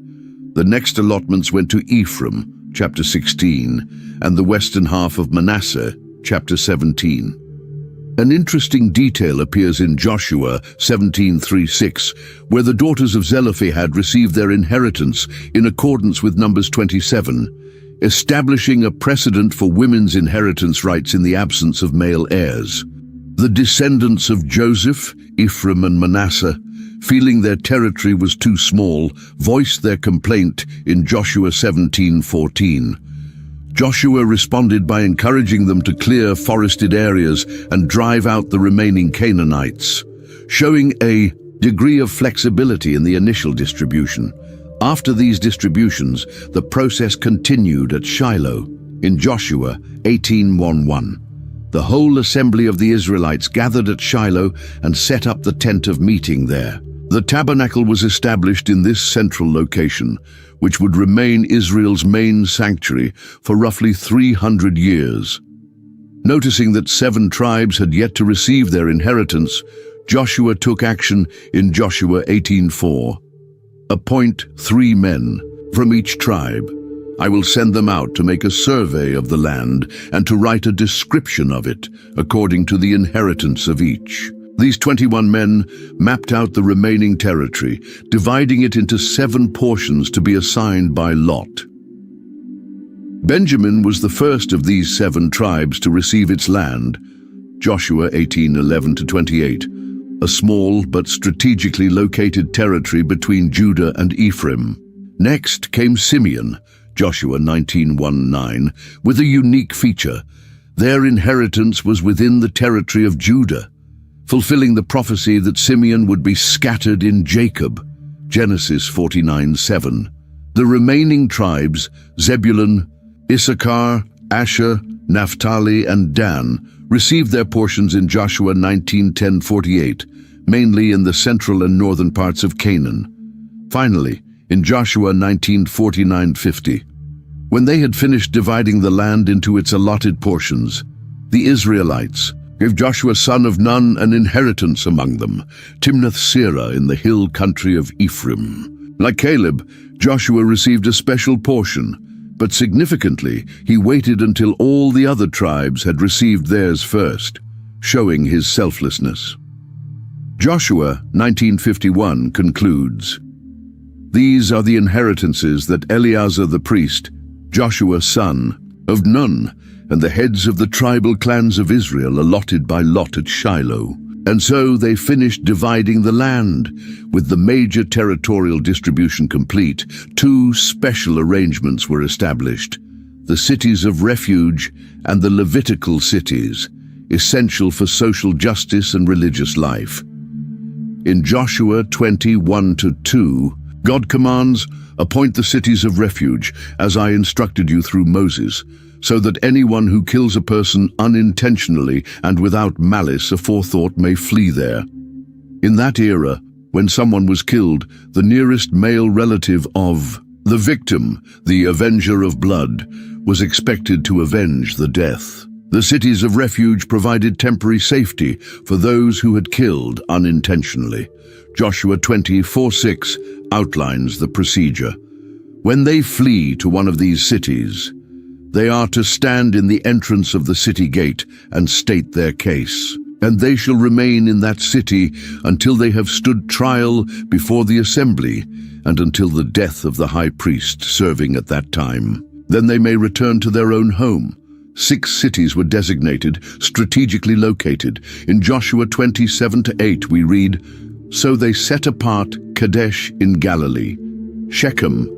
The next allotments went to Ephraim, chapter 16, and the western half of Manasseh, chapter 17. An interesting detail appears in Joshua 17:3-6, where the daughters of Zelophehad received their inheritance in accordance with Numbers 27, establishing a precedent for women's inheritance rights in the absence of male heirs. The descendants of Joseph, Ephraim and Manasseh, feeling their territory was too small, voiced their complaint in Joshua 17:14. Joshua responded by encouraging them to clear forested areas and drive out the remaining Canaanites, showing a degree of flexibility in the initial distribution. After these distributions, the process continued at Shiloh in Joshua 18:1-1. The whole assembly of the Israelites gathered at Shiloh and set up the tent of meeting there. The tabernacle was established in this central location, which would remain Israel's main sanctuary for roughly 300 years. Noticing that 7 tribes had yet to receive their inheritance, Joshua took action in Joshua 18:4. Appoint 3 men from each tribe. I will send them out to make a survey of the land and to write a description of it according to the inheritance of each. These 21 men mapped out the remaining territory, dividing it into 7 portions to be assigned by lot. Benjamin was the first of these 7 tribes to receive its land, Joshua 18:11-28, a small but strategically located territory between Judah and Ephraim. Next came Simeon, Joshua 19:1-9, with a unique feature. Their inheritance was within the territory of Judah, fulfilling the prophecy that Simeon would be scattered in Jacob, Genesis 49:7. The remaining tribes, Zebulun, Issachar, Asher, Naphtali, and Dan, received their portions in Joshua 19:10-48, mainly in the central and northern parts of Canaan. Finally, in Joshua 19:49-50, when they had finished dividing the land into its allotted portions, the Israelites gave Joshua son of Nun an inheritance among them, Timnath-Serah in the hill country of Ephraim. Like Caleb, Joshua received a special portion, but significantly, he waited until all the other tribes had received theirs first, showing his selflessness. Joshua 19:51 concludes, "These are the inheritances that Eleazar the priest, Joshua son of Nun, and the heads of the tribal clans of Israel allotted by lot at Shiloh." And so they finished dividing the land. With the major territorial distribution complete, 2 special arrangements were established: the cities of refuge and the Levitical cities, essential for social justice and religious life. In Joshua 20:1-2, God commands, "Appoint the cities of refuge, as I instructed you through Moses, so that anyone who kills a person unintentionally and without malice aforethought may flee there." In that era, when someone was killed, the nearest male relative of the victim, the avenger of blood, was expected to avenge the death. The cities of refuge provided temporary safety for those who had killed unintentionally. Joshua 20:4-6 outlines the procedure. When they flee to one of these cities, they are to stand in the entrance of the city gate and state their case, and they shall remain in that city until they have stood trial before the assembly and until the death of the high priest serving at that time. Then they may return to their own home. 6 cities were designated, strategically located. In Joshua 27-8 we read, "So they set apart Kadesh in Galilee, Shechem,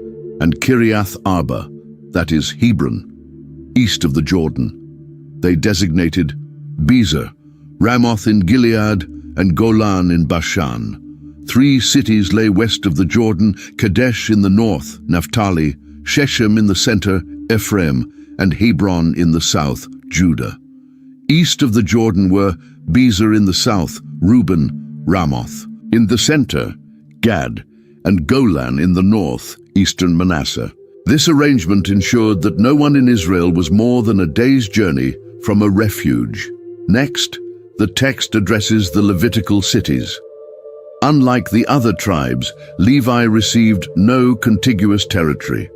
and Kiriath Arba, that is Hebron, east of the Jordan. They designated Bezer, Ramoth in Gilead, and Golan in Bashan. 3 cities lay west of the Jordan, Kadesh in the north, Naphtali, Shechem in the center, Ephraim, and Hebron in the south, Judah. East of the Jordan were Bezer in the south, Reuben, Ramoth. In the center, Gad, and Golan in the north, eastern Manasseh. This arrangement ensured that no one in Israel was more than a day's journey from a refuge. Next, the text addresses the Levitical cities. Unlike the other tribes, Levi received no contiguous territory.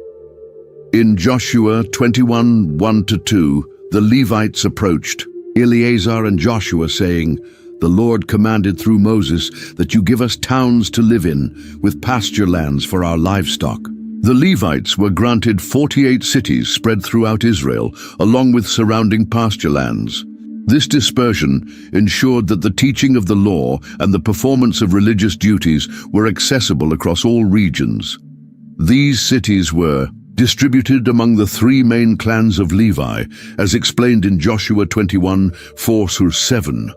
In Joshua 21:1-2, the Levites approached Eleazar and Joshua, saying, "The Lord commanded through Moses that you give us towns to live in, with pasture lands for our livestock." The Levites were granted 48 cities spread throughout Israel, along with surrounding pasture lands. This dispersion ensured that the teaching of the law and the performance of religious duties were accessible across all regions. These cities were distributed among the 3 main clans of Levi, as explained in Joshua 21:4-7.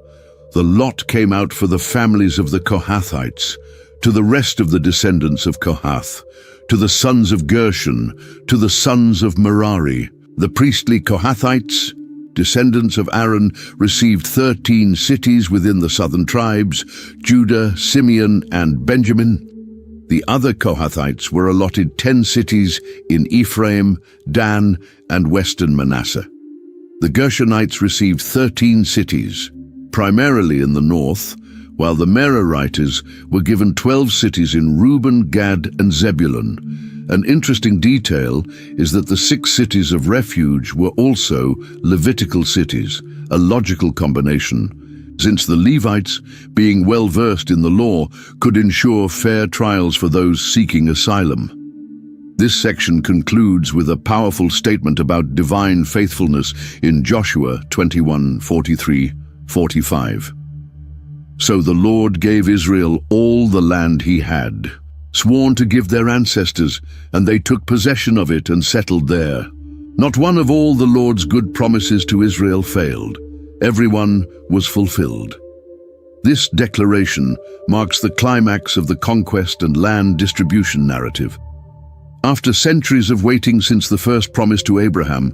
The lot came out for the families of the Kohathites, to the rest of the descendants of Kohath, to the sons of Gershon, to the sons of Merari. The priestly Kohathites, descendants of Aaron, received 13 cities within the southern tribes, Judah, Simeon, and Benjamin. The other Kohathites were allotted 10 cities in Ephraim, Dan, and western Manasseh. The Gershonites received 13 cities, primarily in the north, while the Merarites were given 12 cities in Reuben, Gad, and Zebulun. An interesting detail is that the 6 cities of refuge were also Levitical cities, a logical combination, since the Levites, being well versed in the law, could ensure fair trials for those seeking asylum. This section concludes with a powerful statement about divine faithfulness in Joshua 21:43-45. So the Lord gave Israel all the land he had, sworn to give their ancestors, and they took possession of it and settled there. Not one of all the Lord's good promises to Israel failed. Every one was fulfilled. This declaration marks the climax of the conquest and land distribution narrative. After centuries of waiting since the first promise to Abraham,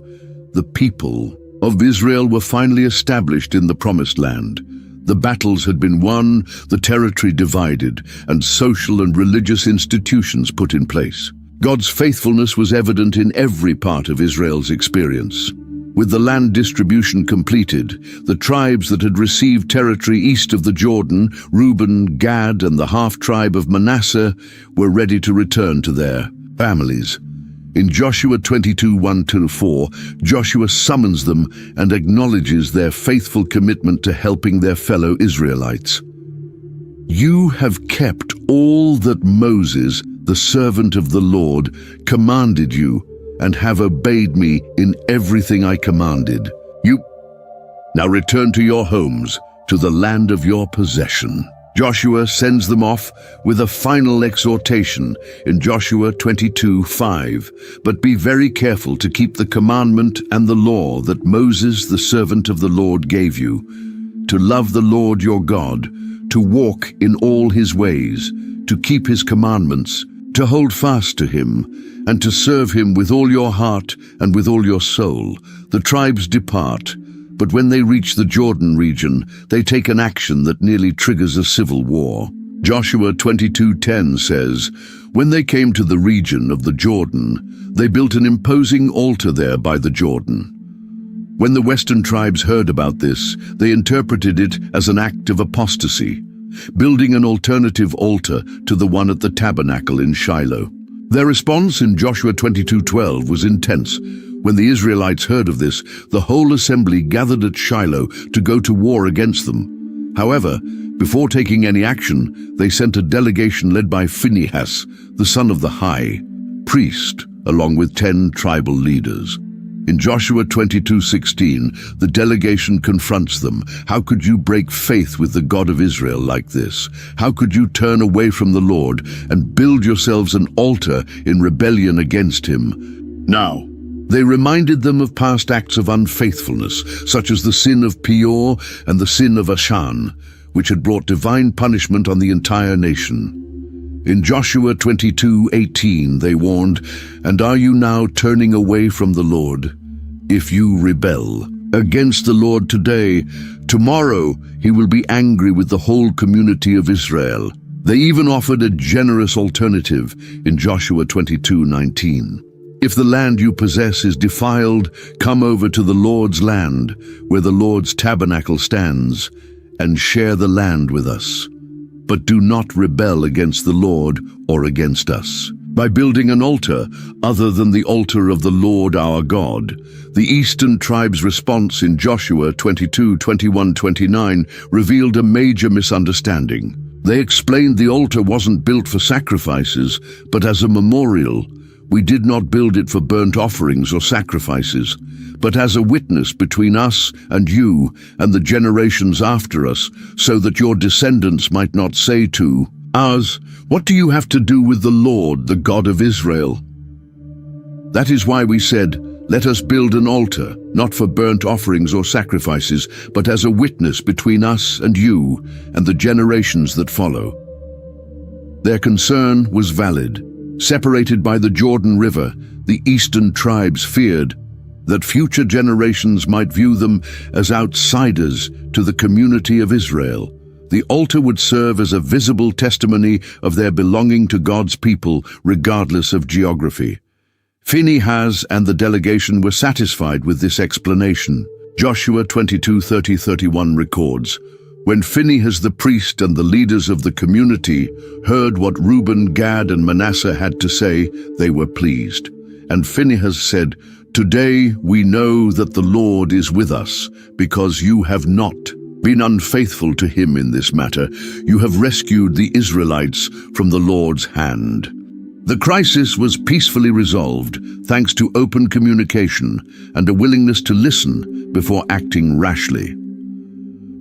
the people of Israel were finally established in the Promised Land. The battles had been won, the territory divided, and social and religious institutions put in place. God's faithfulness was evident in every part of Israel's experience. With the land distribution completed, the tribes that had received territory east of the Jordan, Reuben, Gad, and the half-tribe of Manasseh, were ready to return to their families. In Joshua 22:1-4, Joshua summons them and acknowledges their faithful commitment to helping their fellow Israelites. You have kept all that Moses, the servant of the Lord, commanded you, and have obeyed me in everything I commanded you. Now return to your homes, to the land of your possession. Joshua sends them off with a final exhortation in Joshua 22:5. But be very careful to keep the commandment and the law that Moses, the servant of the Lord, gave you, to love the Lord your God, to walk in all his ways, to keep his commandments, to hold fast to him, and to serve him with all your heart and with all your soul. The tribes depart, but when they reach the Jordan region, they take an action that nearly triggers a civil war. Joshua 22:10 says, when they came to the region of the Jordan, they built an imposing altar there by the Jordan. When the western tribes heard about this, they interpreted it as an act of apostasy, building an alternative altar to the one at the tabernacle in Shiloh. Their response in Joshua 22:12 was intense. When the Israelites heard of this, the whole assembly gathered at Shiloh to go to war against them. However, before taking any action, they sent a delegation led by Phinehas, the son of the high priest, along with 10 tribal leaders. In Joshua 22:16, the delegation confronts them. How could you break faith with the God of Israel like this? How could you turn away from the Lord and build yourselves an altar in rebellion against him? Now, they reminded them of past acts of unfaithfulness, such as the sin of Peor and the sin of Achan, which had brought divine punishment on the entire nation. In Joshua 22:18, they warned, and are you now turning away from the Lord? If you rebel against the Lord today, tomorrow he will be angry with the whole community of Israel. They even offered a generous alternative in Joshua 22:19. If the land you possess is defiled, come over to the Lord's land, where the Lord's tabernacle stands, and share the land with us. But do not rebel against the Lord or against us by building an altar other than the altar of the Lord our God. The eastern tribe's response in Joshua 22:21-29 revealed a major misunderstanding. They explained the altar wasn't built for sacrifices, but as a memorial. We did not build it for burnt offerings or sacrifices, but as a witness between us and you and the generations after us, so that your descendants might not say to us, what do you have to do with the Lord, the God of Israel? That is why we said, let us build an altar, not for burnt offerings or sacrifices, but as a witness between us and you and the generations that follow. Their concern was valid. Separated by the Jordan River, the eastern tribes feared that future generations might view them as outsiders to the community of Israel. The altar would serve as a visible testimony of their belonging to God's people, regardless of geography. Phinehas and the delegation were satisfied with this explanation. Joshua 22:30-31 records, When Phinehas the priest and the leaders of the community heard what Reuben, Gad, and Manasseh had to say, they were pleased. And Phinehas said, "Today we know that the Lord is with us, because you have not been unfaithful to him in this matter. You have rescued the Israelites from the Lord's hand." The crisis was peacefully resolved thanks to open communication and a willingness to listen before acting rashly.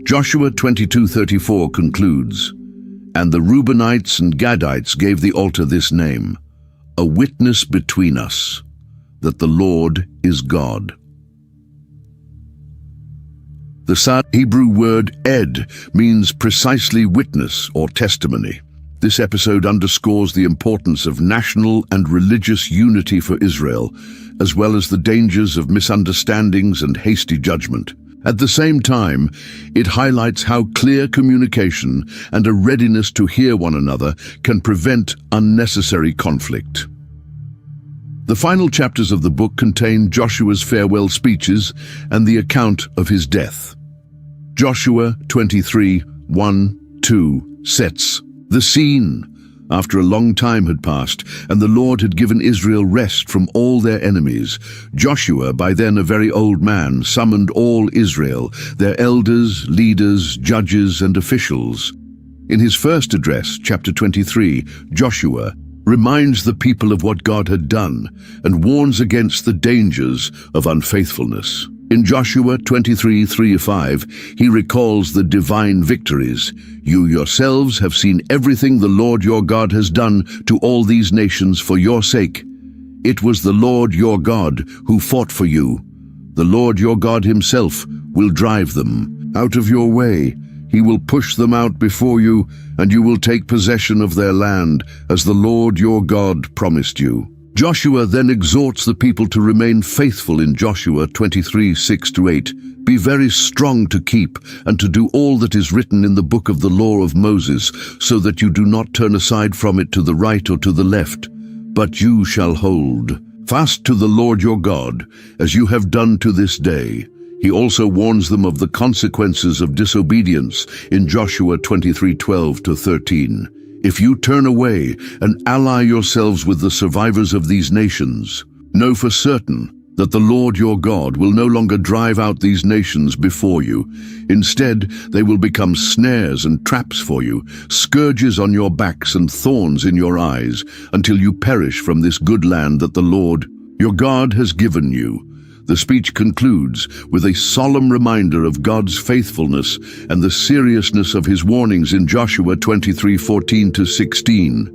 Joshua 22:34 concludes, "And the Reubenites and Gadites gave the altar this name, a witness between us, that the Lord is God." The Hebrew word ed means precisely witness or testimony. This episode underscores the importance of national and religious unity for Israel, as well as the dangers of misunderstandings and hasty judgment. At the same time, it highlights how clear communication and a readiness to hear one another can prevent unnecessary conflict. The final chapters of the book contain Joshua's farewell speeches and the account of his death. Joshua 23:1-2 sets the scene. After a long time had passed, and the Lord had given Israel rest from all their enemies, Joshua, by then a very old man, summoned all Israel, their elders, leaders, judges, and officials. In his first address, chapter 23, Joshua reminds the people of what God had done and warns against the dangers of unfaithfulness. In Joshua 23:3-5, he recalls the divine victories. "You yourselves have seen everything the Lord your God has done to all these nations for your sake. It was the Lord your God who fought for you. The Lord your God himself will drive them out of your way. He will push them out before you, and you will take possession of their land, as the Lord your God promised you." Joshua then exhorts the people to remain faithful in Joshua 23:6-8. "Be very strong to keep and to do all that is written in the book of the law of Moses, so that you do not turn aside from it to the right or to the left, but you shall hold fast to the Lord your God, as you have done to this day." He also warns them of the consequences of disobedience in Joshua 23:12-13. "If you turn away and ally yourselves with the survivors of these nations, know for certain that the Lord your God will no longer drive out these nations before you. Instead, they will become snares and traps for you, scourges on your backs and thorns in your eyes, until you perish from this good land that the Lord your God has given you." The speech concludes with a solemn reminder of God's faithfulness and the seriousness of his warnings in Joshua 23:14-16.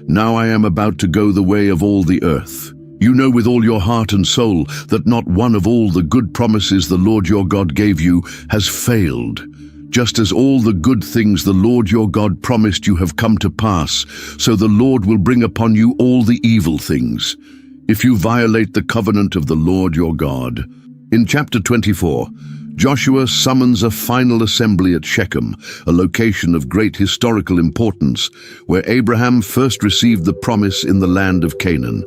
"Now I am about to go the way of all the earth. You know with all your heart and soul that not one of all the good promises the Lord your God gave you has failed. Just as all the good things the Lord your God promised you have come to pass, so the Lord will bring upon you all the evil things, if you violate the covenant of the Lord your God." In chapter 24, Joshua summons a final assembly at Shechem, a location of great historical importance, where Abraham first received the promise in the land of Canaan.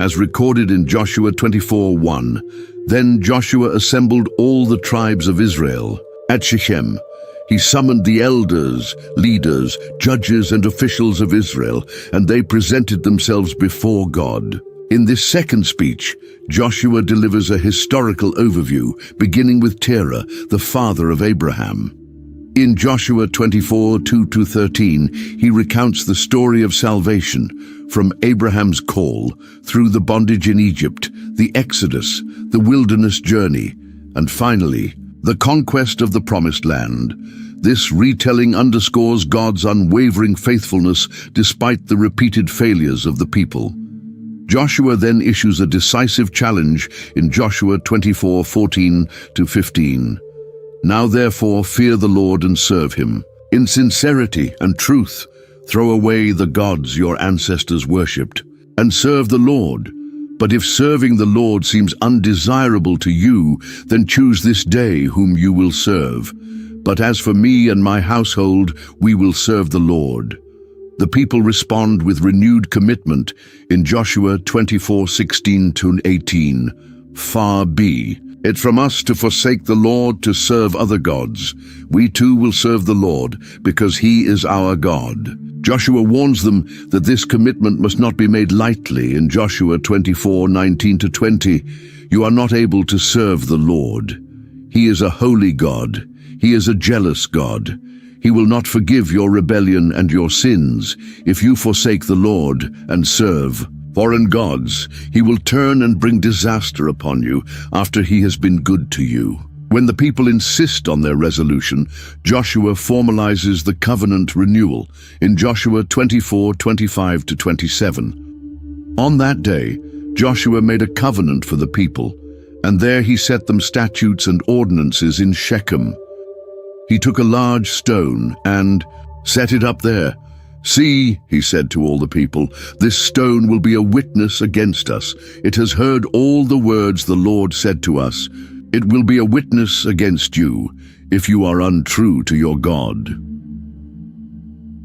As recorded in Joshua 24:1, "Then Joshua assembled all the tribes of Israel at Shechem. He summoned the elders, leaders, judges, and officials of Israel, and they presented themselves before God." In this second speech, Joshua delivers a historical overview, beginning with Terah, the father of Abraham. In Joshua 24:2-13, he recounts the story of salvation, from Abraham's call, through the bondage in Egypt, the Exodus, the wilderness journey, and finally, the conquest of the Promised Land. This retelling underscores God's unwavering faithfulness despite the repeated failures of the people. Joshua then issues a decisive challenge in Joshua 24:14-15. "Now therefore fear the Lord and serve him. In sincerity and truth, throw away the gods your ancestors worshipped, and serve the Lord. But if serving the Lord seems undesirable to you, then choose this day whom you will serve. But as for me and my household, we will serve the Lord." The people respond with renewed commitment in Joshua 24:16-18. "Far be It's from us to forsake the Lord to serve other gods. We too will serve the Lord, because he is our God." Joshua warns them that this commitment must not be made lightly in Joshua 24:19-20. "You are not able to serve the Lord. He is a holy God. He is a jealous God. He will not forgive your rebellion and your sins if you forsake the Lord and serve foreign gods. He will turn and bring disaster upon you after he has been good to you." When the people insist on their resolution, Joshua formalizes the covenant renewal in Joshua 24:25-27. On that day, Joshua made a covenant for the people, and there he set them statutes and ordinances in Shechem. He took a large stone and set it up there. "See," he said to all the people, "this stone will be a witness against us. It has heard all the words the Lord said to us. It will be a witness against you if you are untrue to your God."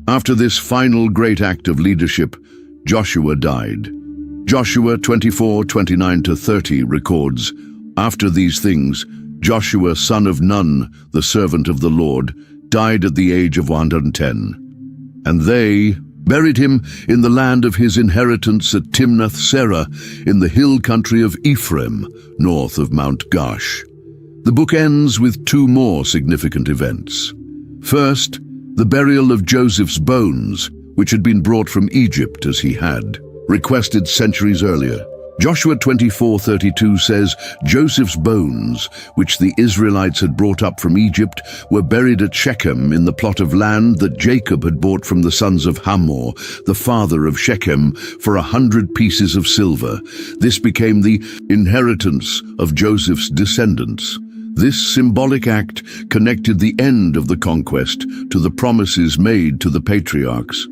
After this final great act of leadership, Joshua died. Joshua 24:29-30 records, "After these things, Joshua son of Nun, the servant of the Lord, died at the age of 110. And they buried him in the land of his inheritance at Timnath-Serah, in the hill country of Ephraim, north of Mount Gaash." The book ends with two more significant events. First, the burial of Joseph's bones, which had been brought from Egypt as he had requested centuries earlier. Joshua 24:32 says, "Joseph's bones, which the Israelites had brought up from Egypt, were buried at Shechem in the plot of land that Jacob had bought from the sons of Hamor, the father of Shechem, for 100 pieces of silver. This became the inheritance of Joseph's descendants." This symbolic act connected the end of the conquest to the promises made to the patriarchs.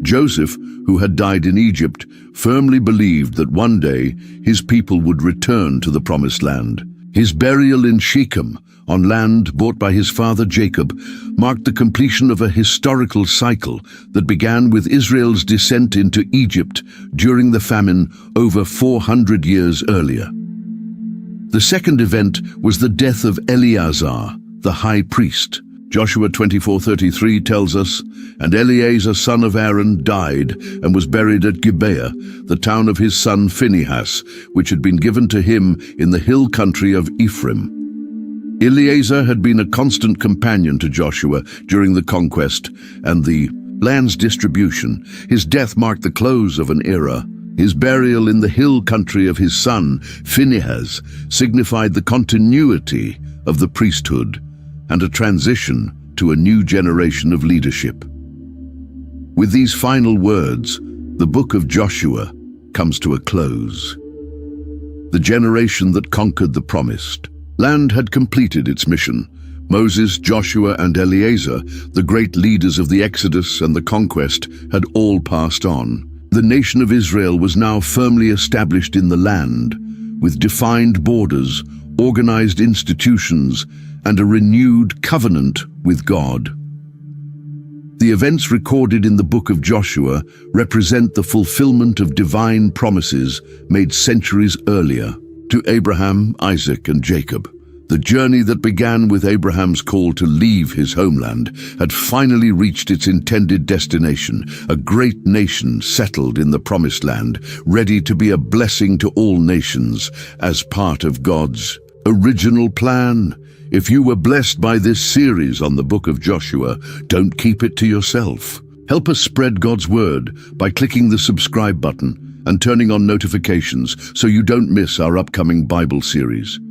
Joseph, who had died in Egypt, firmly believed that one day his people would return to the Promised Land. His burial in Shechem, on land bought by his father Jacob, marked the completion of a historical cycle that began with Israel's descent into Egypt during the famine over 400 years earlier. The second event was the death of Eleazar, the high priest. Joshua 24:33 tells us, "And Eleazar son of Aaron died and was buried at Gibeah, the town of his son Phinehas, which had been given to him in the hill country of Ephraim." Eleazar had been a constant companion to Joshua during the conquest and the land's distribution. His death marked the close of an era. His burial in the hill country of his son Phinehas signified the continuity of the priesthood and a transition to a new generation of leadership. With these final words, the book of Joshua comes to a close. The generation that conquered the promised land had completed its mission. Moses, Joshua, and Eleazar, the great leaders of the Exodus and the conquest, had all passed on. The nation of Israel was now firmly established in the land, with defined borders, organized institutions, and a renewed covenant with God. The events recorded in the book of Joshua represent the fulfillment of divine promises made centuries earlier to Abraham, Isaac, and Jacob. The journey that began with Abraham's call to leave his homeland had finally reached its intended destination, a great nation settled in the Promised Land, ready to be a blessing to all nations as part of God's original plan. If you were blessed by this series on the book of Joshua, don't keep it to yourself. Help us spread God's word by clicking the subscribe button and turning on notifications so you don't miss our upcoming Bible series.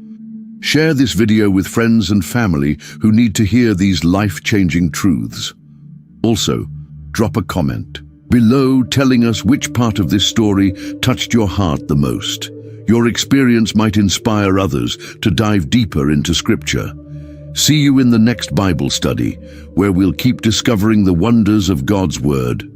Share this video with friends and family who need to hear these life-changing truths. Also, drop a comment below telling us which part of this story touched your heart the most. Your experience might inspire others to dive deeper into Scripture. See you in the next Bible study, where we'll keep discovering the wonders of God's Word.